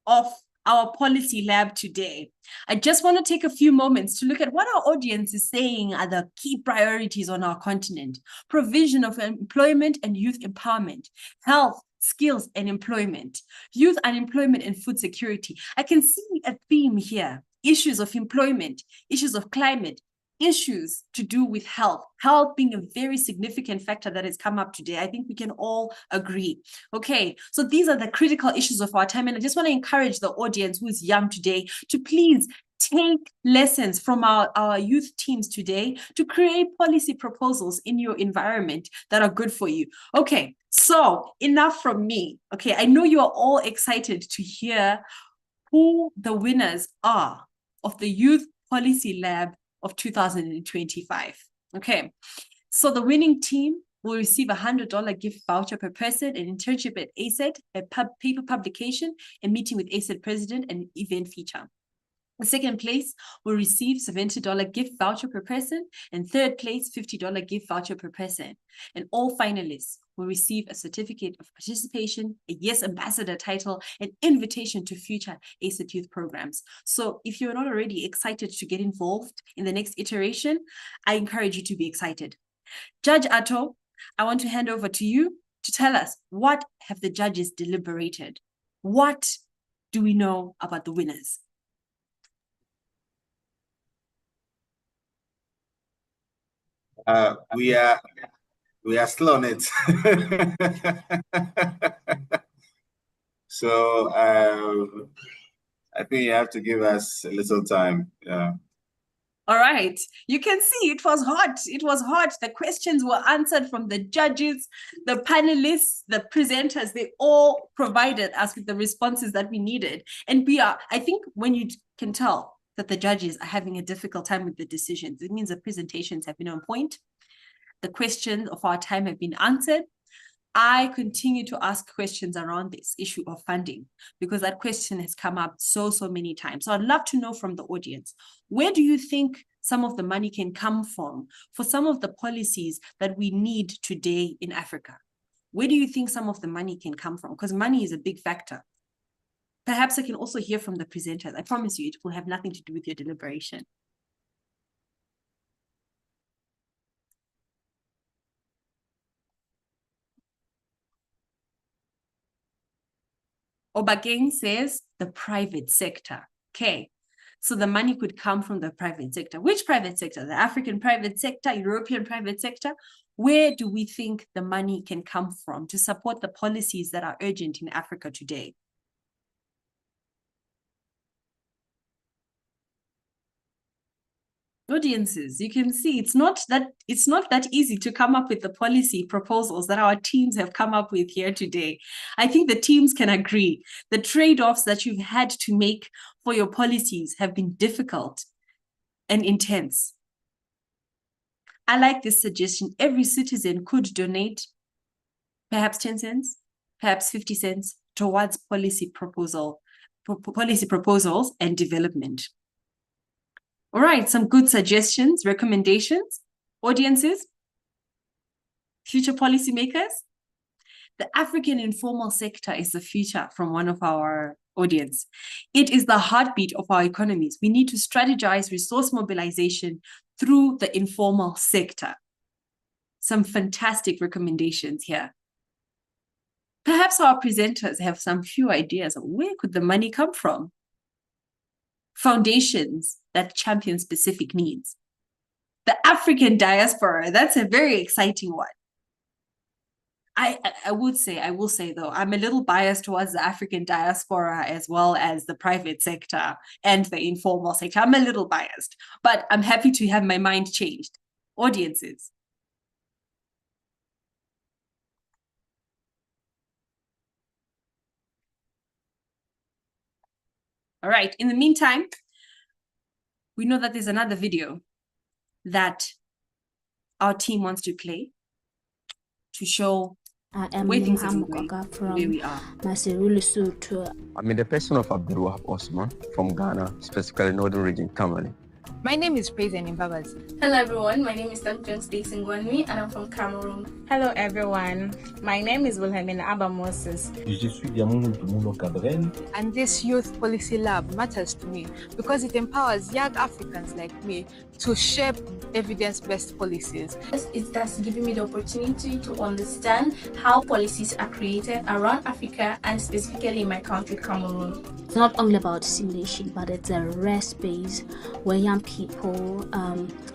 of our policy lab today, I just want to take a few moments to look at what our audience is saying are the key priorities on our continent: provision of employment and youth empowerment, health, skills and employment, youth unemployment and food security. I can see a theme here: issues of employment, issues of climate, issues to do with health being a very significant factor that has come up today. I think we can all agree. Okay, so these are the critical issues of our time, and I just want to encourage the audience who is young today to please take lessons from our youth teams today to create policy proposals in your environment that are good for you. Okay, so enough from me. Okay, I know you are all excited to hear who the winners are of the Youth Policy Lab of 2025. Okay, so the winning team will receive a $100 gift voucher per person, an internship at ACET, a paper publication, a meeting with ACET president, and an event feature. The second place will receive $70 gift voucher per person, and third place, $50 gift voucher per person. And all finalists will receive a certificate of participation, a Yes Ambassador title, an invitation to future ACET youth programs. So if you're not already excited to get involved in the next iteration, I encourage you to be excited. Judge Atto, I want to hand over to you to tell us, what have the judges deliberated? What do we know about the winners? We are still on it. So I think you have to give us a little time. Yeah. All right, you can see it was hot. It was hot. The questions were answered from the judges, the panelists, the presenters. They all provided us with the responses that we needed. And I think when you can tell that the judges are having a difficult time with the decisions, it means the presentations have been on point. The questions of our time have been answered. I continue to ask questions around this issue of funding because that question has come up so many times. So I'd love to know from the audience, where do you think some of the money can come from for some of the policies that we need today in Africa? Where do you think some of the money can come from? Because money is a big factor. Perhaps I can also hear from the presenters. I promise you, it will have nothing to do with your deliberation. Obageng says the private sector. Okay, so the money could come from the private sector. Which private sector? The African private sector, European private sector? Where do we think the money can come from to support the policies that are urgent in Africa today? Audiences, you can see it's not that easy to come up with the policy proposals that our teams have come up with here today. I think the teams can agree. The trade-offs that you've had to make for your policies have been difficult and intense. I like this suggestion. Every citizen could donate perhaps 10 cents, perhaps 50 cents towards policy proposals and development. All right, some good suggestions, recommendations, audiences, future policymakers. The African informal sector is the future from one of our audience. It is the heartbeat of our economies. We need to strategize resource mobilization through the informal sector. Some fantastic recommendations here. Perhaps our presenters have some few ideas of where could the money come from? Foundations that champion specific needs. The African diaspora, that's a very exciting one. I will say though, I'm a little biased towards the African diaspora as well as the private sector and the informal sector. I'm a little biased, but I'm happy to have my mind changed. Audiences. All right, in the meantime, we know that there's another video that our team wants to play to show where things are going, where we are. I'm in the person of Abdul Wahab Osman from Ghana, specifically Northern Region, Tamale. My name is Praise and Imbabas. Hello everyone, my name is Dr. Stacy Ngwanmi and I'm from Cameroon. Hello everyone, my name is Wilhelmina Abba Moses. Je suis Diamond Tumulo Cabrel. And this Youth Policy Lab matters to me because it empowers young Africans like me to shape evidence-based policies. It has given me the opportunity to understand how policies are created around Africa and specifically in my country, Cameroon. It's not only about simulation, but it's a rare space where young people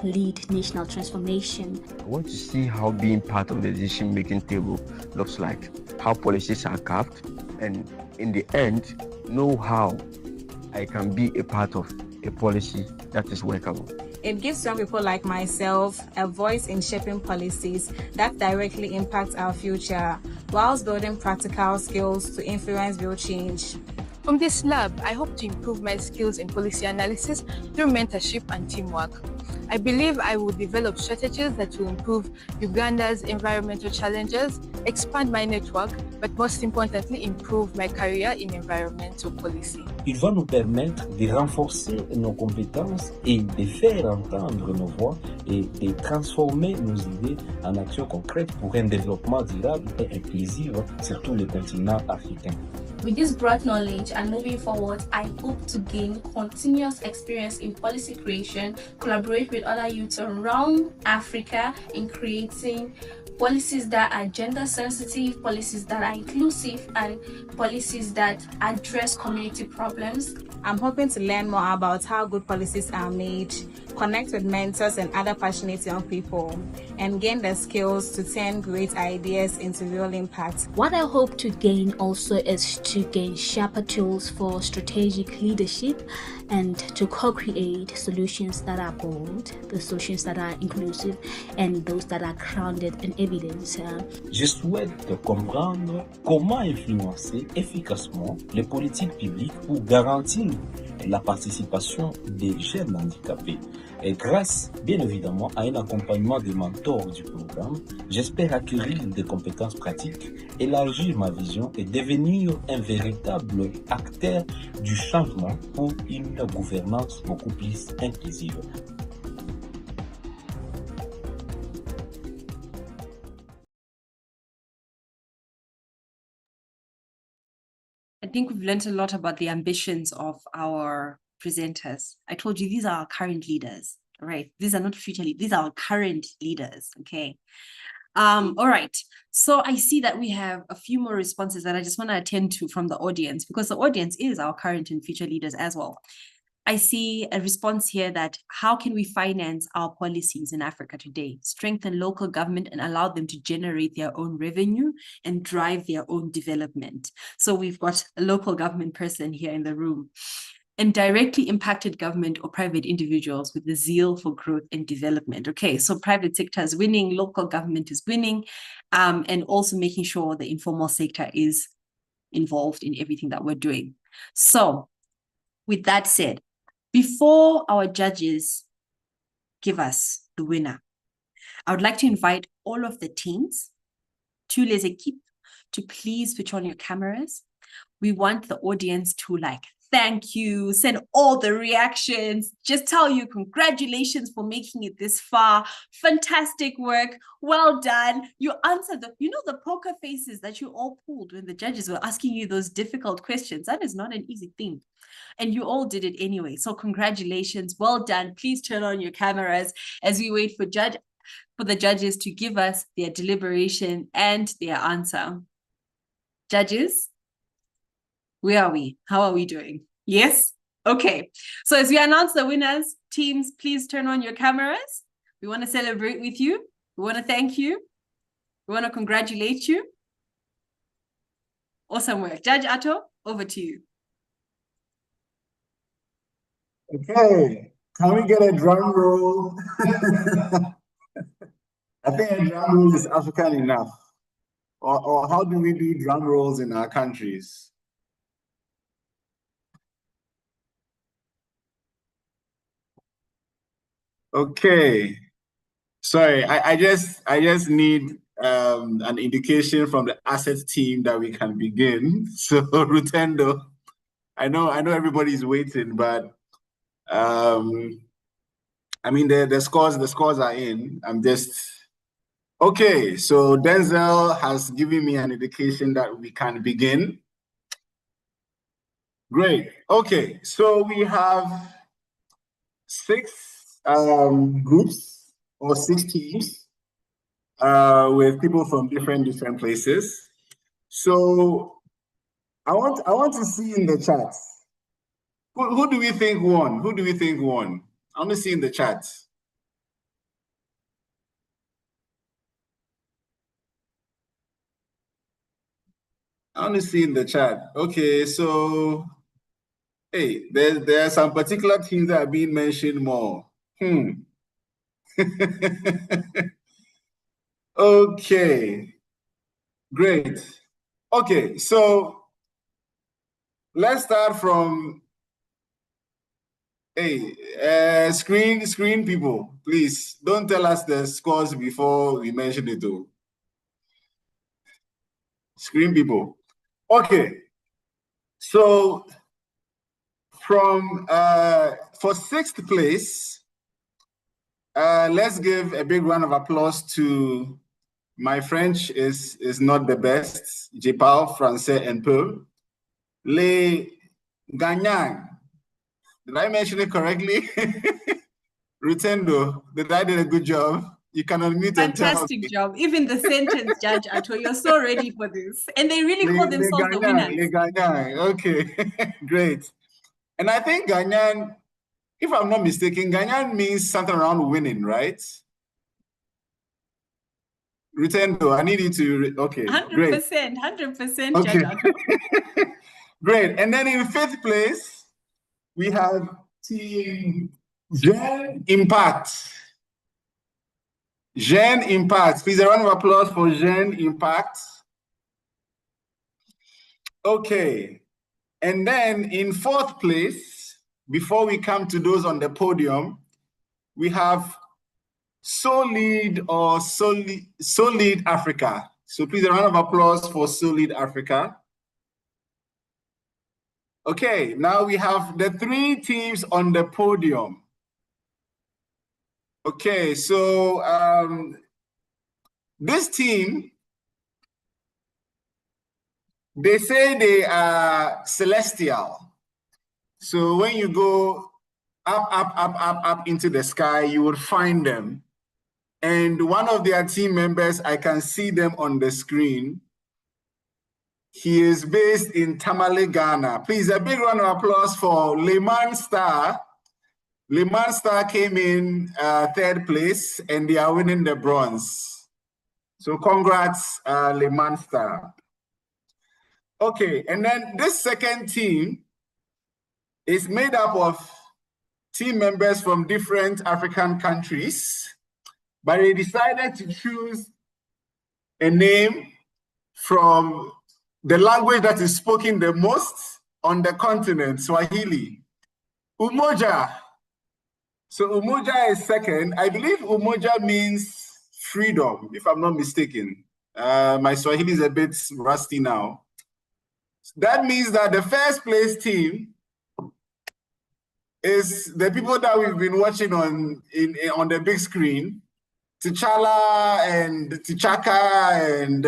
lead national transformation. I want to see how being part of the decision-making table looks like, how policies are carved, and in the end, know how I can be a part of a policy that is workable. It gives young people like myself a voice in shaping policies that directly impact our future, whilst building practical skills to influence real change. From this lab, I hope to improve my skills in policy analysis through mentorship and teamwork. I believe I will develop strategies that will improve Uganda's environmental challenges, expand my network, but most importantly, improve my career in environmental policy. Il va nous permettre de renforcer nos compétences et de faire entendre nos voix et de transformer nos idées en actions concrètes pour un développement durable et inclusif sur tout le continent africain. With this broad knowledge and moving forward, I hope to gain continuous experience in policy creation, collaborate with other youths around Africa in creating policies that are gender sensitive, policies that are inclusive, and policies that address community problems. I'm hoping to learn more about how good policies are made, connect with mentors and other passionate young people, and gain the skills to turn great ideas into real impact. What I hope to gain also is to gain sharper tools for strategic leadership and to co-create solutions that are bold, the solutions that are inclusive, and those that are grounded in evidence. Je souhaite comprendre comment influencer efficacement les politiques publiques pour garantir la participation des jeunes handicapés. Et grâce, bien évidemment, à un accompagnement des mentors du programme, j'espère acquérir des compétences pratiques, élargir ma vision et devenir un véritable acteur du changement pour une gouvernance beaucoup plus inclusive. I think we've learned a lot about the ambitions of our presenters. I told you these are our current leaders, right? These are not future leaders, these are our current leaders, okay? All right, so I see that we have a few more responses that I just want to attend to from the audience, because the audience is our current and future leaders as well. I see a response here that how can we finance our policies in Africa today, strengthen local government and allow them to generate their own revenue and drive their own development. So we've got a local government person here in the room. And directly impacted government or private individuals with the zeal for growth and development. Okay, so private sector is winning, local government is winning, and also making sure the informal sector is involved in everything that we're doing. So with that said, before our judges give us the winner, I would like to invite all of the teams, tous les équipes, to please switch on your cameras. We want the audience to thank you, send all the reactions, just tell you congratulations for making it this far, fantastic work, well done. You answered the poker faces that you all pulled when the judges were asking you those difficult questions. That is not an easy thing. And you all did it anyway. So congratulations, well done. Please turn on your cameras as we wait for the judges to give us their deliberation and their answer. Judges, where are we? How are we doing? Yes? Okay. So as we announce the winners, teams, please turn on your cameras. We want to celebrate with you. We want to thank you. We want to congratulate you. Awesome work. Judge Atto, over to you. Okay, can we get a drum roll? I think a drum roll is African enough. Or how do we do drum rolls in our countries? Okay, sorry, I just need an indication from the ACET team that we can begin. So Rutendo, I know everybody's waiting, but I mean the scores are in. I'm just okay. So Denzel has given me an indication that we can begin. Great. Okay, so we have 6 groups or 6 teams with people from different places. So I want to see in the chat. Who do we think won? Who do we think won? I want to see in the chat. I want to see in the chat. Okay, so hey, there are some particular teams that are being mentioned more. Okay, great. Okay, so let's start from Hey, screen people, please don't tell us the scores before we mention it though. Screen people. Okay. So from for 6th place, let's give a big round of applause to my French is not the best. Je parle français un peu. Les gagnants. Did I mention it correctly? Rutendo, did I do a good job? You can unmute and tell Fantastic me. job. Even the sentence, Judge Ato, you're so ready for this. And they really call themselves the winners. Les gagnants. Okay, great. And I think Ganyan, if I'm not mistaken, Ganyan means something around winning, right? Rutendo, I need you to, okay, 100%, great. 100%, Okay. Judge Ato. Great. And then in 5th place, we have Team Gen Impact. Gen Impact. Please, a round of applause for Gen Impact. Okay. And then in 4th place, before we come to those on the podium, we have Solid or Solid Africa. So please, a round of applause for Solid Africa. Okay, now we have the 3 teams on the podium. Okay, so this team, they say they are celestial. So when you go up into the sky, you will find them. And one of their team members, I can see them on the screen. He is based in Tamale, Ghana. Please, a big round of applause for Leman Star. Leman Star came in 3rd place, and they are winning the bronze. So congrats, Leman Star. Okay, and then this 2nd team is made up of team members from different African countries, but they decided to choose a name from the language that is spoken the most on the continent, Swahili. Umoja. So Umoja is 2nd. I believe Umoja means freedom, if I'm not mistaken. My Swahili is a bit rusty now. That means that the 1st place team is the people that we've been watching on the big screen. T'Challa and T'Chaka and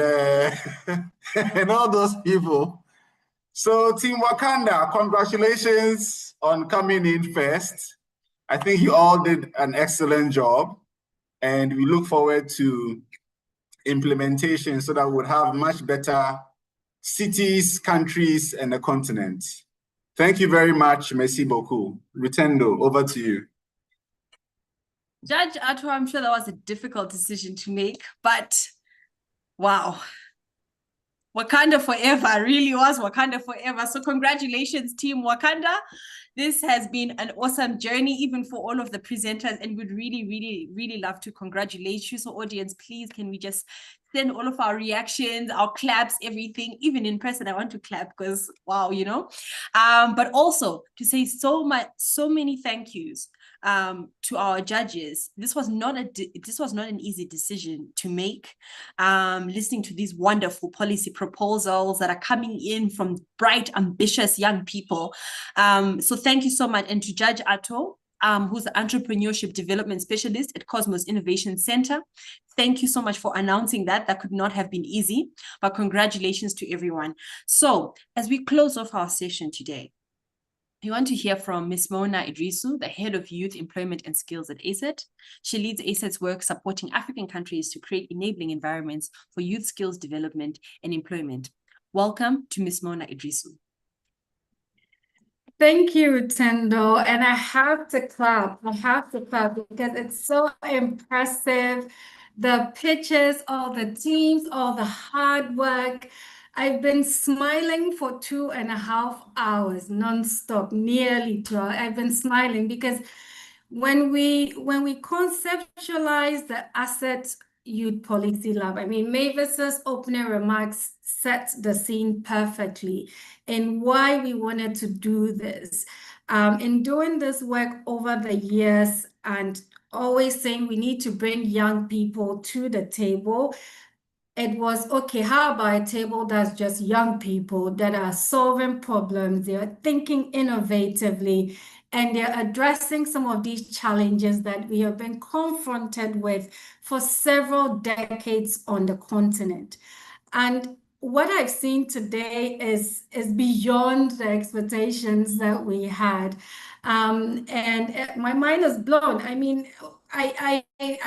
and all those people. So Team Wakanda, congratulations on coming in first. I think you all did an excellent job, and we look forward to implementation so that we'll have much better cities, countries, and a continent. Thank you very much. Merci beaucoup. Rutendo, over to you. Judge Ato, I'm sure that was a difficult decision to make, but wow. Wakanda forever, really was Wakanda forever. So congratulations, Team Wakanda. This has been an awesome journey, even for all of the presenters, and we'd really, really, really love to congratulate you. So audience, please, can we just send all of our reactions, our claps, everything, even in person. I want to clap because wow, you know. But also to say so many thank yous to our judges. This was not an easy decision to make. Listening to these wonderful policy proposals that are coming in from bright, ambitious young people. So thank you so much. And to Judge Ato, who's the Entrepreneurship Development Specialist at Cosmos Innovation Center. Thank you so much for announcing that. That could not have been easy, but congratulations to everyone. So as we close off our session today, we want to hear from Ms. Mona Idrisu, the Head of Youth Employment and Skills at ACET. She leads ACET's work supporting African countries to create enabling environments for youth skills development and employment. Welcome to Ms. Mona Idrisu. Thank you, Tendo. And I have to clap. Because it's so impressive. The pitches, all the teams, all the hard work. I've been smiling for 2.5 hours nonstop, nearly 2 hours. I've been smiling because when we conceptualize the ACET Youth Policy Lab, I mean, Mavis's opening remarks set the scene perfectly and why we wanted to do this. In doing this work over the years and always saying we need to bring young people to the table, it was okay, how about a table that's just young people that are solving problems, they're thinking innovatively, and they're addressing some of these challenges that we have been confronted with for several decades on the continent. And what I've seen today is beyond the expectations that we had. And my mind is blown. I mean, I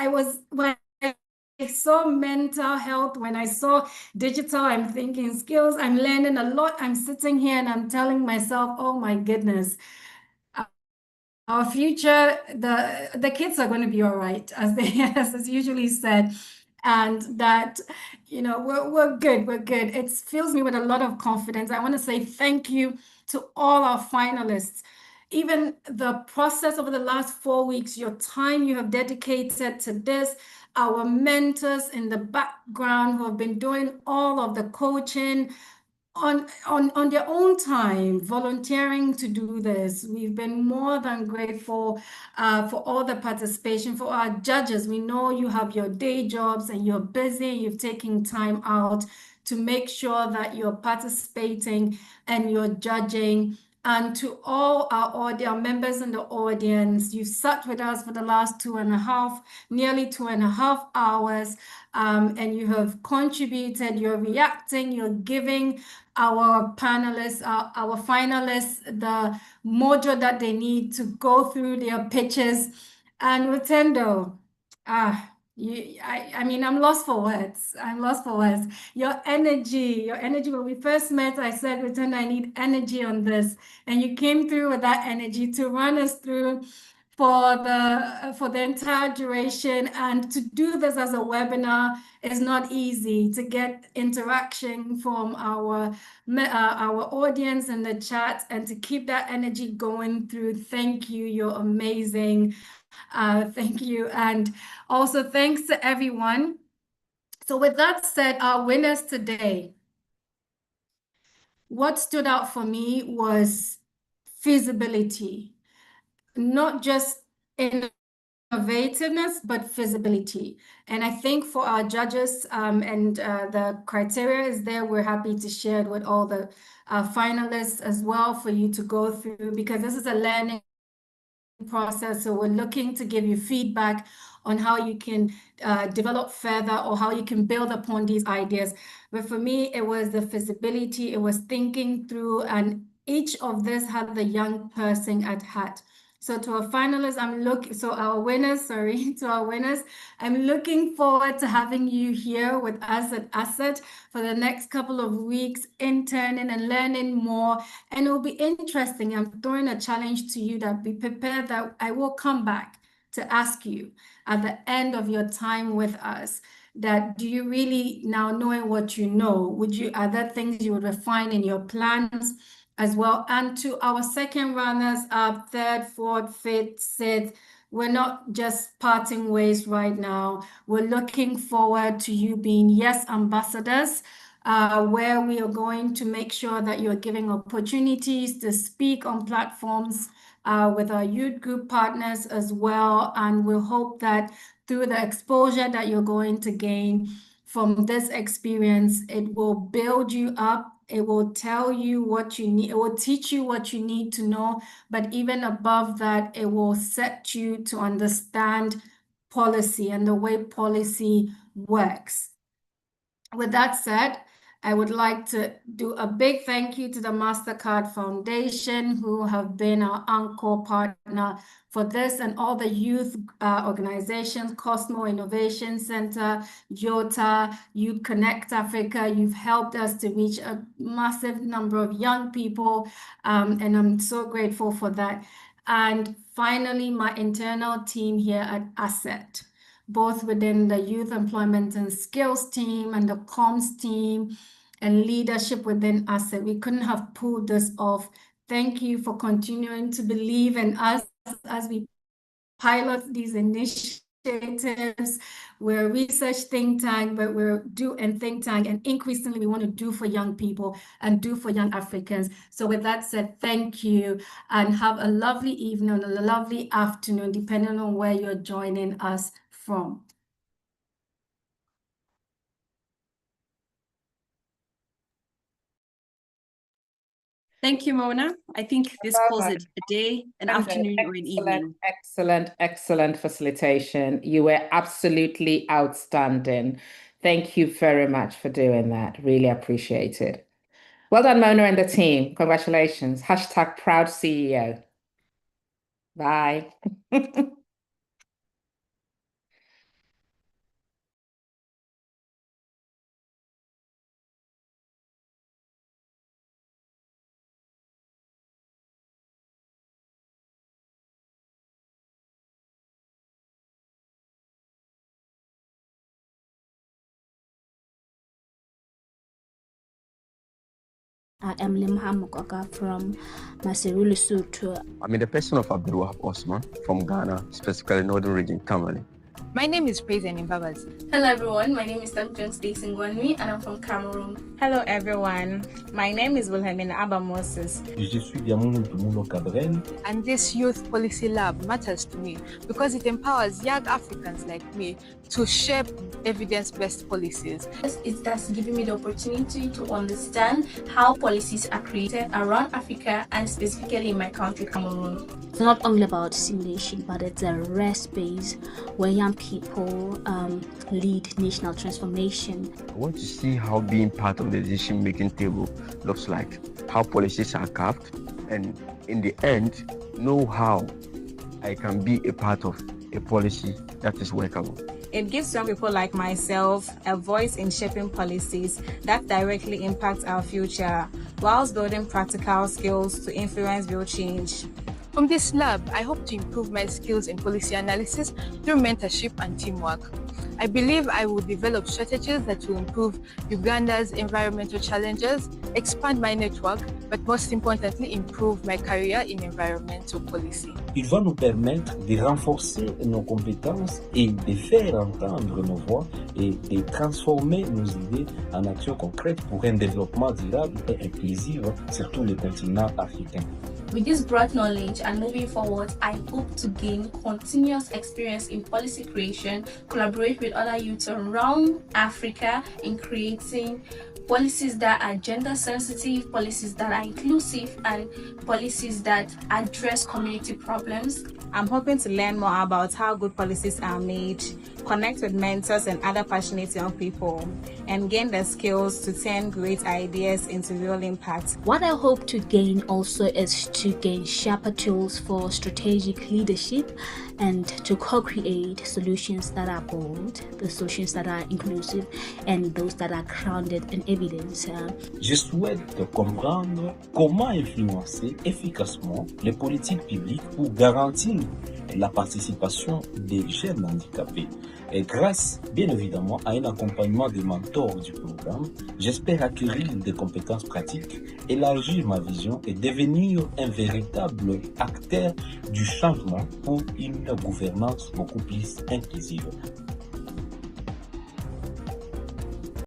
was, when I saw mental health, when I saw digital, I'm thinking skills, I'm learning a lot. I'm sitting here and I'm telling myself, oh my goodness, our future, the kids are going to be all right, as they as is usually said, and that, you know, we're good, we're good. It fills me with a lot of confidence. I want to say thank you to all our finalists. Even the process over the last 4 weeks, your time you have dedicated to this, our mentors in the background who have been doing all of the coaching on their own time, volunteering to do this. We've been more than grateful for all the participation. For our judges, we know you have your day jobs and you're busy, you've taken time out to make sure that you're participating and you're judging. And to all our members in the audience, you sat with us for the last nearly 2.5 hours, and you have contributed, you're reacting, you're giving our panelists, our finalists, the mojo that they need to go through their pitches. And Rutendo, I mean, I'm lost for words. I'm lost for words. Your energy, when we first met, I said, Rutendo, I need energy on this. And you came through with that energy to run us through for the entire duration. And to do this as a webinar is not easy. To get interaction from our audience in the chat and to keep that energy going through. Thank you. You're amazing. Thank you. And also thanks to everyone. So with that said, our winners today, what stood out for me was feasibility, not just innovativeness, but feasibility. And I think for our judges, and the criteria is there, we're happy to share it with all the finalists as well for you to go through, because this is a learning process. So we're looking to give you feedback on how you can develop further or how you can build upon these ideas. But for me, it was the feasibility, it was thinking through, and each of this had the young person at heart. So to our finalists, to our winners, I'm looking forward to having you here with us at ACET for the next couple of weeks, interning and learning more. And it'll be interesting. I'm throwing a challenge to you that be prepared that I will come back to ask you at the end of your time with us, that do you really, now knowing what you know, are there things you would refine in your plans as well? And to our second runners up, third, fourth, fifth, sixth, we're not just parting ways right now. We're looking forward to you being YES ambassadors, where we are going to make sure that you're giving opportunities to speak on platforms with our youth group partners as well. And we hope that through the exposure that you're going to gain from this experience, it will build you up. It will tell you what you need. It will teach you what you need to know. But even above that, it will set you to understand policy and the way policy works. With that said, I would like to do a big thank you to the MasterCard Foundation, who have been our anchor partner for this, and all the youth organizations, Cosmo Innovation Center, YOTA, Youth Connect Africa. You've helped us to reach a massive number of young people, and I'm so grateful for that. And finally, my internal team here at ACET, both within the Youth Employment and Skills team and the comms team and leadership within ACET. We couldn't have pulled this off. Thank you for continuing to believe in us as we pilot these initiatives initiatives. We're a research think tank, but we're think tank, and increasingly we want to do for young people and do for young Africans. So with that said, thank you and have a lovely evening, a lovely afternoon, depending on where you're joining us from. Thank you, Mona. I think this calls it a day, an afternoon, or an evening. Excellent facilitation. You were absolutely outstanding. Thank you very much for doing that. Really appreciate it. Well done, Mona and the team. Congratulations. Hashtag proud CEO. Bye. I am Limham Mukaka from Maseru, Lesotho. I'm in the person of Abdulwahab Osman from Ghana, specifically Northern Region, Tamale. My name is Praise Nimbabas. Hello everyone, my name is Dr. Stacey Ngwanmi and I'm from Cameroon. Hello everyone, my name is Wilhelmina Abba Moses. Je suis Diamond Tumulo Cabrel. And this Youth Policy Lab matters to me because it empowers young Africans like me to shape evidence-based policies. It has given me the opportunity to understand how policies are created around Africa and specifically in my country, Cameroon. It's not only about simulation, but it's a rare space where young people lead national transformation. I want to see how being part of the decision-making table looks like, how policies are carved, and in the end, know how I can be a part of a policy that is workable. It gives young people like myself a voice in shaping policies that directly impact our future, whilst building practical skills to influence real change. From this lab, I hope to improve my skills in policy analysis through mentorship and teamwork. I believe I will develop strategies that will improve Uganda's environmental challenges, expand my network, but most importantly, improve my career in environmental policy. Il va nous permettre de renforcer nos compétences et de faire entendre nos voix et de transformer nos idées en actions concrètes pour un développement durable et inclusif sur tout le continent africain. With this broad knowledge and moving forward, I hope to gain continuous experience in policy creation, collaborate with other youths around Africa in creating policies that are gender sensitive, policies that are inclusive, and policies that address community problems. I'm hoping to learn more about how good policies are made, connect with mentors and other passionate young people, and gain the skills to turn great ideas into real impact. What I hope to gain also is to gain sharper tools for strategic leadership and to co-create solutions that are bold, the solutions that are inclusive, and those that are grounded in evidence. Je souhaite comprendre comment influencer efficacement les politiques publiques pour garantir la participation des jeunes handicapés. Et grâce, bien évidemment, à un accompagnement des mentors du programme, j'espère acquérir des compétences pratiques, élargir ma vision et devenir un véritable acteur du changement pour une gouvernance beaucoup plus inclusive.